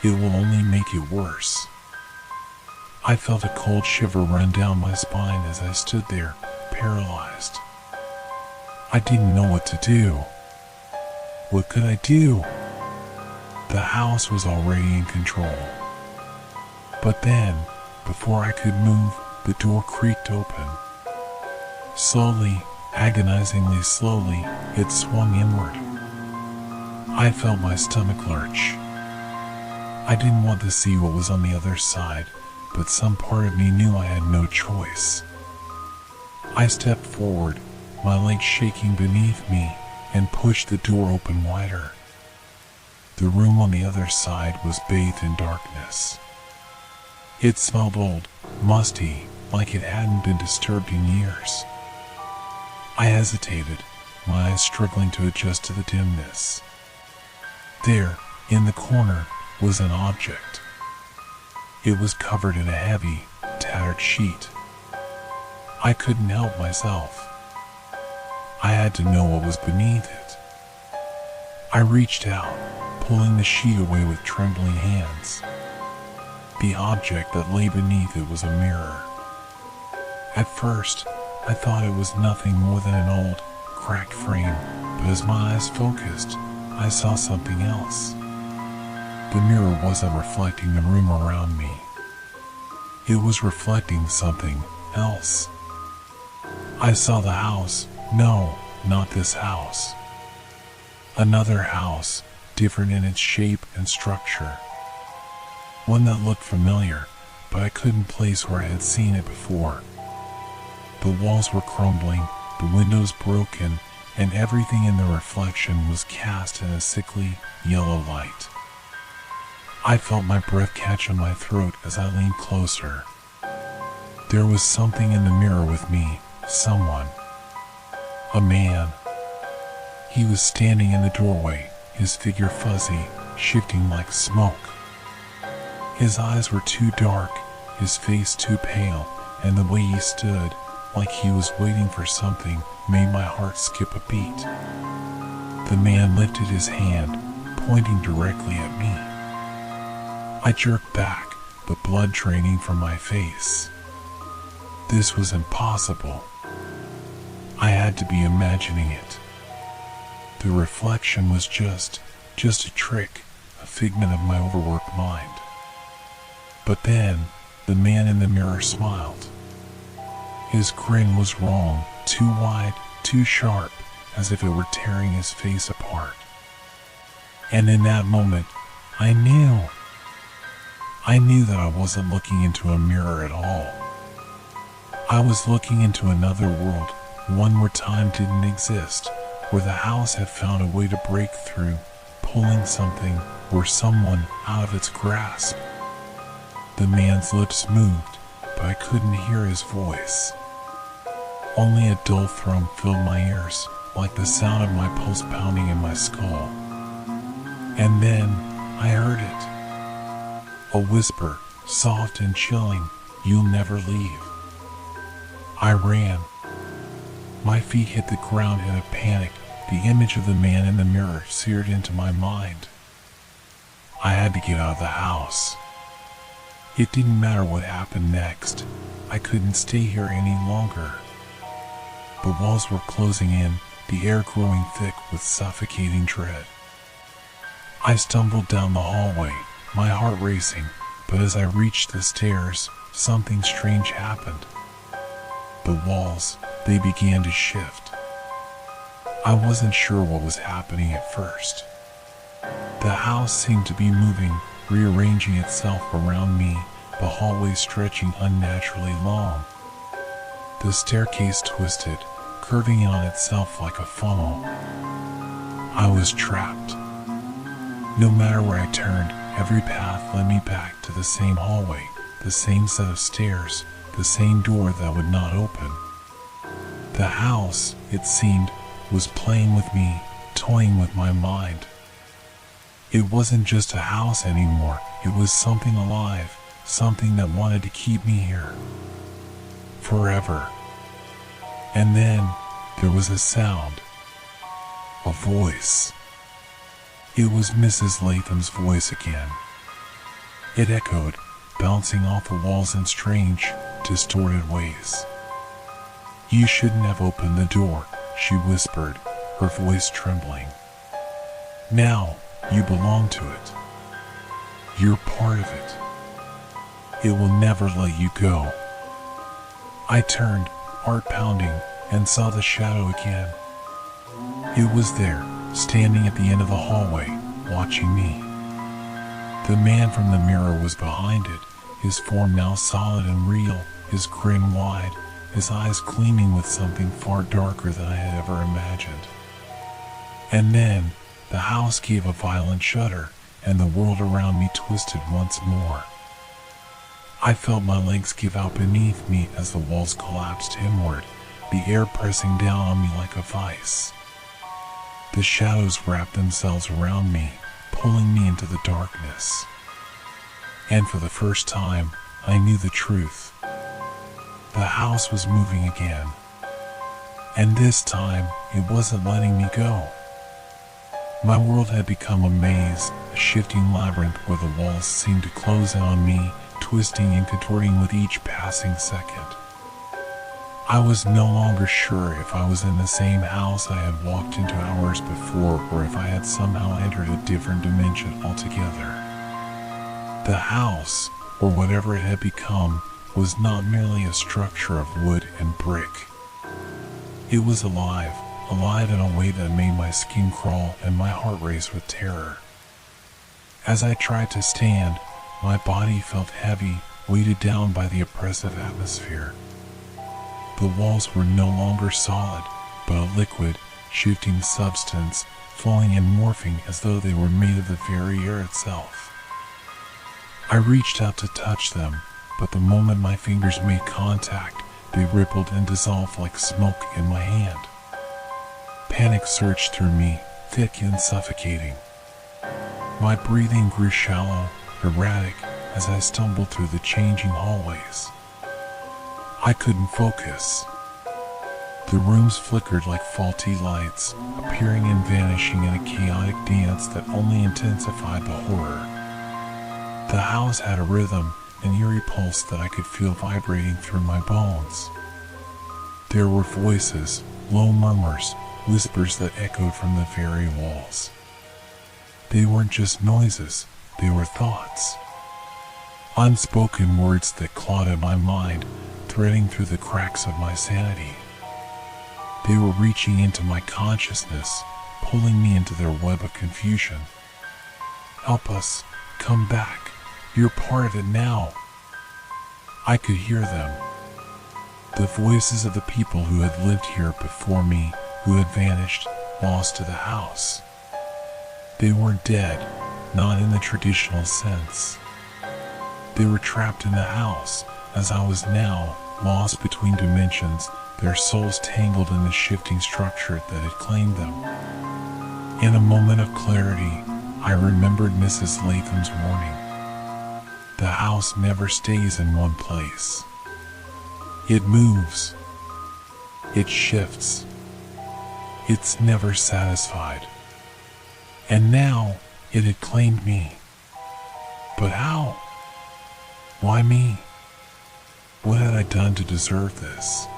It will only make it worse. I felt a cold shiver run down my spine as I stood there, paralyzed. I didn't know what to do. What could I do? The house was already in control. But then, before I could move, the door creaked open. Slowly, agonizingly slowly, it swung inward. I felt my stomach lurch. I didn't want to see what was on the other side, but some part of me knew I had no choice. I stepped forward, my legs shaking beneath me, and pushed the door open wider. The room on the other side was bathed in darkness. It smelled old, musty, like it hadn't been disturbed in years. I hesitated, my eyes struggling to adjust to the dimness. There, in the corner, was an object. It was covered in a heavy, tattered sheet. I couldn't help myself. I had to know what was beneath it. I reached out, pulling the sheet away with trembling hands. The object that lay beneath it was a mirror. At first, I thought it was nothing more than an old, cracked frame, but as my eyes focused, I saw something else. The mirror wasn't reflecting the room around me. It was reflecting something else. I saw the house. No, not this house. Another house, different in its shape and structure. One that looked familiar, but I couldn't place where I had seen it before. The walls were crumbling, the windows broken, and everything in the reflection was cast in a sickly, yellow light. I felt my breath catch in my throat as I leaned closer. There was something in the mirror with me, someone. A man. He was standing in the doorway, his figure fuzzy, shifting like smoke. His eyes were too dark, his face too pale, and the way he stood, like he was waiting for something, made my heart skip a beat. The man lifted his hand, pointing directly at me. I jerked back, the blood draining from my face. This was impossible. I had to be imagining it. The reflection was just a trick, a figment of my overworked mind. But then, the man in the mirror smiled. His grin was wrong, too wide, too sharp, as if it were tearing his face apart. And in that moment, I knew that I wasn't looking into a mirror at all. I was looking into another world, one where time didn't exist, where the house had found a way to break through, pulling something or someone out of its grasp. The man's lips moved, but I couldn't hear his voice. Only a dull thrum filled my ears, like the sound of my pulse pounding in my skull. And then I heard it. A whisper, soft and chilling, "You'll never leave." I ran. My feet hit the ground in a panic. The image of the man in the mirror seared into my mind. I had to get out of the house. It didn't matter what happened next. I couldn't stay here any longer. The walls were closing in, the air growing thick with suffocating dread. I stumbled down the hallway, my heart racing, but as I reached the stairs, something strange happened. The walls, they began to shift. I wasn't sure what was happening at first. The house seemed to be moving, rearranging itself around me, the hallway stretching unnaturally long. The staircase twisted, curving in on itself like a funnel. I was trapped. No matter where I turned, every path led me back to the same hallway, the same set of stairs, the same door that would not open. The house, it seemed, was playing with me, toying with my mind. It wasn't just a house anymore, it was something alive, something that wanted to keep me here. Forever. And then, there was a sound. A voice. It was Mrs. Latham's voice again. It echoed, bouncing off the walls in strange, distorted ways. "You shouldn't have opened the door," she whispered, her voice trembling. "Now, you belong to it. You're part of it. It will never let you go." I turned, heart pounding, and saw the shadow again. It was there, standing at the end of the hallway, watching me. The man from the mirror was behind it, his form now solid and real, his grin wide, his eyes gleaming with something far darker than I had ever imagined. And then, the house gave a violent shudder, and the world around me twisted once more. I felt my legs give out beneath me as the walls collapsed inward, the air pressing down on me like a vice. The shadows wrapped themselves around me, pulling me into the darkness. And for the first time, I knew the truth. The house was moving again. And this time, it wasn't letting me go. My world had become a maze, a shifting labyrinth where the walls seemed to close in on me, twisting and contorting with each passing second. I was no longer sure if I was in the same house I had walked into hours before or if I had somehow entered a different dimension altogether. The house, or whatever it had become, was not merely a structure of wood and brick. It was alive in a way that made my skin crawl and my heart race with terror. As I tried to stand, my body felt heavy, weighted down by the oppressive atmosphere. The walls were no longer solid, but a liquid, shifting substance, flowing and morphing as though they were made of the very air itself. I reached out to touch them, but the moment my fingers made contact, they rippled and dissolved like smoke in my hand. Panic surged through me, thick and suffocating. My breathing grew shallow, erratic, as I stumbled through the changing hallways. I couldn't focus. The rooms flickered like faulty lights, appearing and vanishing in a chaotic dance that only intensified the horror. The house had a rhythm, an eerie pulse that I could feel vibrating through my bones. There were voices, low murmurs, whispers that echoed from the very walls. They weren't just noises, they were thoughts. Unspoken words that clawed at my mind, threading through the cracks of my sanity. They were reaching into my consciousness, pulling me into their web of confusion. Help us, come back, you're part of it now. I could hear them. The voices of the people who had lived here before me, who had vanished, lost to the house. They weren't dead, not in the traditional sense. They were trapped in the house, as I was now, lost between dimensions, their souls tangled in the shifting structure that had claimed them. In a moment of clarity, I remembered Mrs. Latham's warning. The house never stays in one place. It moves. It shifts. It's never satisfied. And now, it had claimed me. But how? Why me? What had I done to deserve this?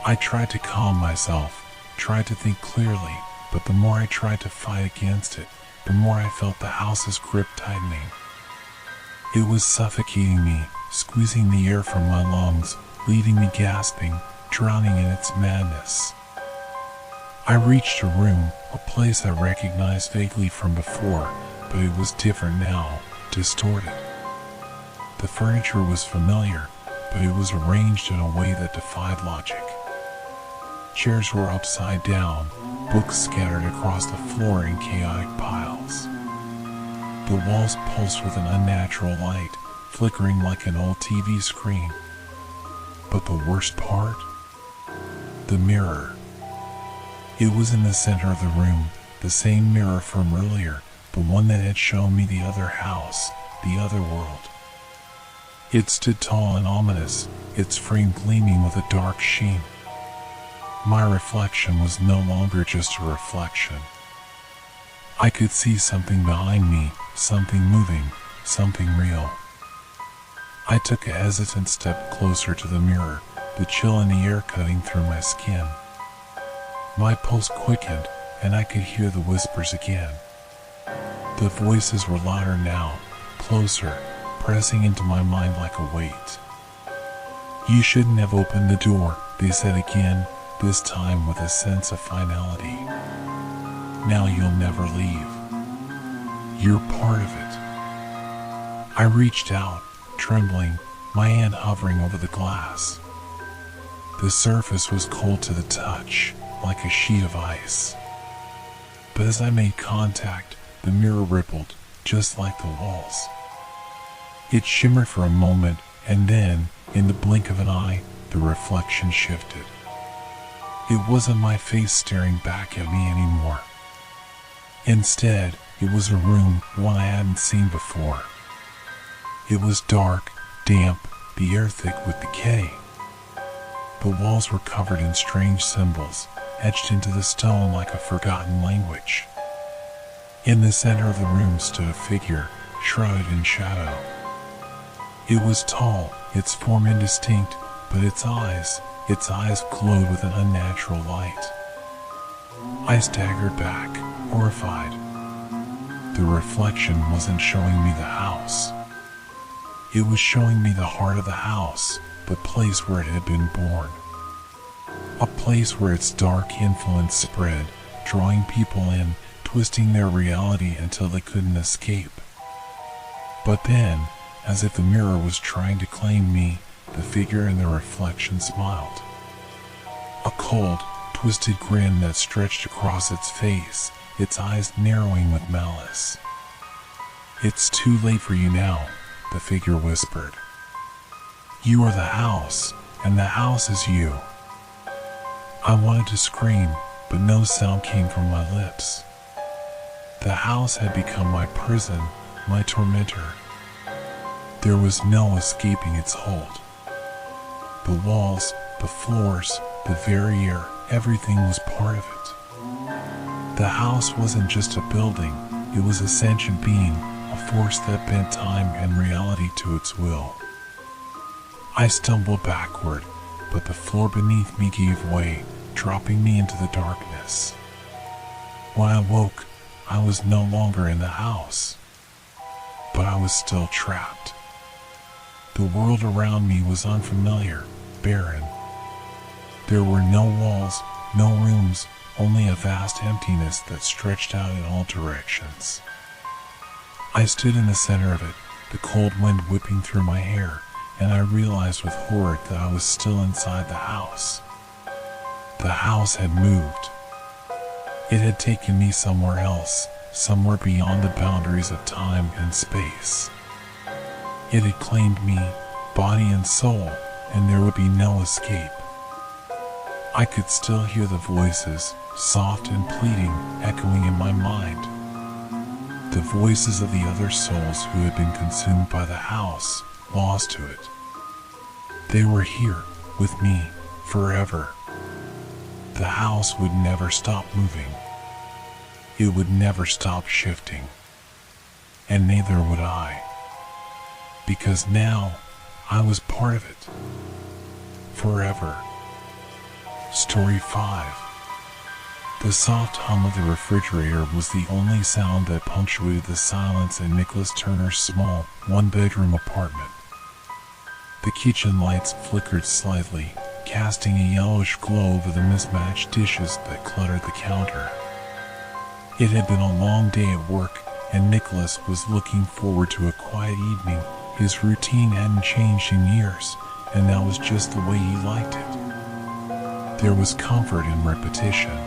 I tried to calm myself, tried to think clearly, but the more I tried to fight against it, the more I felt the house's grip tightening. It was suffocating me, squeezing the air from my lungs, leaving me gasping, drowning in its madness. I reached a room, a place I recognized vaguely from before, but it was different now, distorted. The furniture was familiar, but it was arranged in a way that defied logic. Chairs were upside down, books scattered across the floor in chaotic piles. The walls pulsed with an unnatural light, flickering like an old TV screen. But the worst part? The mirror. It was in the center of the room, the same mirror from earlier, the one that had shown me the other house, the other world. It stood tall and ominous, its frame gleaming with a dark sheen. My reflection was no longer just a reflection. I could see something behind me, something moving, something real. I took a hesitant step closer to the mirror, the chill in the air cutting through my skin. My pulse quickened, and I could hear the whispers again. The voices were louder now, closer, pressing into my mind like a weight. You shouldn't have opened the door, they said again, this time with a sense of finality. Now you'll never leave. You're part of it. I reached out, trembling, my hand hovering over the glass. The surface was cold to the touch, like a sheet of ice. But as I made contact, the mirror rippled, just like the walls. It shimmered for a moment, and then, in the blink of an eye, the reflection shifted. It wasn't my face staring back at me anymore. Instead, it was a room, one I hadn't seen before. It was dark, damp, the air thick with decay. The walls were covered in strange symbols, etched into the stone like a forgotten language. In the center of the room stood a figure, shrouded in shadow. It was tall, its form indistinct, but its eyes glowed with an unnatural light. I staggered back, horrified. the reflection wasn't showing me the house. It was showing me the heart of the house, the place where it had been born. A place where its dark influence spread, drawing people in, twisting their reality until they couldn't escape. But then, as if the mirror was trying to claim me, the figure in the reflection smiled. A cold, twisted grin that stretched across its face, its eyes narrowing with malice. "It's too late for you now," the figure whispered. "You are the house, and the house is you." I wanted to scream, but no sound came from my lips. The house had become my prison, my tormentor. There was no escaping its hold. The walls, the floors, the very air, everything was part of it. The house wasn't just a building, it was a sentient being, a force that bent time and reality to its will. I stumbled backward, but the floor beneath me gave way, dropping me into the darkness. When I woke, I was no longer in the house, but I was still trapped. The world around me was unfamiliar, barren. There were no walls, no rooms, only a vast emptiness that stretched out in all directions. I stood in the center of it, the cold wind whipping through my hair, and I realized with horror that I was still inside the house. The house had moved. It had taken me somewhere else, somewhere beyond the boundaries of time and space. It had claimed me, body and soul, and there would be no escape. I could still hear the voices, soft and pleading, echoing in my mind. The voices of the other souls who had been consumed by the house, lost to it. They were here, with me, forever. The house would never stop moving. It would never stop shifting. And neither would I. Because now, I was part of it. Forever. Story 5. The soft hum of the refrigerator was the only sound that punctuated the silence in Nicholas Turner's small, one-bedroom apartment. The kitchen lights flickered slightly, casting a yellowish glow over the mismatched dishes that cluttered the counter. It had been a long day at work, and Nicholas was looking forward to a quiet evening. His routine hadn't changed in years, and that was just the way he liked it. There was comfort in repetition.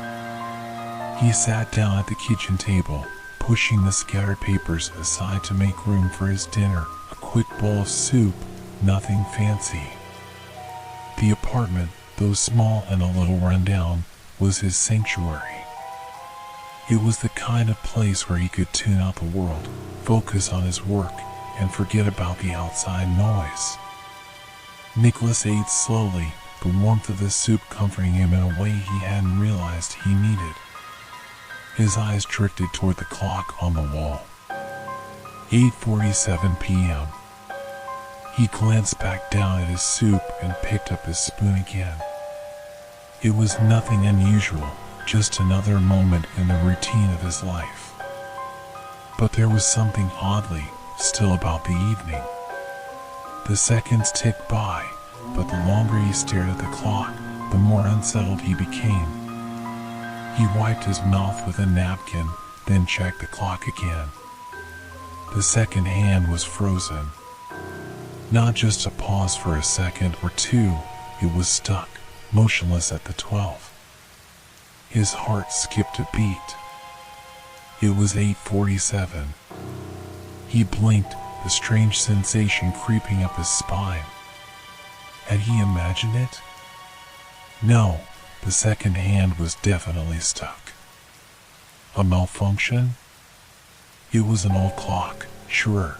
He sat down at the kitchen table, pushing the scattered papers aside to make room for his dinner, a quick bowl of soup, nothing fancy. The apartment, though small and a little rundown, was his sanctuary. It was the kind of place where he could tune out the world, focus on his work, and forget about the outside noise. Nicholas ate slowly, the warmth of the soup comforting him in a way he hadn't realized he needed. His eyes drifted toward the clock on the wall. 8:47 p.m. He glanced back down at his soup and picked up his spoon again. It was nothing unusual, just another moment in the routine of his life. But there was something oddly still about the evening. The seconds ticked by, but the longer he stared at the clock, the more unsettled he became. He wiped his mouth with a napkin, then checked the clock again. The second hand was frozen. Not just a pause for a second or two, it was stuck, motionless at the 12. His heart skipped a beat. It was 8:47. He blinked, the strange sensation creeping up his spine. Had he imagined it? No, the second hand was definitely stuck. A malfunction? It was an old clock, sure.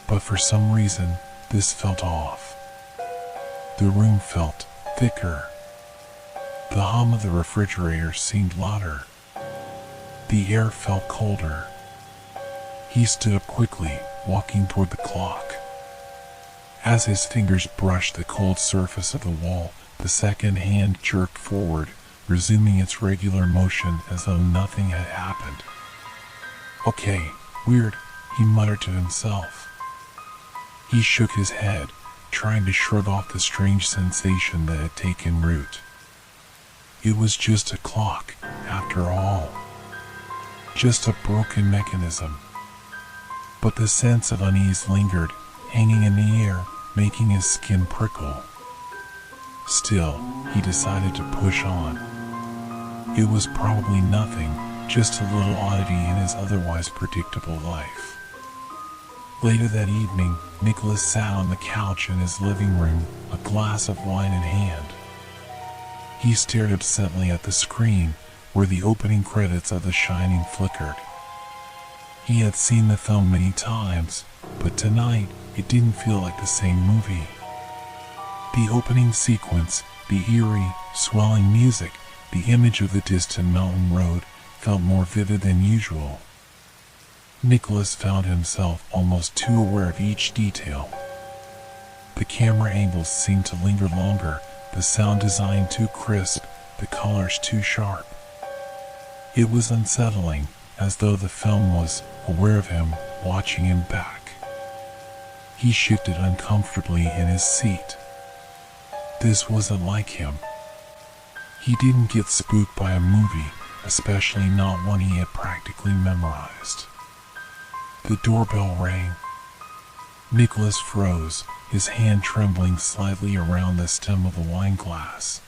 But for some reason, this felt off. The room felt thicker. The hum of the refrigerator seemed louder. The air felt colder. He stood up quickly, walking toward the clock. As his fingers brushed the cold surface of the wall, the second hand jerked forward, resuming its regular motion as though nothing had happened. Okay, weird, he muttered to himself. He shook his head, trying to shrug off the strange sensation that had taken root. It was just a clock, after all. Just a broken mechanism. But the sense of unease lingered, hanging in the air, making his skin prickle. Still, he decided to push on. It was probably nothing, just a little oddity in his otherwise predictable life. Later that evening, Nicholas sat on the couch in his living room, a glass of wine in hand. He stared absently at the screen, where the opening credits of The Shining flickered. He had seen the film many times, but tonight, it didn't feel like the same movie. The opening sequence, the eerie, swelling music, the image of the distant mountain road, felt more vivid than usual. Nicholas found himself almost too aware of each detail. The camera angles seemed to linger longer, the sound design too crisp, the colors too sharp. It was unsettling, as though the film was aware of him, watching him back. He shifted uncomfortably in his seat. This wasn't like him. He didn't get spooked by a movie, especially not one he had practically memorized. The doorbell rang. Nicholas froze, his hand trembling slightly around the stem of the wine glass.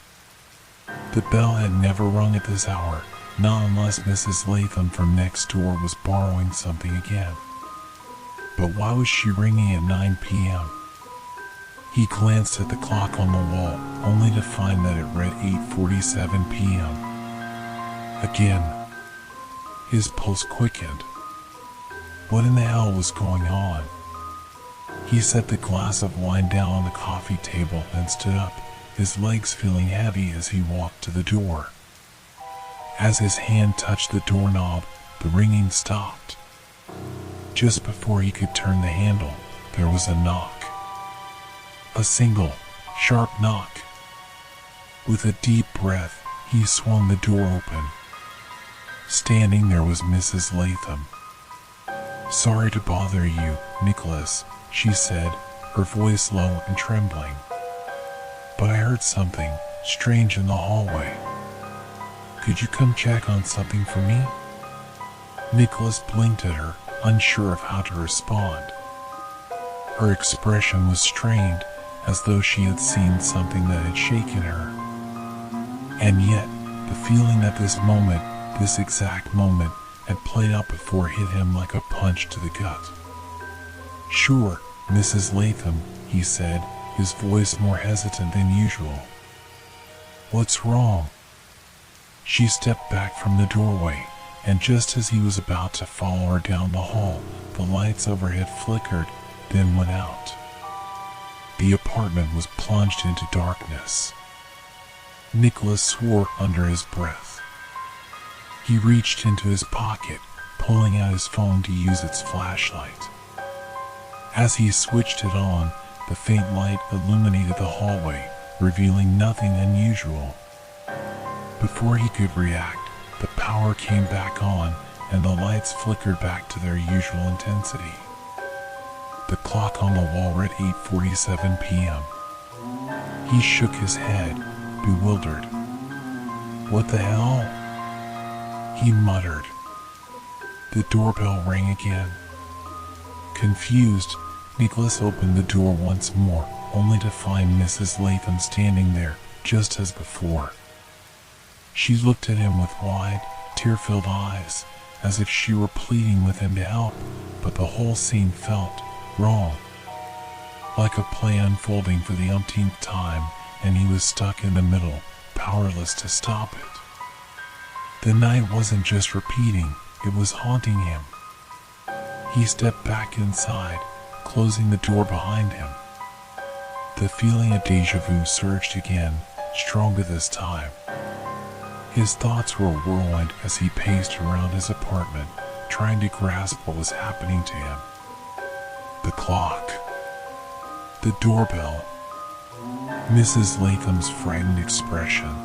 The bell had never rung at this hour, not unless Mrs. Latham from next door was borrowing something again. But why was she ringing at 9 p.m.? He glanced at the clock on the wall, only to find that it read 8:47 p.m. Again. His pulse quickened. What in the hell was going on? He set the glass of wine down on the coffee table and stood up, his legs feeling heavy as he walked to the door. As his hand touched the doorknob, the ringing stopped. Just before he could turn the handle, there was a knock. A single, sharp knock. With a deep breath, he swung the door open. Standing there was Mrs. Latham. "Sorry to bother you, Nicholas," she said, her voice low and trembling. "But I heard something strange in the hallway. Could you come check on something for me?" Nicholas blinked at her, unsure of how to respond. Her expression was strained, as though she had seen something that had shaken her. And yet, the feeling that this moment, this exact moment, had played out before hit him like a punch to the gut. "Sure, Mrs. Latham," he said, his voice more hesitant than usual. "What's wrong?" She stepped back from the doorway, and just as he was about to follow her down the hall, the lights overhead flickered, then went out. The apartment was plunged into darkness. Nicholas swore under his breath. He reached into his pocket, pulling out his phone to use its flashlight. As he switched it on, the faint light illuminated the hallway, revealing nothing unusual. Before he could react, the power came back on, and the lights flickered back to their usual intensity. The clock on the wall read 8:47 p.m. He shook his head, bewildered. "What the hell?" he muttered. The doorbell rang again. Confused, Nicholas opened the door once more, only to find Mrs. Latham standing there, just as before. She looked at him with wide, tear-filled eyes, as if she were pleading with him to help, but the whole scene felt wrong. Like a play unfolding for the umpteenth time, and he was stuck in the middle, powerless to stop it. The night wasn't just repeating, it was haunting him. He stepped back inside, closing the door behind him. The feeling of déjà vu surged again, stronger this time. His thoughts were a whirlwind as he paced around his apartment, trying to grasp what was happening to him. The clock. The doorbell. Mrs. Latham's frightened expression.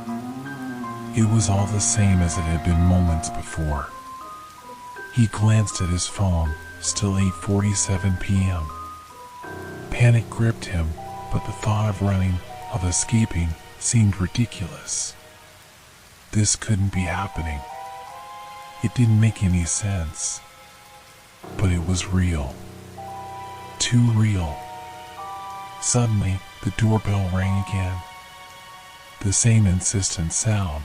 It was all the same as it had been moments before. He glanced at his phone, still 8:47 p.m. Panic gripped him, but the thought of running, of escaping, seemed ridiculous. This couldn't be happening. It didn't make any sense. But it was real. Too real. Suddenly, the doorbell rang again. The same insistent sound.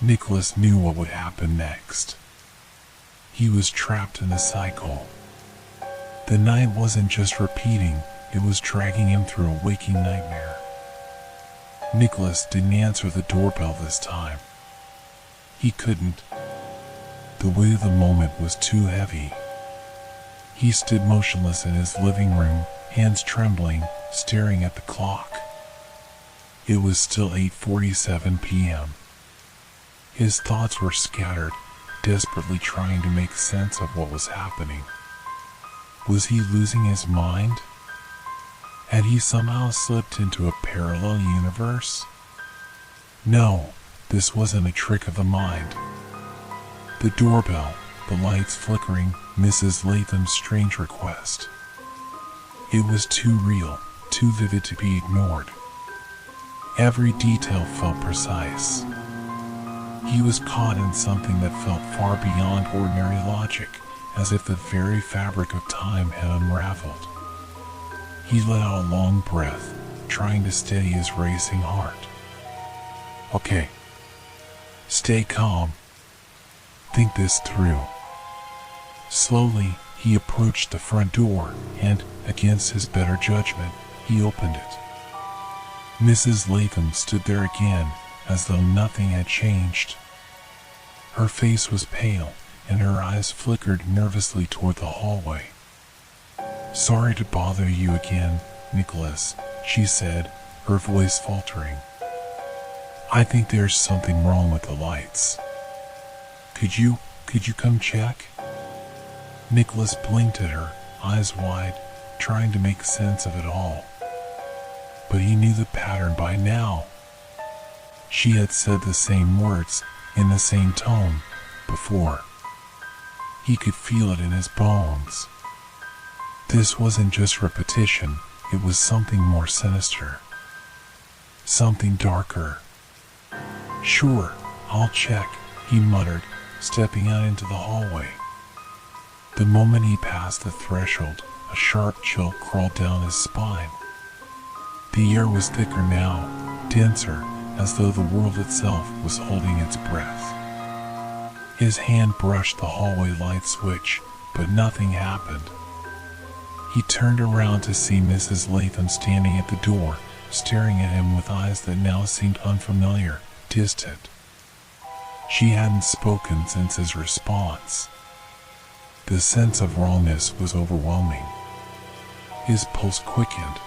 Nicholas knew what would happen next. He was trapped in a cycle. The night wasn't just repeating, it was dragging him through a waking nightmare. Nicholas didn't answer the doorbell this time. He couldn't. The weight of the moment was too heavy. He stood motionless in his living room, hands trembling, staring at the clock. It was still 8:47 p.m. His thoughts were scattered, desperately trying to make sense of what was happening. Was he losing his mind? Had he somehow slipped into a parallel universe? No, this wasn't a trick of the mind. The doorbell, the lights flickering, Mrs. Latham's strange request. It was too real, too vivid to be ignored. Every detail felt precise. He was caught in something that felt far beyond ordinary logic, as if the very fabric of time had unraveled. He let out a long breath, trying to steady his racing heart. Okay. Stay calm. Think this through. Slowly, he approached the front door, and, against his better judgment, he opened it. Mrs. Latham stood there again, as though nothing had changed. Her face was pale, and her eyes flickered nervously toward the hallway. "Sorry to bother you again, Nicholas," she said, her voice faltering. "I think there's something wrong with the lights. Could you come check?" Nicholas blinked at her, eyes wide, trying to make sense of it all. But he knew the pattern by now. She had said the same words, in the same tone, before. He could feel it in his bones. This wasn't just repetition, it was something more sinister. Something darker. "Sure, I'll check," he muttered, stepping out into the hallway. The moment he passed the threshold, a sharp chill crawled down his spine. The air was thicker now, denser, as though the world itself was holding its breath. His hand brushed the hallway light switch, but nothing happened. He turned around to see Mrs. Latham standing at the door, staring at him with eyes that now seemed unfamiliar, distant. She hadn't spoken since his response. The sense of wrongness was overwhelming. His pulse quickened.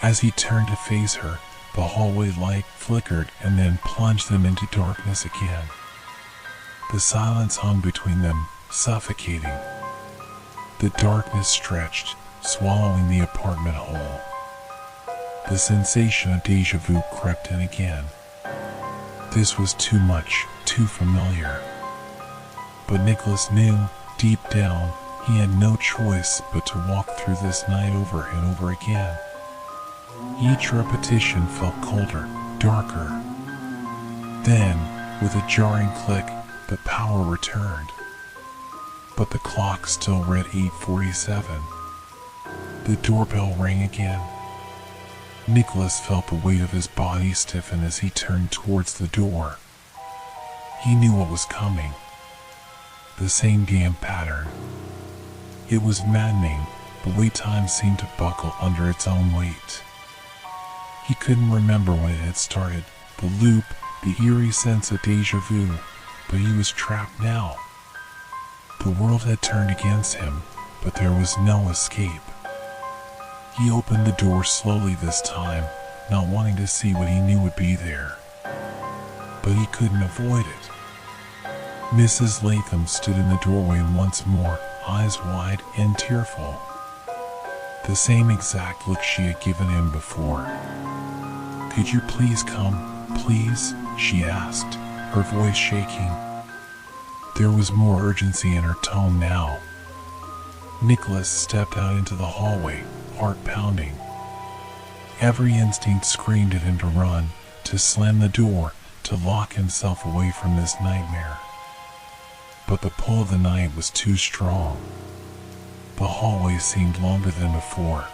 As he turned to face her, the hallway light flickered and then plunged them into darkness again. The silence hung between them, suffocating. The darkness stretched, swallowing the apartment whole. The sensation of déjà vu crept in again. This was too much, too familiar. But Nicholas knew, deep down, he had no choice but to walk through this night over and over again. Each repetition felt colder, darker. Then, with a jarring click, the power returned. But the clock still read 8:47. The doorbell rang again. Nicholas felt the weight of his body stiffen as he turned towards the door. He knew what was coming. The same damn pattern. It was maddening, the way time seemed to buckle under its own weight. He couldn't remember when it had started, the loop, the eerie sense of déjà vu, but he was trapped now. The world had turned against him, but there was no escape. He opened the door slowly this time, not wanting to see what he knew would be there. But he couldn't avoid it. Mrs. Latham stood in the doorway once more, eyes wide and tearful. The same exact look she had given him before. "Could you please come, please?" she asked, her voice shaking. There was more urgency in her tone now. Nicholas stepped out into the hallway, heart pounding. Every instinct screamed at him to run, to slam the door, to lock himself away from this nightmare. But the pull of the night was too strong. The hallway seemed longer than before.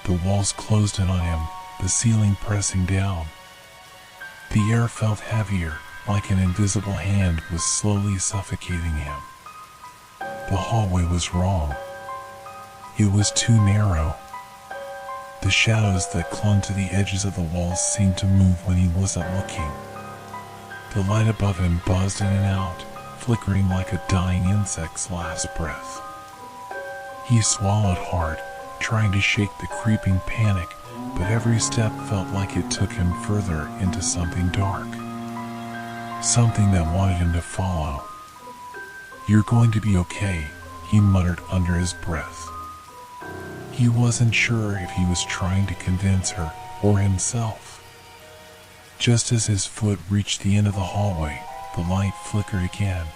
The walls closed in on him, the ceiling pressing down. The air felt heavier, like an invisible hand was slowly suffocating him. The hallway was wrong. It was too narrow. The shadows that clung to the edges of the walls seemed to move when he wasn't looking. The light above him buzzed in and out, flickering like a dying insect's last breath. He swallowed hard, trying to shake the creeping panic, but every step felt like it took him further into something dark. Something that wanted him to follow. "You're going to be okay," he muttered under his breath. He wasn't sure if he was trying to convince her or himself. Just as his foot reached the end of the hallway, the light flickered again.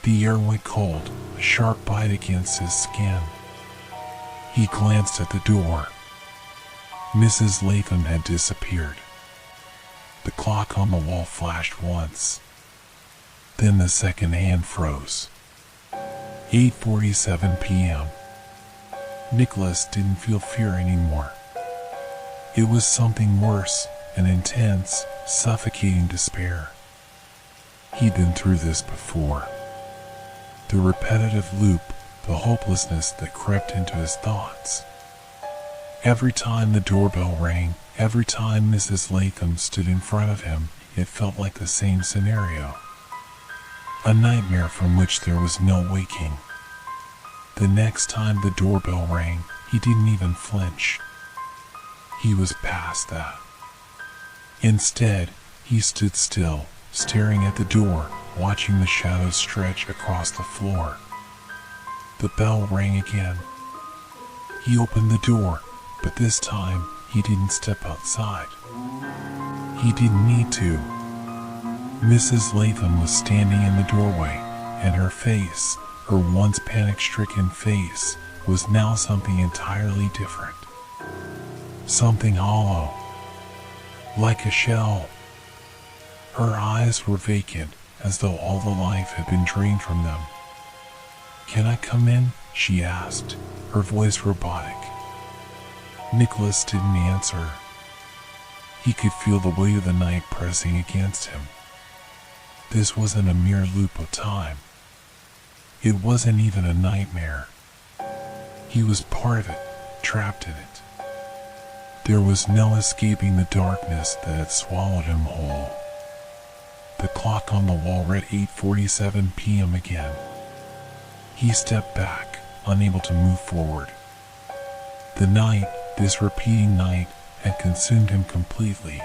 The air went cold, a sharp bite against his skin. He glanced at the door. Mrs. Latham had disappeared. The clock on the wall flashed once. Then the second hand froze. 8:47 p.m. Nicholas didn't feel fear anymore. It was something worse, an intense, suffocating despair. He'd been through this before. The repetitive loop, the hopelessness that crept into his thoughts. Every time the doorbell rang, every time Mrs. Latham stood in front of him, it felt like the same scenario. A nightmare from which there was no waking. The next time the doorbell rang, he didn't even flinch. He was past that. Instead, he stood still, staring at the door, watching the shadows stretch across the floor. The bell rang again. He opened the door, but this time, he didn't step outside. He didn't need to. Mrs. Latham was standing in the doorway, and her face, her once panic-stricken face, was now something entirely different. Something hollow. Like a shell. Her eyes were vacant, as though all the life had been drained from them. "Can I come in?" she asked, her voice robotic. Nicholas didn't answer. He could feel the weight of the night pressing against him. This wasn't a mere loop of time. It wasn't even a nightmare. He was part of it, trapped in it. There was no escaping the darkness that had swallowed him whole. The clock on the wall read 8:47 p.m. again. He stepped back, unable to move forward. The night, this repeating night, had consumed him completely.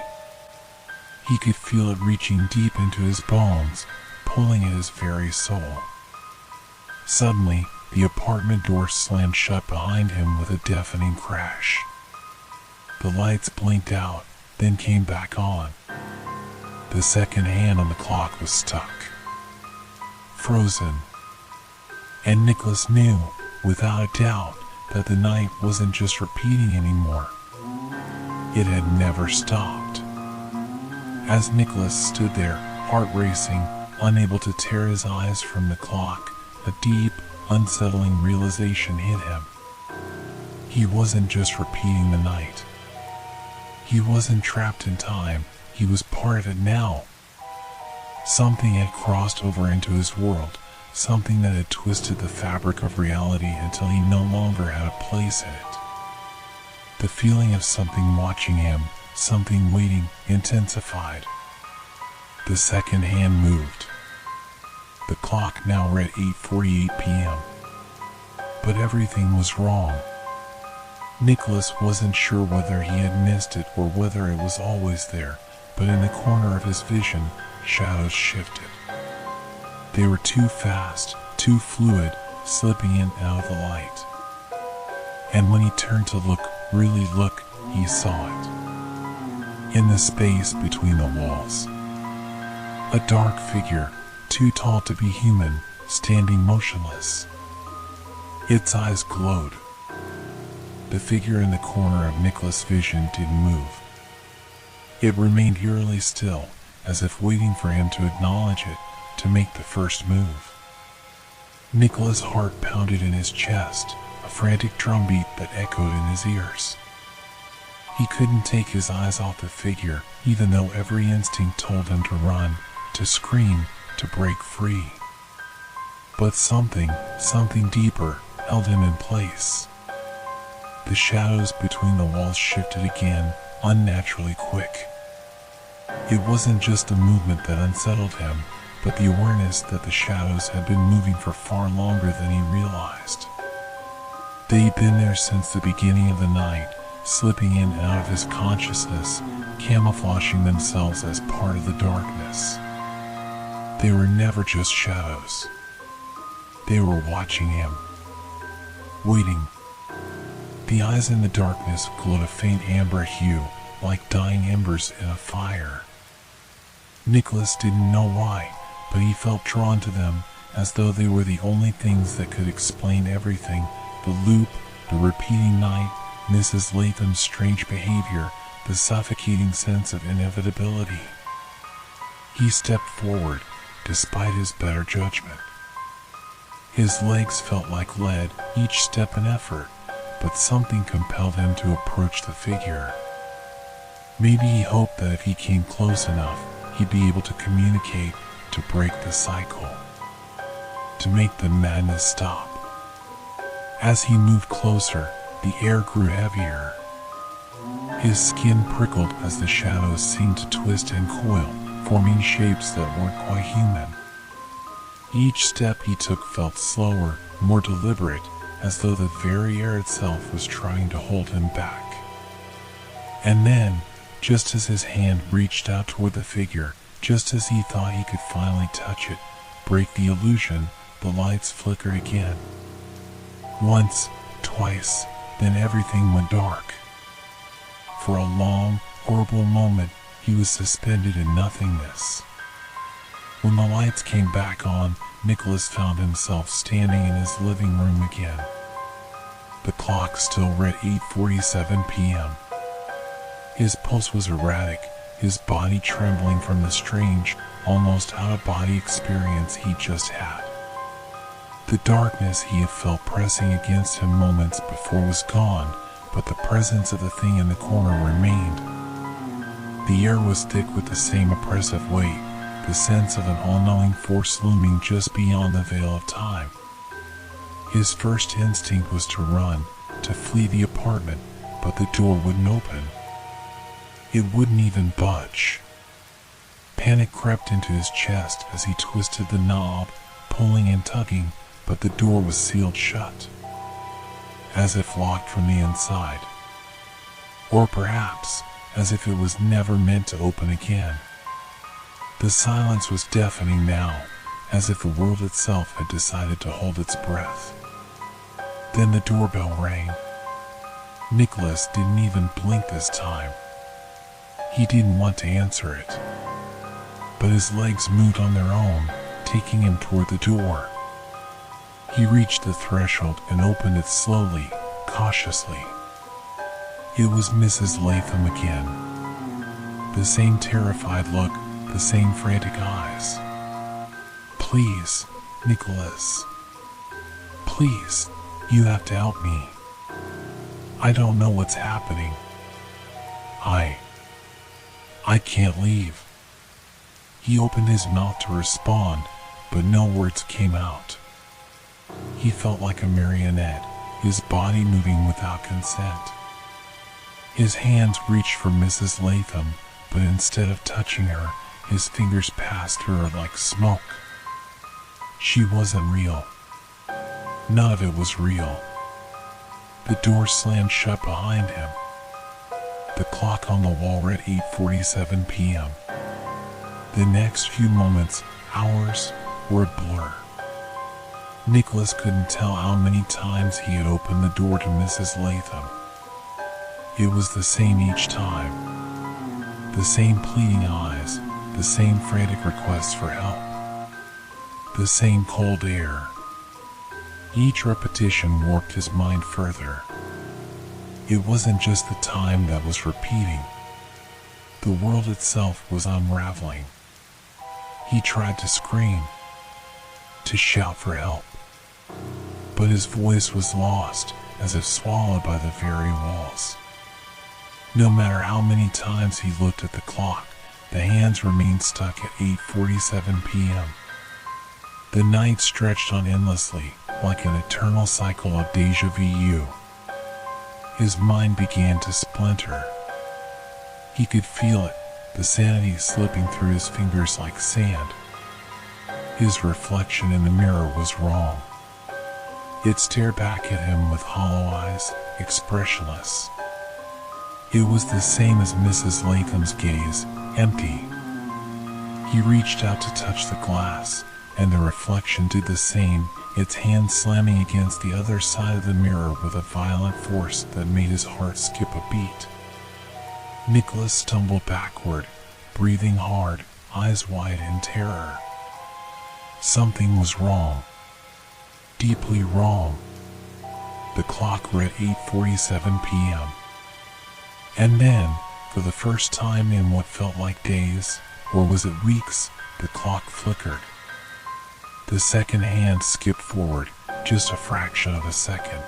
He could feel it reaching deep into his bones, pulling at his very soul. Suddenly, the apartment door slammed shut behind him with a deafening crash. The lights blinked out, then came back on. The second hand on the clock was stuck. Frozen. And Nicholas knew, without a doubt, that the night wasn't just repeating anymore. It had never stopped. As Nicholas stood there, heart racing, unable to tear his eyes from the clock, a deep, unsettling realization hit him. He wasn't just repeating the night. He wasn't trapped in time, he was part of it now. Something had crossed over into his world, something that had twisted the fabric of reality until he no longer had a place in it. The feeling of something watching him, something waiting, intensified. The second hand moved. The clock now read 8:48 p.m. But everything was wrong. Nicholas wasn't sure whether he had missed it or whether it was always there, but in the corner of his vision, shadows shifted. They were too fast, too fluid, slipping in and out of the light. And when he turned to look, really look, he saw it. In the space between the walls. A dark figure, too tall to be human, standing motionless. Its eyes glowed. The figure in the corner of Nicholas' vision didn't move. It remained eerily still, as if waiting for him to acknowledge it, to make the first move. Nicholas' heart pounded in his chest, a frantic drumbeat that echoed in his ears. He couldn't take his eyes off the figure, even though every instinct told him to run, to scream, to break free. But something deeper, held him in place. The shadows between the walls shifted again, unnaturally quick. It wasn't just the movement that unsettled him, but the awareness that the shadows had been moving for far longer than he realized. They'd been there since the beginning of the night, slipping in and out of his consciousness, camouflaging themselves as part of the darkness. They were never just shadows. They were watching him. Waiting. The eyes in the darkness glowed a faint amber hue, like dying embers in a fire. Nicholas didn't know why, but he felt drawn to them, as though they were the only things that could explain everything: the loop, the repeating night, Mrs. Latham's strange behavior, the suffocating sense of inevitability. He stepped forward, despite his better judgment. His legs felt like lead, each step an effort, but something compelled him to approach the figure. Maybe he hoped that if he came close enough, he'd be able to communicate, to break the cycle, to make the madness stop. As he moved closer, the air grew heavier. His skin prickled as the shadows seemed to twist and coil, forming shapes that weren't quite human. Each step he took felt slower, more deliberate, as though the very air itself was trying to hold him back. And then, just as his hand reached out toward the figure, just as he thought he could finally touch it, break the illusion, the lights flickered again. Once, twice, then everything went dark. For a long, horrible moment, he was suspended in nothingness. When the lights came back on, Nicholas found himself standing in his living room again. The clock still read 8:47 p.m. His pulse was erratic, his body trembling from the strange, almost out-of-body experience he just had. The darkness he had felt pressing against him moments before was gone, but the presence of the thing in the corner remained. The air was thick with the same oppressive weight, the sense of an all-knowing force looming just beyond the veil of time. His first instinct was to run, to flee the apartment, but the door wouldn't open. It wouldn't even budge. Panic crept into his chest as he twisted the knob, pulling and tugging, but the door was sealed shut, as if locked from the inside. Or perhaps, as if it was never meant to open again. The silence was deafening now, as if the world itself had decided to hold its breath. Then the doorbell rang. Nicholas didn't even blink this time. He didn't want to answer it. But his legs moved on their own, taking him toward the door. He reached the threshold and opened it slowly, cautiously. It was Mrs. Latham again. The same terrified look, the same frantic eyes. "Please, Nicholas. Please, you have to help me. I don't know what's happening. I can't leave." He opened his mouth to respond, but no words came out. He felt like a marionette, his body moving without consent. His hands reached for Mrs. Latham, but instead of touching her, his fingers passed through her like smoke. She wasn't real. None of it was real. The door slammed shut behind him. The clock on the wall read 8:47 p.m. The next few moments, hours, were a blur. Nicholas couldn't tell how many times he had opened the door to Mrs. Latham. It was the same each time. The same pleading eyes, the same frantic requests for help. the same cold air. Each repetition warped his mind further. It wasn't just the time that was repeating. The world itself was unraveling. He tried to scream, to shout for help, but his voice was lost, as if swallowed by the very walls. No matter how many times he looked at the clock, the hands remained stuck at 8:47 p.m. The night stretched on endlessly, like an eternal cycle of deja vu. His mind began to splinter. He could feel it, the sanity slipping through his fingers like sand. His reflection in the mirror was wrong. It stared back at him with hollow eyes, expressionless. It was the same as Mrs. Latham's gaze, empty. He reached out to touch the glass, and the reflection did the same, its hand slamming against the other side of the mirror with a violent force that made his heart skip a beat. Nicholas stumbled backward, breathing hard, eyes wide in terror. Something was wrong. Deeply wrong. The clock read 8:47 p.m. And then, for the first time in what felt like days, or was it weeks, the clock flickered. The second hand skipped forward, just a fraction of a second.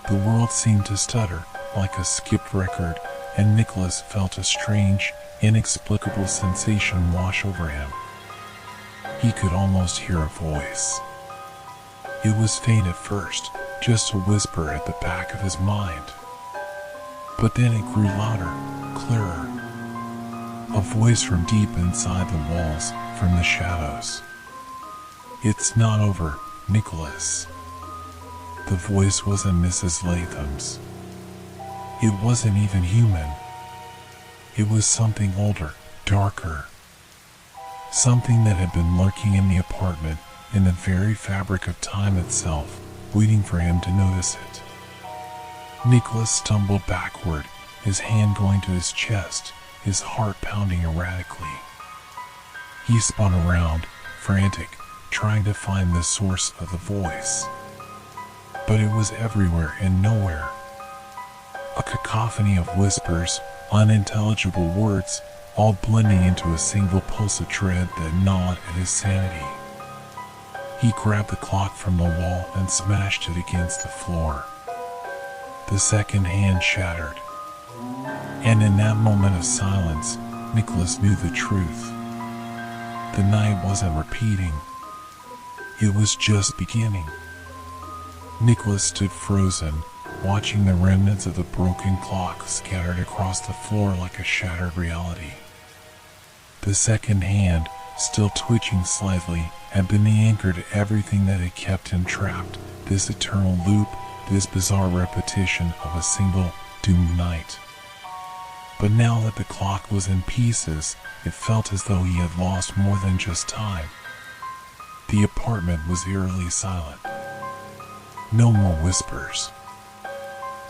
The world seemed to stutter, like a skipped record, and Nicholas felt a strange, inexplicable sensation wash over him. He could almost hear a voice. It was faint at first, just a whisper at the back of his mind. But then it grew louder, clearer. A voice from deep inside the walls, from the shadows. "It's not over, Nicholas." The voice wasn't Mrs. Latham's. It wasn't even human. It was something older, darker. Something that had been lurking in the apartment, in the very fabric of time itself, waiting for him to notice it. Nicholas stumbled backward, his hand going to his chest, his heart pounding erratically. He spun around, frantic, trying to find the source of the voice. But it was everywhere and nowhere. A cacophony of whispers, unintelligible words, all blending into a single pulse of dread that gnawed at his sanity. He grabbed the clock from the wall and smashed it against the floor. The second hand shattered. And in that moment of silence, Nicholas knew the truth. The night wasn't repeating. It was just beginning. Nicholas stood frozen, watching the remnants of the broken clock scattered across the floor like a shattered reality. The second hand, still twitching slightly, had been the anchor to everything that had kept him trapped, this eternal loop, this bizarre repetition of a single, doomed night. But now that the clock was in pieces, it felt as though he had lost more than just time. The apartment was eerily silent. No more whispers.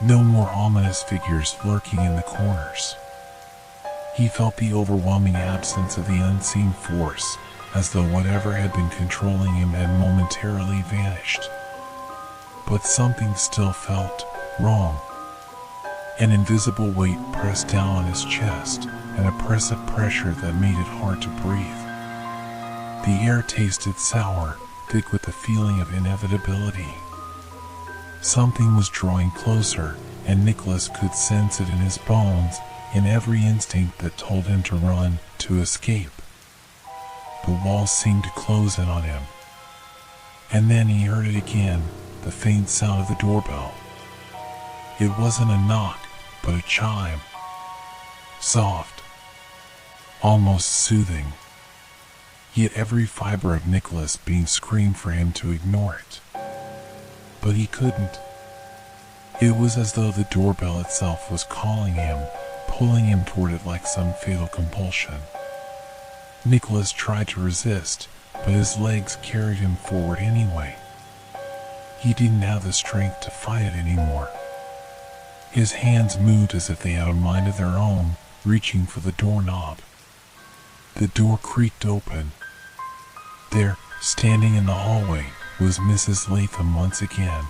No more ominous figures lurking in the corners. He felt the overwhelming absence of the unseen force, as though whatever had been controlling him had momentarily vanished. But something still felt wrong. An invisible weight pressed down on his chest, an oppressive pressure that made it hard to breathe. The air tasted sour, thick with the feeling of inevitability. Something was drawing closer, and Nicholas could sense it in his bones, in every instinct that told him to run, to escape. The walls seemed to close in on him. And then he heard it again, the faint sound of the doorbell. It wasn't a knock, but a chime. Soft. Almost soothing. Yet every fiber of Nicholas being screamed for him to ignore it. But he couldn't. It was as though the doorbell itself was calling him, pulling him toward it like some fatal compulsion. Nicholas tried to resist, but his legs carried him forward anyway. He didn't have the strength to fight it anymore. His hands moved as if they had a mind of their own, reaching for the doorknob. The door creaked open. There, Standing in the hallway was Mrs. Latham once again.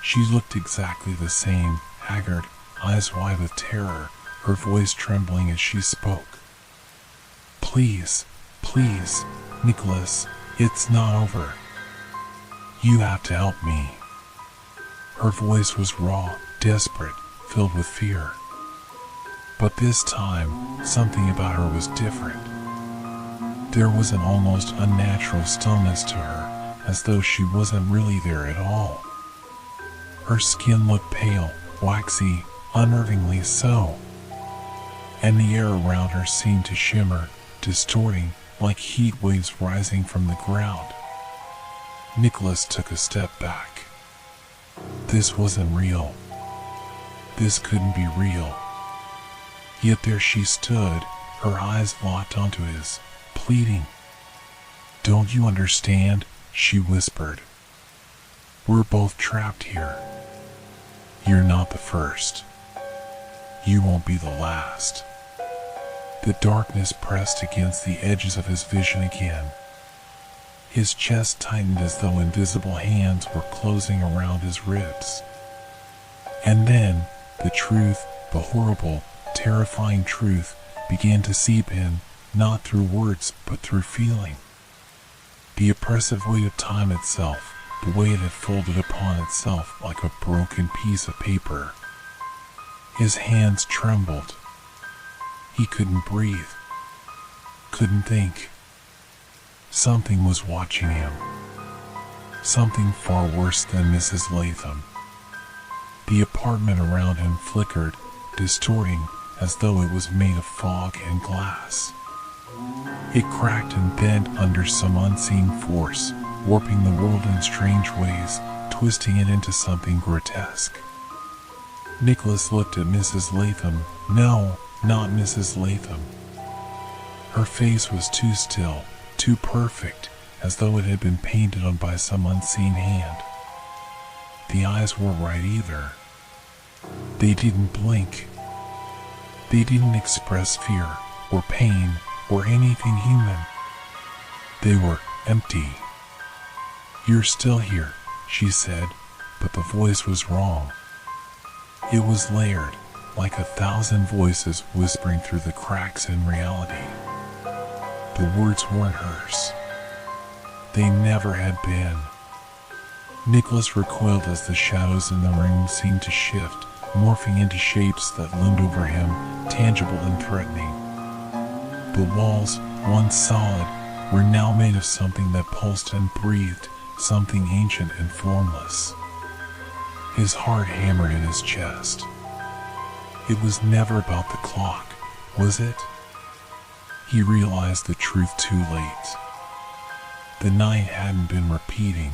She looked exactly the same, haggard, eyes wide with terror, her voice trembling as she spoke. Please, please, Nicholas, it's not over. You have to help me. Her voice was raw, desperate, filled with fear. But this time, something about her was different. There was an almost unnatural stillness to her, as though she wasn't really there at all. Her skin looked pale, waxy, unnervingly so. And the air around her seemed to shimmer, distorting, like heat waves rising from the ground. Nicholas took a step back. This wasn't real. This couldn't be real. Yet there she stood, her eyes locked onto his, pleading. Don't you understand? She whispered. We're both trapped here. You're not the first. You won't be the last. The darkness pressed against the edges of his vision again. His chest tightened as though invisible hands were closing around his ribs. And then, the truth, the horrible, terrifying truth, began to seep in, not through words, but through feeling. The oppressive weight of time itself, the way it had folded upon itself like a broken piece of paper. His hands trembled. He couldn't breathe. Couldn't think. Something was watching him. Something far worse than Mrs. Latham. The apartment around him flickered, distorting, as though it was made of fog and glass. It cracked and bent under some unseen force, warping the world in strange ways, twisting it into something grotesque. Nicholas looked at Mrs. Latham. No, not Mrs. Latham. Her face was too still, too perfect, as though it had been painted on by some unseen hand. The eyes weren't right either. They didn't blink. They didn't express fear, or pain, or anything human. They were empty. You're still here, she said, but the voice was wrong. It was layered, like 1,000 voices whispering through the cracks in reality. The words weren't hers. They never had been. Nicholas recoiled as the shadows in the room seemed to shift, morphing into shapes that loomed over him, tangible and threatening. The walls, once solid, were now made of something that pulsed and breathed, something ancient and formless. His heart hammered in his chest. It was never about the clock, was it? He realized the truth too late. The night hadn't been repeating.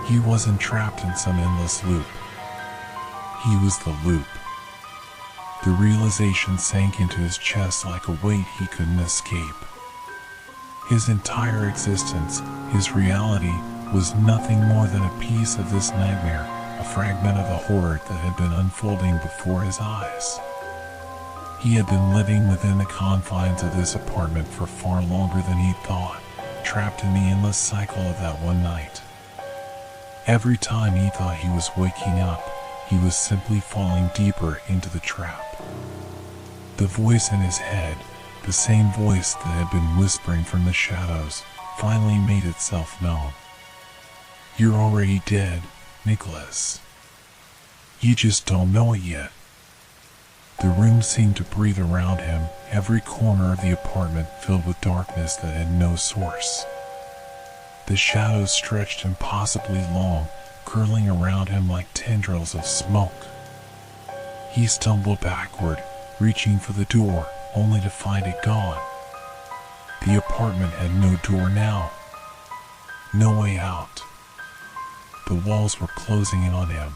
He wasn't trapped in some endless loop. He was the loop. The realization sank into his chest like a weight he couldn't escape. His entire existence, his reality, was nothing more than a piece of this nightmare, a fragment of the horror that had been unfolding before his eyes. He had been living within the confines of this apartment for far longer than he'd thought, trapped in the endless cycle of that one night. Every time he thought he was waking up, he was simply falling deeper into the trap. The voice in his head, the same voice that had been whispering from the shadows, finally made itself known. You're already dead, Nicholas. You just don't know it yet. The room seemed to breathe around him, every corner of the apartment filled with darkness that had no source. The shadows stretched impossibly long, curling around him like tendrils of smoke. He stumbled backward, reaching for the door, only to find it gone. The apartment had no door now. No way out. The walls were closing in on him.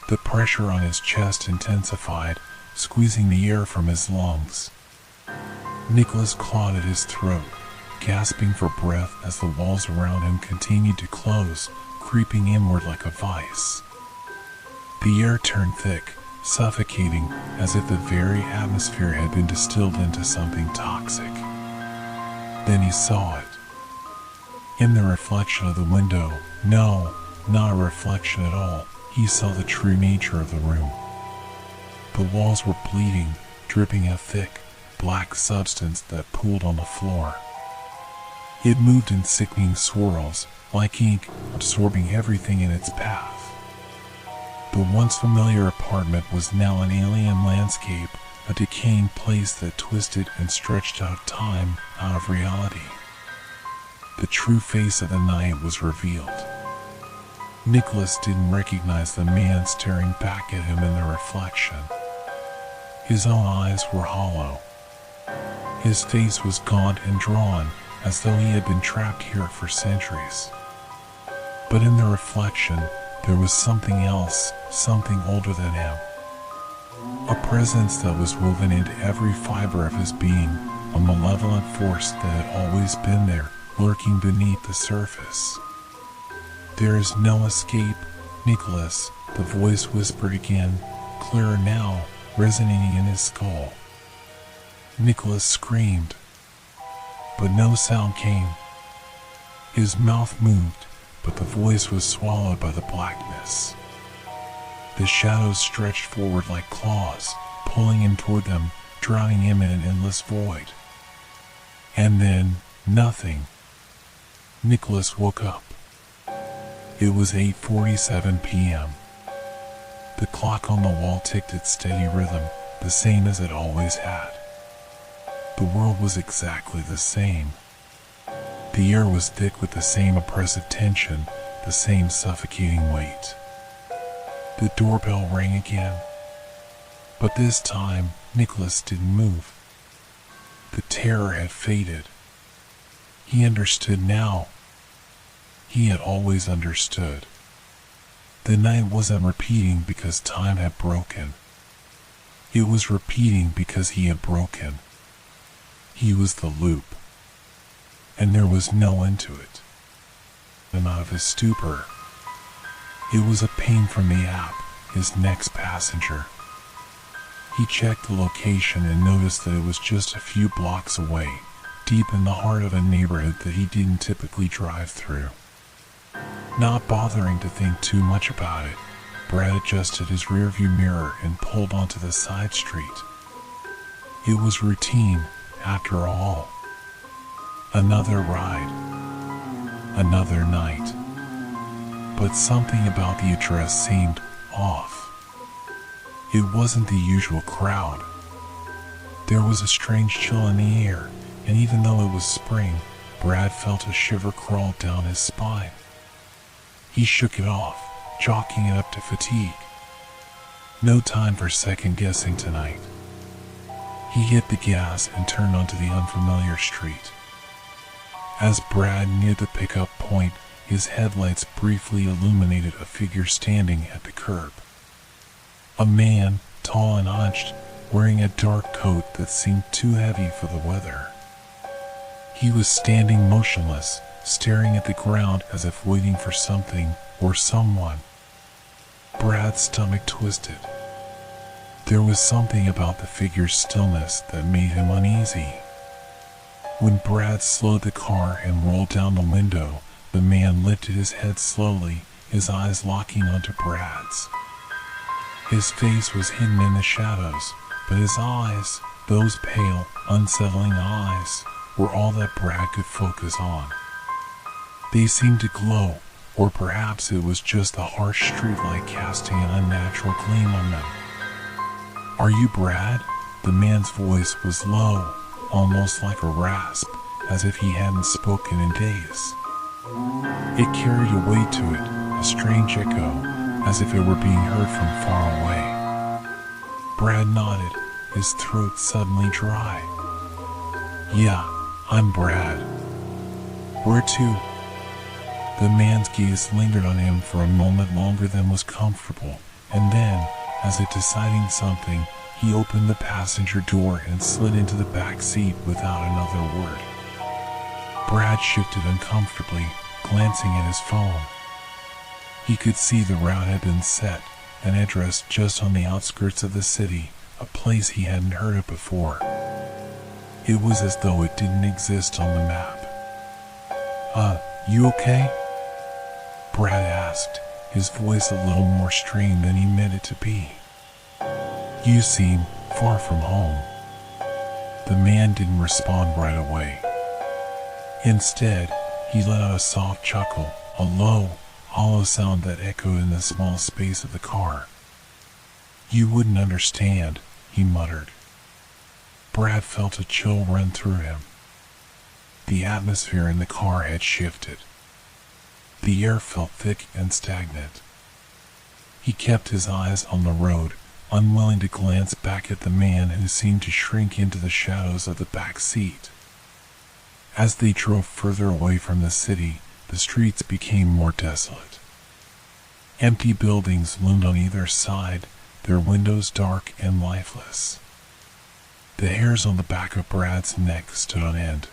The pressure on his chest intensified, squeezing the air from his lungs. Nicholas clawed at his throat, gasping for breath as the walls around him continued to close, creeping inward like a vice. The air turned thick, suffocating, as if the very atmosphere had been distilled into something toxic. Then he saw it. In the reflection of the window, no, not a reflection at all, he saw the true nature of the room. The walls were bleeding, dripping a thick, black substance that pooled on the floor. It moved in sickening swirls, like ink, absorbing everything in its path. The once familiar apartment was now an alien landscape, a decaying place that twisted and stretched out of time, out of reality. The true face of the night was revealed. Nicholas didn't recognize the man staring back at him in the reflection. His own eyes were hollow. His face was gaunt and drawn, as though he had been trapped here for centuries. But in the reflection, there was something else, something older than him. A presence that was woven into every fiber of his being, a malevolent force that had always been there, lurking beneath the surface. "There is no escape, Nicholas," the voice whispered again, clearer now, resonating in his skull. Nicholas screamed, but no sound came. His mouth moved, but the voice was swallowed by the blackness. The shadows stretched forward like claws, pulling him toward them, drowning him in an endless void. And then, nothing. Nicholas woke up. It was 8:47 p.m. The clock on the wall ticked its steady rhythm, the same as it always had. The world was exactly the same. The air was thick with the same oppressive tension, the same suffocating weight. The doorbell rang again. But this time, Nicholas didn't move. The terror had faded. He understood now. He had always understood. The night wasn't repeating because time had broken. It was repeating because he had broken. He was the loop. And there was no end to it. And out of his stupor, it was a ping from the app, his next passenger. He checked the location and noticed that it was just a few blocks away, deep in the heart of a neighborhood that he didn't typically drive through. Not bothering to think too much about it, Brad adjusted his rearview mirror and pulled onto the side street. It was routine, after all. Another ride. Another night. But something about the address seemed off. It wasn't the usual crowd. There was a strange chill in the air, and even though it was spring, Brad felt a shiver crawl down his spine. He shook it off, chalking it up to fatigue. No time for second-guessing tonight. He hit the gas and turned onto the unfamiliar street. As Brad neared the pickup point, his headlights briefly illuminated a figure standing at the curb. A man, tall and hunched, wearing a dark coat that seemed too heavy for the weather. He was standing motionless, staring at the ground as if waiting for something or someone. Brad's stomach twisted. There was something about the figure's stillness that made him uneasy. When Brad slowed the car and rolled down the window, the man lifted his head slowly, his eyes locking onto Brad's. His face was hidden in the shadows, but his eyes, those pale, unsettling eyes, were all that Brad could focus on. They seemed to glow, or perhaps it was just the harsh streetlight casting an unnatural gleam on them. "Are you Brad?" The man's voice was low, almost like a rasp, as if he hadn't spoken in days. It carried a weight to it, a strange echo, as if it were being heard from far away. Brad nodded, his throat suddenly dry. "Yeah, I'm Brad." "Where to?" The man's gaze lingered on him for a moment longer than was comfortable, and then, as if deciding something, he opened the passenger door and slid into the back seat without another word. Brad shifted uncomfortably, glancing at his phone. He could see the route had been set, an address just on the outskirts of the city, a place he hadn't heard of before. It was as though it didn't exist on the map. "You okay?" Brad asked, his voice a little more strained than he meant it to be. "You seem far from home." The man didn't respond right away. Instead, he let out a soft chuckle, a low, hollow sound that echoed in the small space of the car. "You wouldn't understand," he muttered. Brad felt a chill run through him. The atmosphere in the car had shifted. The air felt thick and stagnant. He kept his eyes on the road, unwilling to glance back at the man who seemed to shrink into the shadows of the back seat. As they drove further away from the city, the streets became more desolate. Empty buildings loomed on either side, their windows dark and lifeless. The hairs on the back of Brad's neck stood on end.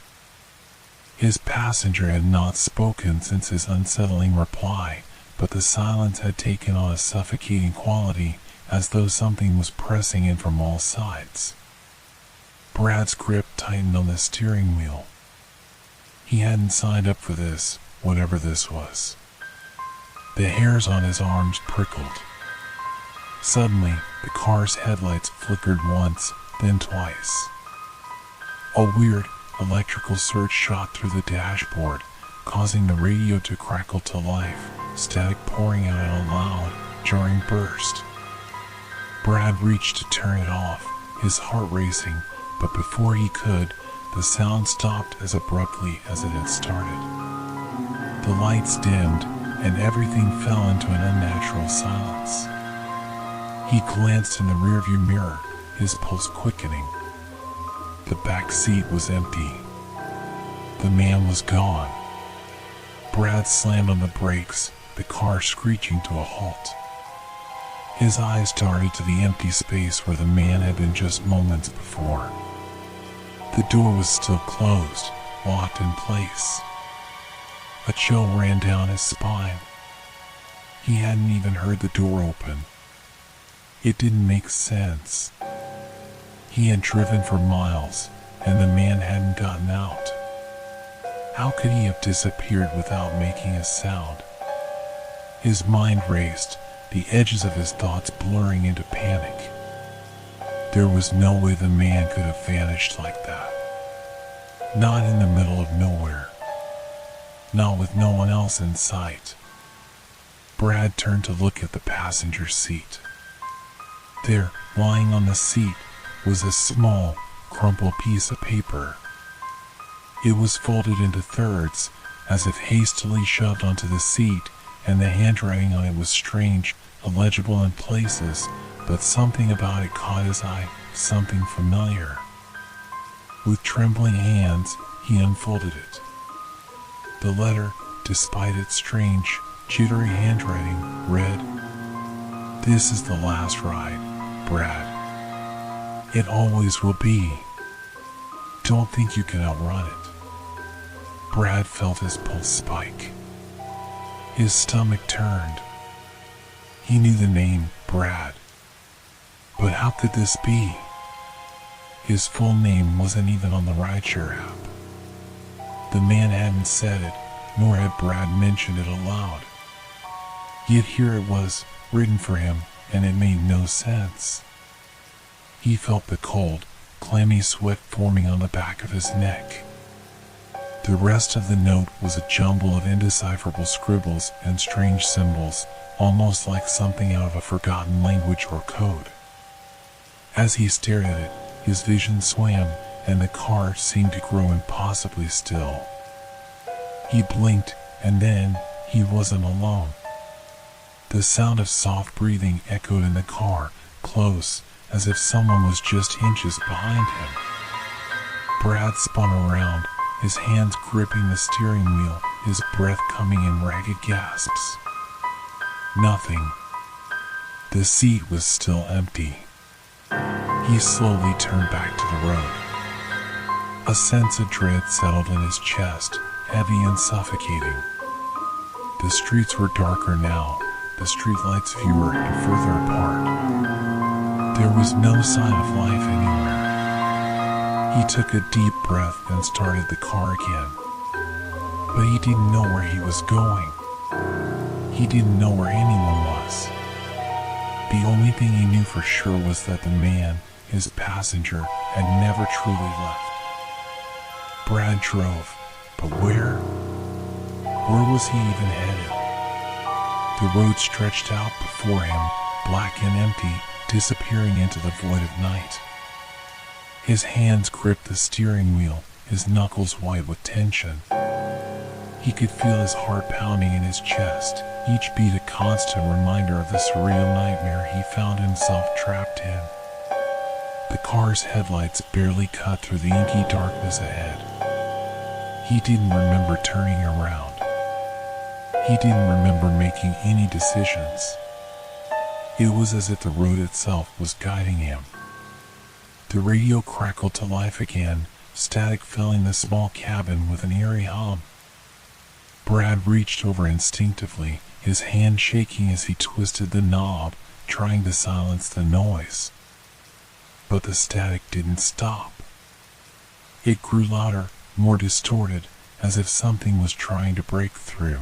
His passenger had not spoken since his unsettling reply, but the silence had taken on a suffocating quality, as though something was pressing in from all sides. Brad's grip tightened on the steering wheel. He hadn't signed up for this, whatever this was. The hairs on his arms prickled. Suddenly, the car's headlights flickered once, then twice. A weird, electrical surge shot through the dashboard, causing the radio to crackle to life, static pouring out in a loud, jarring burst. Brad reached to turn it off, his heart racing, but before he could, the sound stopped as abruptly as it had started. The lights dimmed, and everything fell into an unnatural silence. He glanced in the rearview mirror, his pulse quickening. The back seat was empty. The man was gone. Brad slammed on the brakes, the car screeching to a halt. His eyes darted to the empty space where the man had been just moments before. The door was still closed, locked in place. A chill ran down his spine. He hadn't even heard the door open. It didn't make sense. He had driven for miles, and the man hadn't gotten out. How could he have disappeared without making a sound? His mind raced, the edges of his thoughts blurring into panic. There was no way the man could have vanished like that. Not in the middle of nowhere. Not with no one else in sight. Brad turned to look at the passenger seat. There, lying on the seat, was a small, crumpled piece of paper. It was folded into thirds, as if hastily shoved onto the seat, and the handwriting on it was strange, illegible in places, but something about it caught his eye, something familiar. With trembling hands, he unfolded it. The letter, despite its strange, jittery handwriting, read, "This is the last ride, Brad. It always will be. Don't think you can outrun it." Brad felt his pulse spike. His stomach turned. He knew the name, Brad. But how could this be? His full name wasn't even on the rideshare app. The man hadn't said it, nor had Brad mentioned it aloud. Yet here it was, written for him, and it made no sense. He felt the cold, clammy sweat forming on the back of his neck. The rest of the note was a jumble of indecipherable scribbles and strange symbols, almost like something out of a forgotten language or code. As he stared at it, his vision swam, and the car seemed to grow impossibly still. He blinked, and then he wasn't alone. The sound of soft breathing echoed in the car, close, as if someone was just inches behind him. Brad spun around, his hands gripping the steering wheel, his breath coming in ragged gasps. Nothing. The seat was still empty. He slowly turned back to the road. A sense of dread settled in his chest, heavy and suffocating. The streets were darker now, the streetlights fewer and further apart. There was no sign of life anywhere. He took a deep breath and started the car again. But he didn't know where he was going. He didn't know where anyone was. The only thing he knew for sure was that the man, his passenger, had never truly left. Brad drove, but where? Where was he even headed? The road stretched out before him, black and empty, disappearing into the void of night. His hands gripped the steering wheel, his knuckles white with tension. He could feel his heart pounding in his chest, each beat a constant reminder of the surreal nightmare he found himself trapped in. The car's headlights barely cut through the inky darkness ahead. He didn't remember turning around. He didn't remember making any decisions. It was as if the road itself was guiding him. The radio crackled to life again, static filling the small cabin with an eerie hum. Brad reached over instinctively, his hand shaking as he twisted the knob, trying to silence the noise. But the static didn't stop. It grew louder, more distorted, as if something was trying to break through.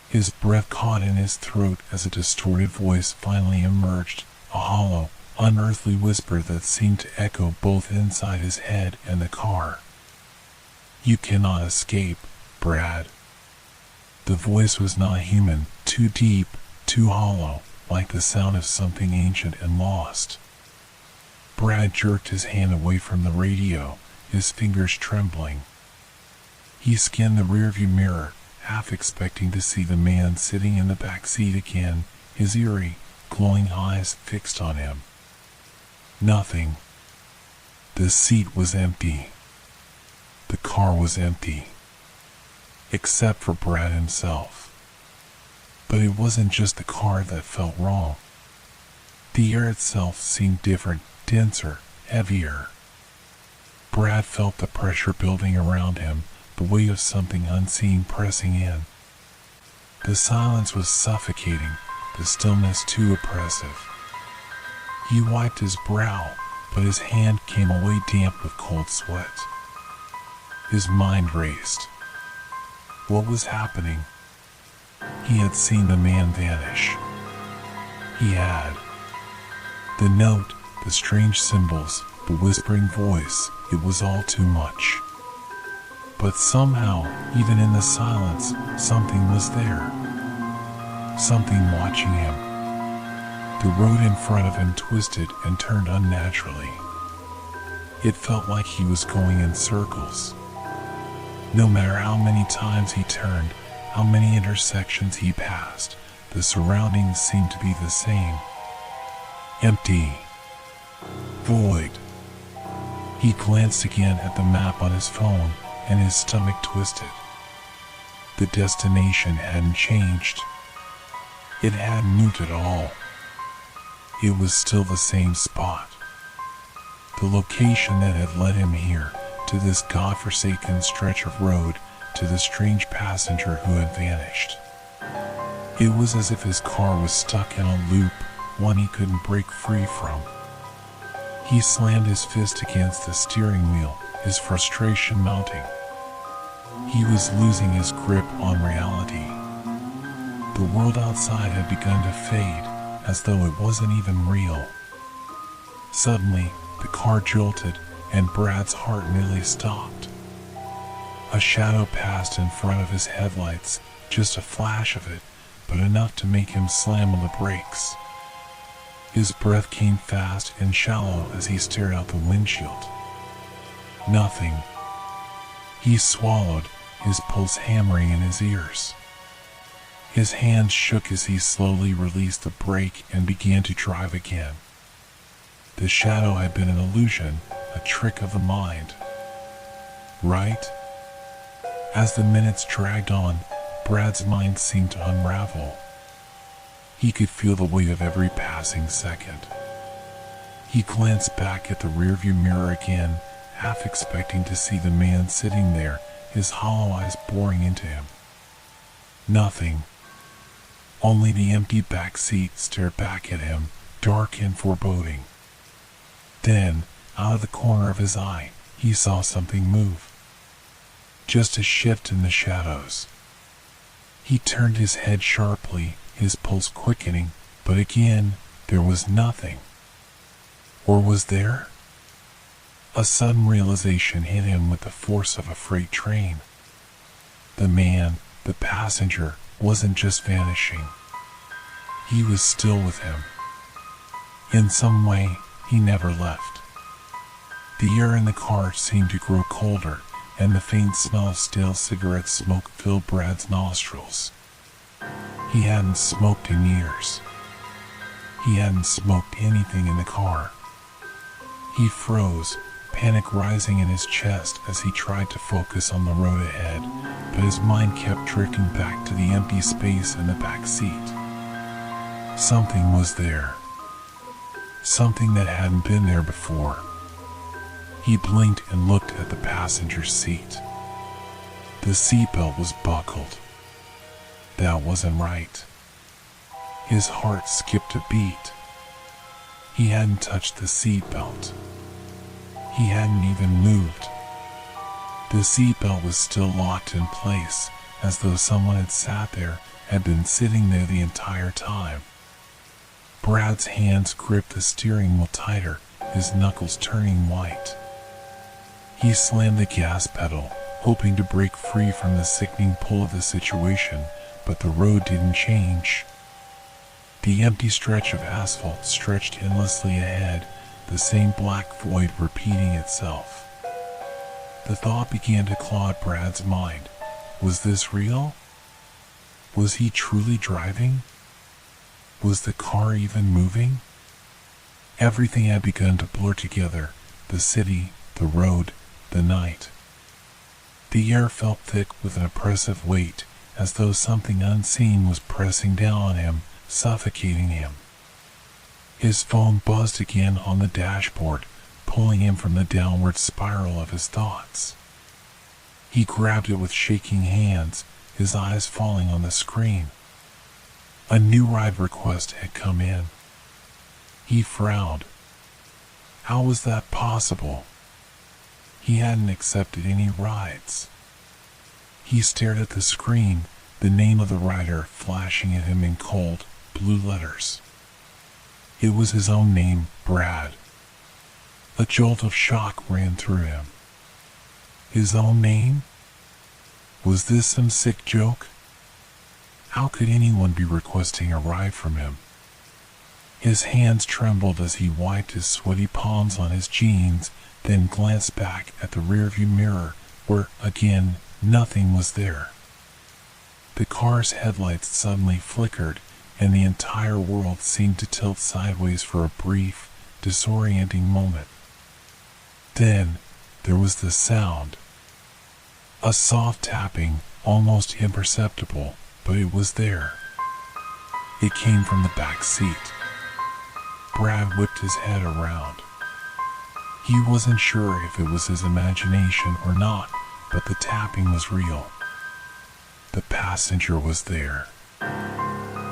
His breath caught in his throat as a distorted voice finally emerged, a hollow, unearthly whisper that seemed to echo both inside his head and the car. "You cannot escape, Brad." The voice was not human, too deep, too hollow, like the sound of something ancient and lost. Brad jerked his hand away from the radio, his fingers trembling. He scanned the rearview mirror, half expecting to see the man sitting in the back seat again, his eerie, glowing eyes fixed on him. Nothing. The seat was empty. The car was empty. Except for Brad himself. But it wasn't just the car that felt wrong. The air itself seemed different, denser, heavier. Brad felt the pressure building around him, the weight of something unseen pressing in. The silence was suffocating, the stillness too oppressive. He wiped his brow, but his hand came away damp with cold sweat. His mind raced. What was happening? He had seen the man vanish. He had. The note, the strange symbols, the whispering voice, it was all too much. But somehow, even in the silence, something was there. Something watching him. The road in front of him twisted and turned unnaturally. It felt like he was going in circles. No matter how many times he turned, how many intersections he passed, the surroundings seemed to be the same. Empty. Void. He glanced again at the map on his phone, and his stomach twisted. The destination hadn't changed. It hadn't moved at all. It was still the same spot. The location that had led him here, to this godforsaken stretch of road, to the strange passenger who had vanished. It was as if his car was stuck in a loop, one he couldn't break free from. He slammed his fist against the steering wheel, his frustration mounting. He was losing his grip on reality. The world outside had begun to fade, as though it wasn't even real. Suddenly, the car jolted, and Brad's heart nearly stopped. A shadow passed in front of his headlights, just a flash of it, but enough to make him slam on the brakes. His breath came fast and shallow as he stared out the windshield. Nothing. He swallowed, his pulse hammering in his ears. His hands shook as he slowly released the brake and began to drive again. The shadow had been an illusion, a trick of the mind. Right? As the minutes dragged on, Brad's mind seemed to unravel. He could feel the weight of every passing second. He glanced back at the rearview mirror again, half expecting to see the man sitting there, his hollow eyes boring into him. Nothing. Only the empty back seat stared back at him, dark and foreboding. Then, out of the corner of his eye, he saw something move. just a shift in the shadows. He turned his head sharply, his pulse quickening, but again, there was nothing. Or was there? A sudden realization hit him with the force of a freight train. The man, the passenger, wasn't just vanishing. He was still with him. In some way, he never left. The air in the car seemed to grow colder, and the faint smell of stale cigarette smoke filled Brad's nostrils. He hadn't smoked in years. He hadn't smoked anything in the car. He froze, panic rising in his chest as he tried to focus on the road ahead, but his mind kept drifting back to the empty space in the back seat. Something was there. Something that hadn't been there before. He blinked and looked at the passenger seat. The seatbelt was buckled. That wasn't right. His heart skipped a beat. He hadn't touched the seatbelt. He hadn't even moved. The seatbelt was still locked in place, as though someone had sat there, had been sitting there the entire time. Brad's hands gripped the steering wheel tighter, his knuckles turning white. He slammed the gas pedal, hoping to break free from the sickening pull of the situation, but the road didn't change. The empty stretch of asphalt stretched endlessly ahead, the same black void repeating itself. The thought began to claw at Brad's mind. Was this real? Was he truly driving? Was the car even moving? Everything had begun to blur together, the city, the road, the night. The air felt thick with an oppressive weight, as though something unseen was pressing down on him, suffocating him. His phone buzzed again on the dashboard, pulling him from the downward spiral of his thoughts. He grabbed it with shaking hands, his eyes falling on the screen. A new ride request had come in. He frowned. How was that possible? He hadn't accepted any rides. He stared at the screen, the name of the rider flashing at him in cold, blue letters. It was his own name, Brad. A jolt of shock ran through him. His own name? Was this some sick joke? How could anyone be requesting a ride from him? His hands trembled as he wiped his sweaty palms on his jeans, then glanced back at the rearview mirror, where, again, nothing was there. The car's headlights suddenly flickered, and the entire world seemed to tilt sideways for a brief, disorienting moment. Then, there was the sound. A soft tapping, almost imperceptible, but it was there. It came from the back seat. Brad whipped his head around. He wasn't sure if it was his imagination or not, but the tapping was real. The passenger was there.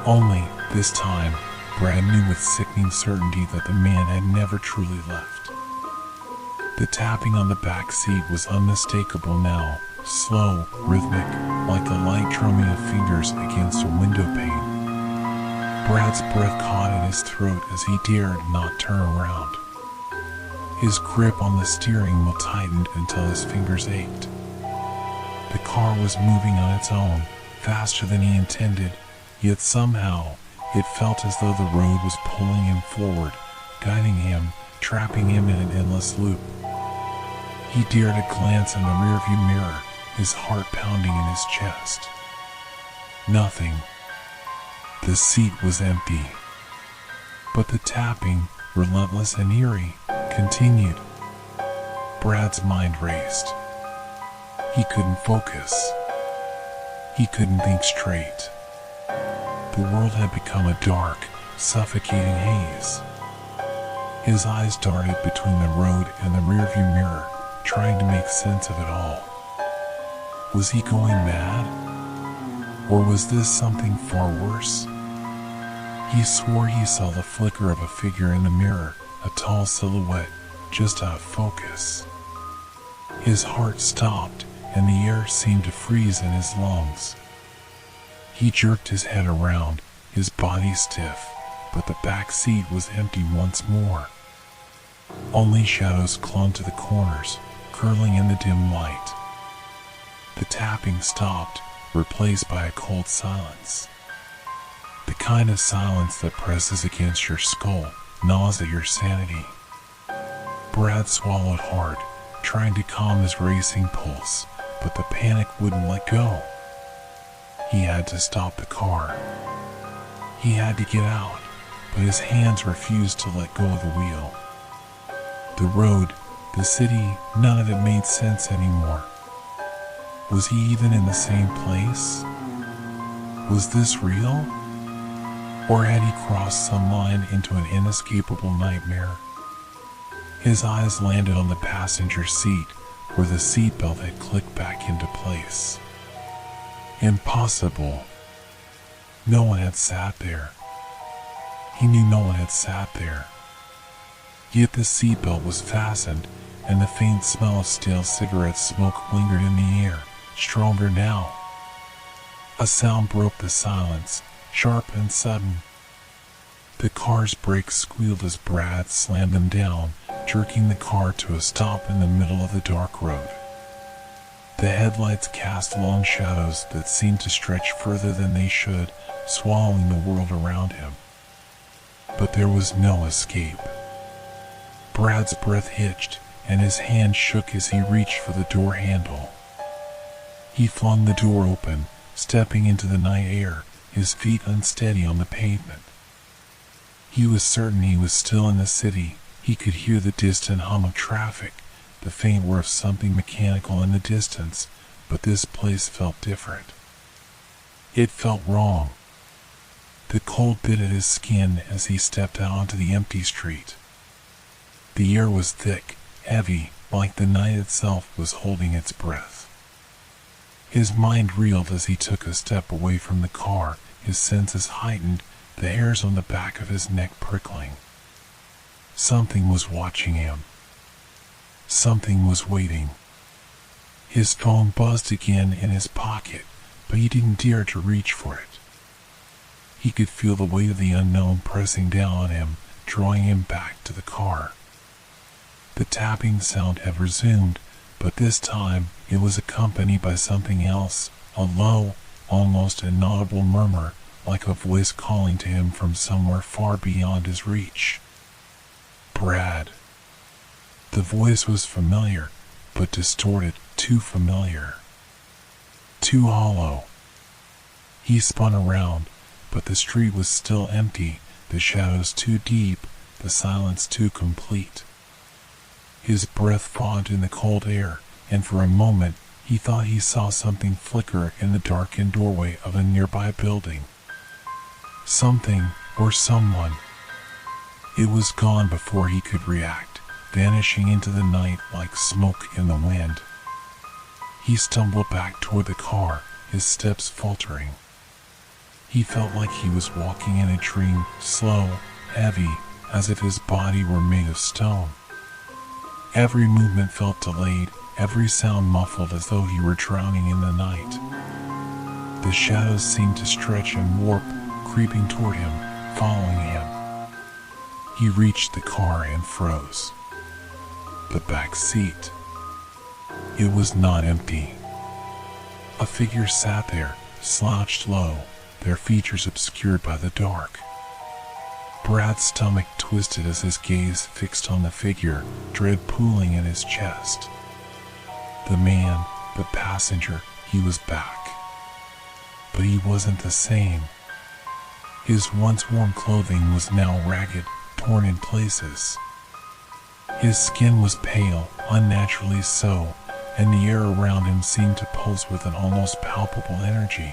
Only, this time, Brad knew with sickening certainty that the man had never truly left. The tapping on the back seat was unmistakable now, slow, rhythmic, like the light drumming of fingers against a window pane. Brad's breath caught in his throat as he dared not turn around. His grip on the steering wheel tightened until his fingers ached. The car was moving on its own, faster than he intended, yet somehow it felt as though the road was pulling him forward, guiding him, trapping him in an endless loop. He dared a glance in the rearview mirror, his heart pounding in his chest. Nothing. The seat was empty. But the tapping, relentless and eerie, continued. Brad's mind raced. He couldn't focus. He couldn't think straight. The world had become a dark, suffocating haze. His eyes darted between the road and the rearview mirror, trying to make sense of it all. Was he going mad? Or was this something far worse? He swore he saw the flicker of a figure in the mirror, a tall silhouette, just out of focus. His heart stopped, and the air seemed to freeze in his lungs. He jerked his head around, his body stiff, but the back seat was empty once more. Only shadows clung to the corners, curling in the dim light. The tapping stopped, replaced by a cold silence. The kind of silence that presses against your skull, gnaws at your sanity. Brad swallowed hard, trying to calm his racing pulse, but the panic wouldn't let go. He had to stop the car. He had to get out, but his hands refused to let go of the wheel. The road, the city, none of it made sense anymore. Was he even in the same place? Was this real? Or had he crossed some line into an inescapable nightmare? His eyes landed on the passenger seat, where the seatbelt had clicked back into place. Impossible. No one had sat there. He knew no one had sat there. Yet the seatbelt was fastened, and the faint smell of stale cigarette smoke lingered in the air, stronger now. A sound broke the silence, sharp and sudden. The car's brakes squealed as Brad slammed them down, jerking the car to a stop in the middle of the dark road. The headlights cast long shadows that seemed to stretch further than they should, swallowing the world around him. But there was no escape. Brad's breath hitched, and his hand shook as he reached for the door handle. He flung the door open, stepping into the night air, his feet unsteady on the pavement. He was certain he was still in the city. He could hear the distant hum of traffic, the faint whir of something mechanical in the distance, but this place felt different. It felt wrong. The cold bit at his skin as he stepped out onto the empty street. The air was thick, heavy, like the night itself was holding its breath. His mind reeled as he took a step away from the car, his senses heightened, the hairs on the back of his neck prickling. Something was watching him. Something was waiting. His phone buzzed again in his pocket, but he didn't dare to reach for it. He could feel the weight of the unknown pressing down on him, drawing him back to the car. The tapping sound had resumed, but this time it was accompanied by something else, a low, almost inaudible murmur, like a voice calling to him from somewhere far beyond his reach. Brad. The voice was familiar, but distorted, too familiar. Too hollow. He spun around, but the street was still empty, the shadows too deep, the silence too complete. His breath fought in the cold air, and for a moment he thought he saw something flicker in the darkened doorway of a nearby building. Something, or someone. It was gone before he could react, vanishing into the night like smoke in the wind. He stumbled back toward the car, his steps faltering. He felt like he was walking in a dream, slow, heavy, as if his body were made of stone. Every movement felt delayed, every sound muffled as though he were drowning in the night. The shadows seemed to stretch and warp, creeping toward him, following him. He reached the car and froze. The back seat. It was not empty. A figure sat there, slouched low, their features obscured by the dark. Brad's stomach twisted as his gaze fixed on the figure, dread pooling in his chest. The man, the passenger, he was back. But he wasn't the same. His once warm clothing was now ragged, torn in places. His skin was pale, unnaturally so, and the air around him seemed to pulse with an almost palpable energy.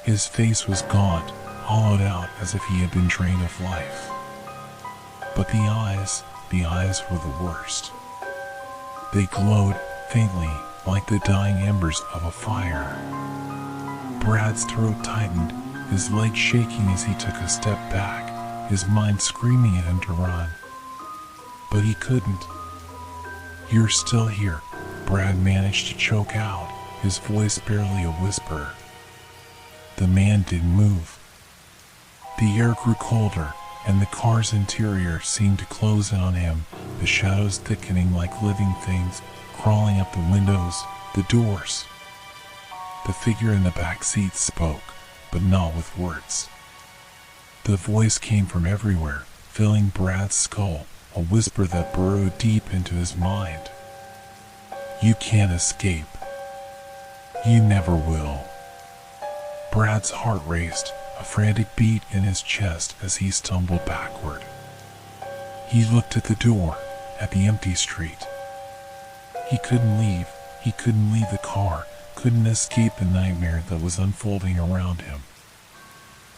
His face was gaunt, hollowed out as if he had been drained of life. But the eyes were the worst. They glowed faintly, like the dying embers of a fire. Brad's throat tightened, his legs shaking as he took a step back, his mind screaming at him to run. But he couldn't. "You're still here," Brad managed to choke out, his voice barely a whisper. The man didn't move. The air grew colder, and the car's interior seemed to close in on him, the shadows thickening like living things, crawling up the windows, the doors. The figure in the back seat spoke, but not with words. The voice came from everywhere, filling Brad's skull, a whisper that burrowed deep into his mind. You can't escape. You never will. Brad's heart raced, a frantic beat in his chest as he stumbled backward. He looked at the door, at the empty street. He couldn't leave the car, couldn't escape the nightmare that was unfolding around him.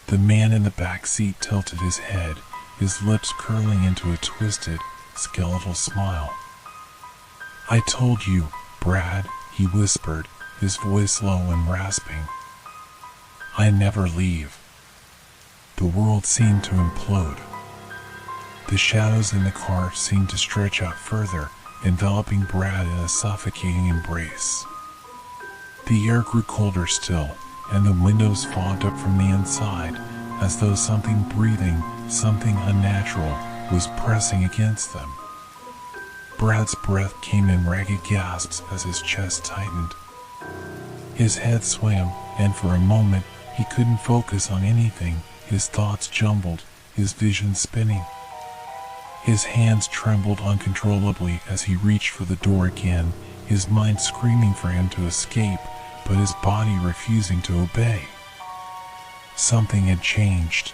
The man in the back seat tilted his head, his lips curling into a twisted, skeletal smile. I told you, Brad, he whispered, his voice low and rasping. I never leave. The world seemed to implode. The shadows in the car seemed to stretch out further, enveloping Brad in a suffocating embrace. The air grew colder still, and the windows fogged up from the inside, as though something breathing, something unnatural, was pressing against them. Brad's breath came in ragged gasps as his chest tightened. His head swam, and for a moment, he couldn't focus on anything, his thoughts jumbled, his vision spinning. His hands trembled uncontrollably as he reached for the door again, his mind screaming for him to escape, but his body refusing to obey. Something had changed.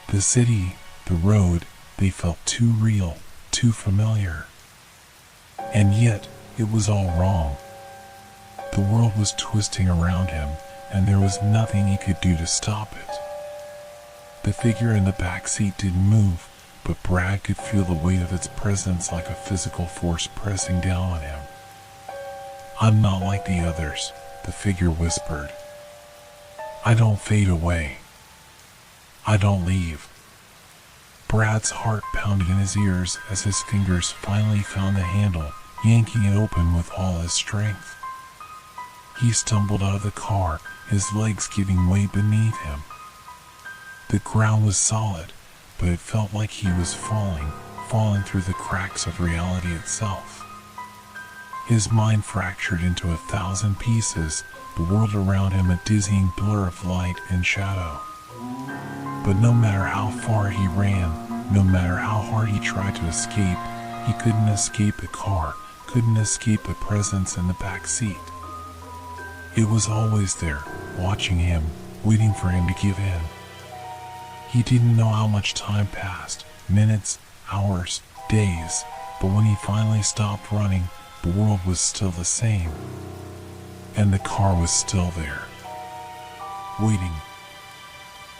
The city, the road, they felt too real, too familiar. And yet, it was all wrong. The world was twisting around him, and there was nothing he could do to stop it. The figure in the back seat didn't move, but Brad could feel the weight of its presence like a physical force pressing down on him. I'm not like the others, the figure whispered. I don't fade away. I don't leave. Brad's heart pounded in his ears as his fingers finally found the handle, yanking it open with all his strength. He stumbled out of the car, his legs giving way beneath him. The ground was solid, but it felt like he was falling through the cracks of reality itself. His mind fractured into 1,000 pieces, the world around him a dizzying blur of light and shadow. But no matter how far he ran, no matter how hard he tried to escape, he couldn't escape the car, couldn't escape the presence in the back seat. It was always there, watching him, waiting for him to give in. He didn't know how much time passed, minutes, hours, days, but when he finally stopped running, the world was still the same. And the car was still there, waiting.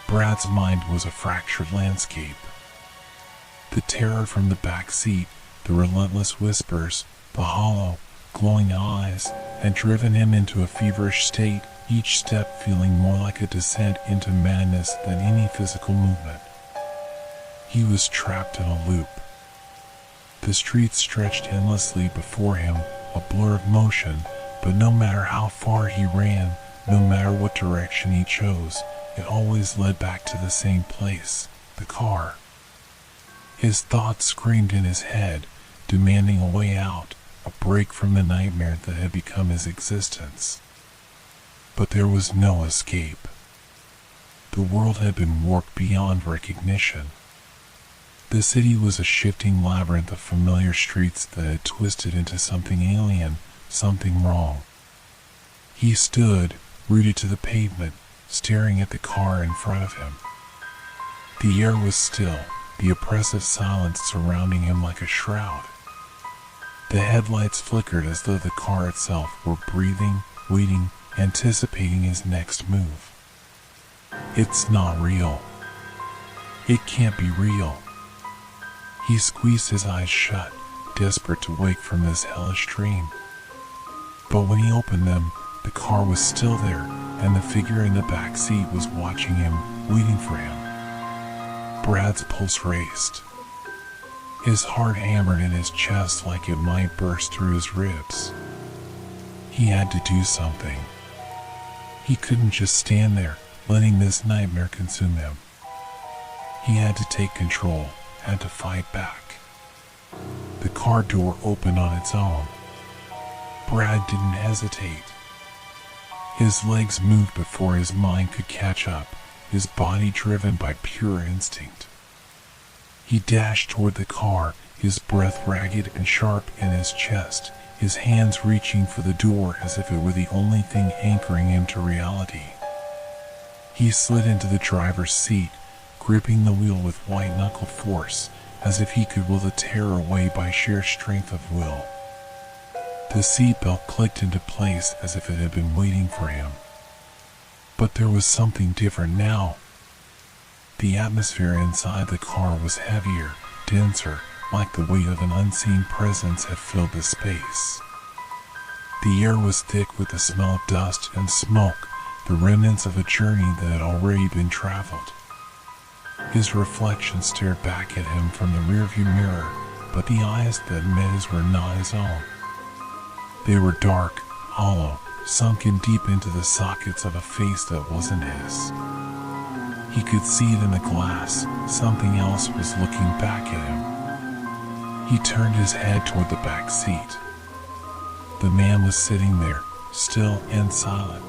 Brad's mind was a fractured landscape. The terror from the back seat, the relentless whispers, the hollow, glowing eyes, had driven him into a feverish state, each step feeling more like a descent into madness than any physical movement. He was trapped in a loop. The streets stretched endlessly before him, a blur of motion, but no matter how far he ran, no matter what direction he chose, it always led back to the same place, the car. His thoughts screamed in his head, demanding a way out, a break from the nightmare that had become his existence. But there was no escape. The world had been warped beyond recognition. The city was a shifting labyrinth of familiar streets that had twisted into something alien, something wrong. He stood, rooted to the pavement, staring at the car in front of him. The air was still, the oppressive silence surrounding him like a shroud. The headlights flickered as though the car itself were breathing, waiting, anticipating his next move. It's not real. It can't be real. He squeezed his eyes shut, desperate to wake from this hellish dream. But when he opened them, the car was still there, and the figure in the back seat was watching him, waiting for him. Brad's pulse raced. His heart hammered in his chest like it might burst through his ribs. He had to do something. He couldn't just stand there, letting this nightmare consume him. He had to take control, had to fight back. The car door opened on its own. Brad didn't hesitate. His legs moved before his mind could catch up, his body driven by pure instinct. He dashed toward the car, his breath ragged and sharp in his chest, his hands reaching for the door as if it were the only thing anchoring him to reality. He slid into the driver's seat, gripping the wheel with white-knuckled force, as if he could will the terror away by sheer strength of will. The seatbelt clicked into place as if it had been waiting for him. But there was something different now. The atmosphere inside the car was heavier, denser, like the weight of an unseen presence had filled the space. The air was thick with the smell of dust and smoke, the remnants of a journey that had already been traveled. His reflection stared back at him from the rearview mirror, but the eyes that met his were not his own. They were dark, hollow, sunken deep into the sockets of a face that wasn't his. He could see it in the glass. Something else was looking back at him. He turned his head toward the back seat. The man was sitting there, still and silent.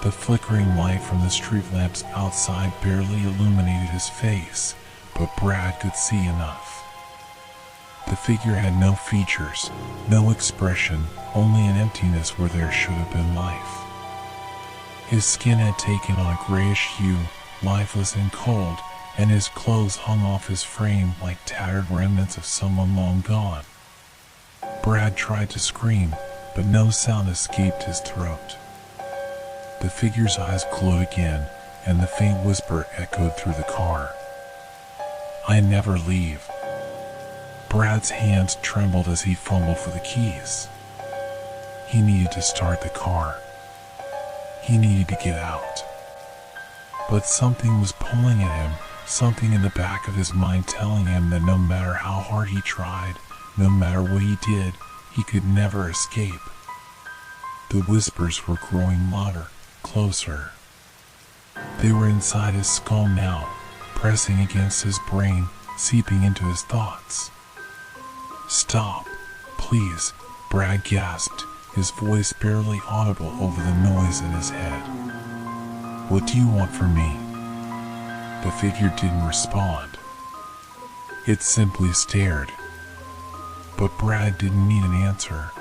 The flickering light from the street lamps outside barely illuminated his face, but Brad could see enough. The figure had no features, no expression, only an emptiness where there should have been life. His skin had taken on a grayish hue, lifeless and cold, and his clothes hung off his frame like tattered remnants of someone long gone. Brad tried to scream, but no sound escaped his throat. The figure's eyes glowed again, and the faint whisper echoed through the car. "I never leave." Brad's hands trembled as he fumbled for the keys. He needed to start the car. He needed to get out. But something was pulling at him, something in the back of his mind telling him that no matter how hard he tried, no matter what he did, he could never escape. The whispers were growing louder, closer. They were inside his skull now, pressing against his brain, seeping into his thoughts. "Stop, please," Brad gasped, his voice barely audible over the noise in his head. "What do you want from me?" The figure didn't respond. It simply stared. But Brad didn't need an answer.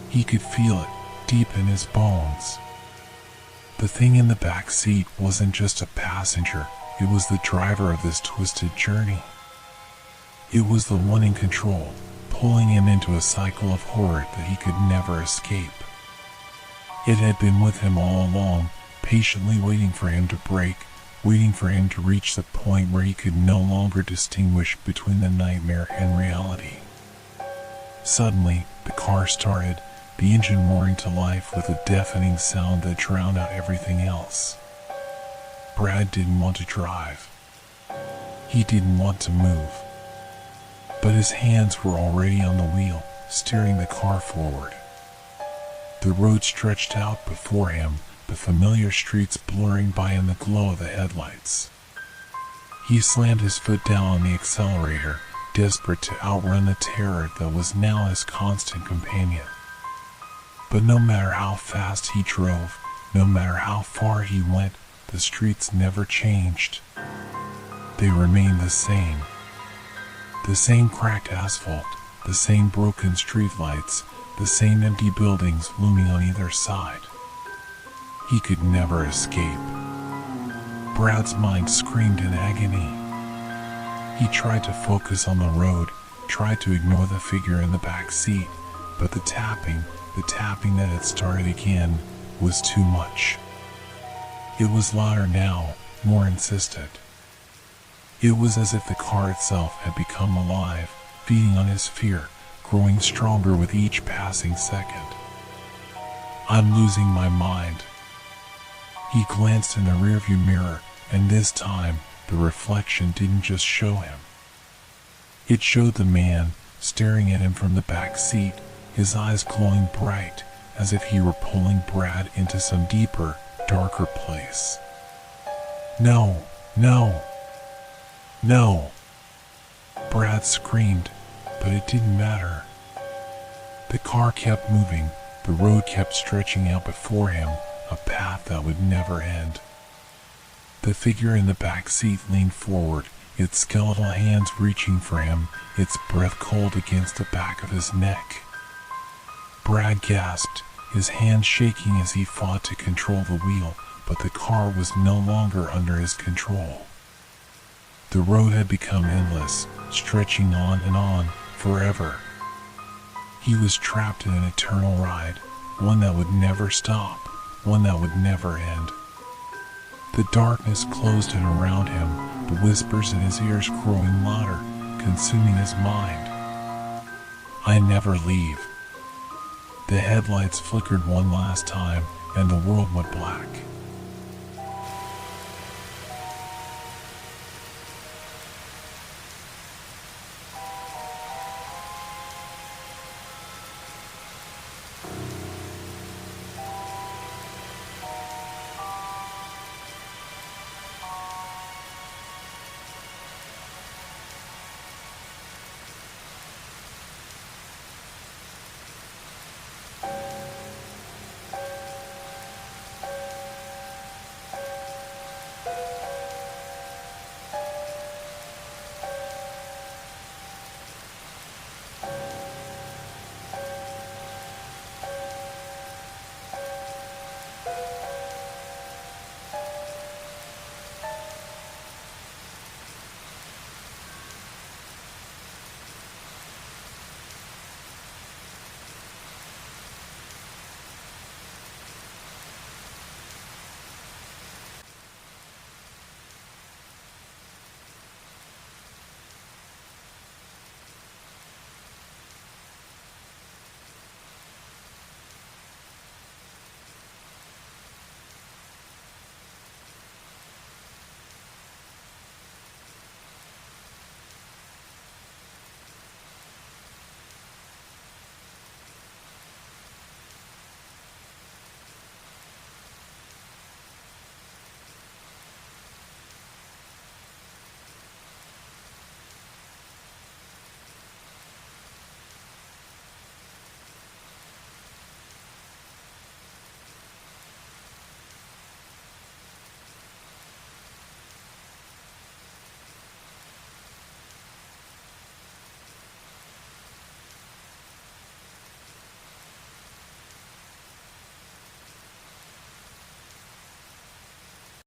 He could feel it, deep in his bones. The thing in the back seat wasn't just a passenger, it was the driver of this twisted journey. It was the one in control, pulling him into a cycle of horror that he could never escape. It had been with him all along, patiently waiting for him to break, waiting for him to reach the point where he could no longer distinguish between the nightmare and reality. Suddenly, the car started, the engine roaring to life with a deafening sound that drowned out everything else. Brad didn't want to drive. He didn't want to move. But his hands were already on the wheel, steering the car forward. The road stretched out before him, the familiar streets blurring by in the glow of the headlights. He slammed his foot down on the accelerator, desperate to outrun the terror that was now his constant companion. But no matter how fast he drove, no matter how far he went, the streets never changed. They remained the same. The same cracked asphalt, the same broken streetlights, the same empty buildings looming on either side. He could never escape. Brad's mind screamed in agony. He tried to focus on the road, tried to ignore the figure in the back seat, but the tapping that had started again, was too much. It was louder now, more insistent. It was as if the car itself had become alive, feeding on his fear, growing stronger with each passing second. "I'm losing my mind." He glanced in the rearview mirror, and this time, the reflection didn't just show him. It showed the man staring at him from the back seat, his eyes glowing bright, as if he were pulling Brad into some deeper, darker place. No, no, no! Brad screamed, but it didn't matter. The car kept moving, the road kept stretching out before him, a path that would never end. The figure in the back seat leaned forward, its skeletal hands reaching for him, its breath cold against the back of his neck. Brad gasped, his hands shaking as he fought to control the wheel, but the car was no longer under his control. The road had become endless, stretching on, forever. He was trapped in an eternal ride, one that would never stop, one that would never end. The darkness closed in around him, the whispers in his ears growing louder, consuming his mind. I never leave. The headlights flickered one last time, and the world went black.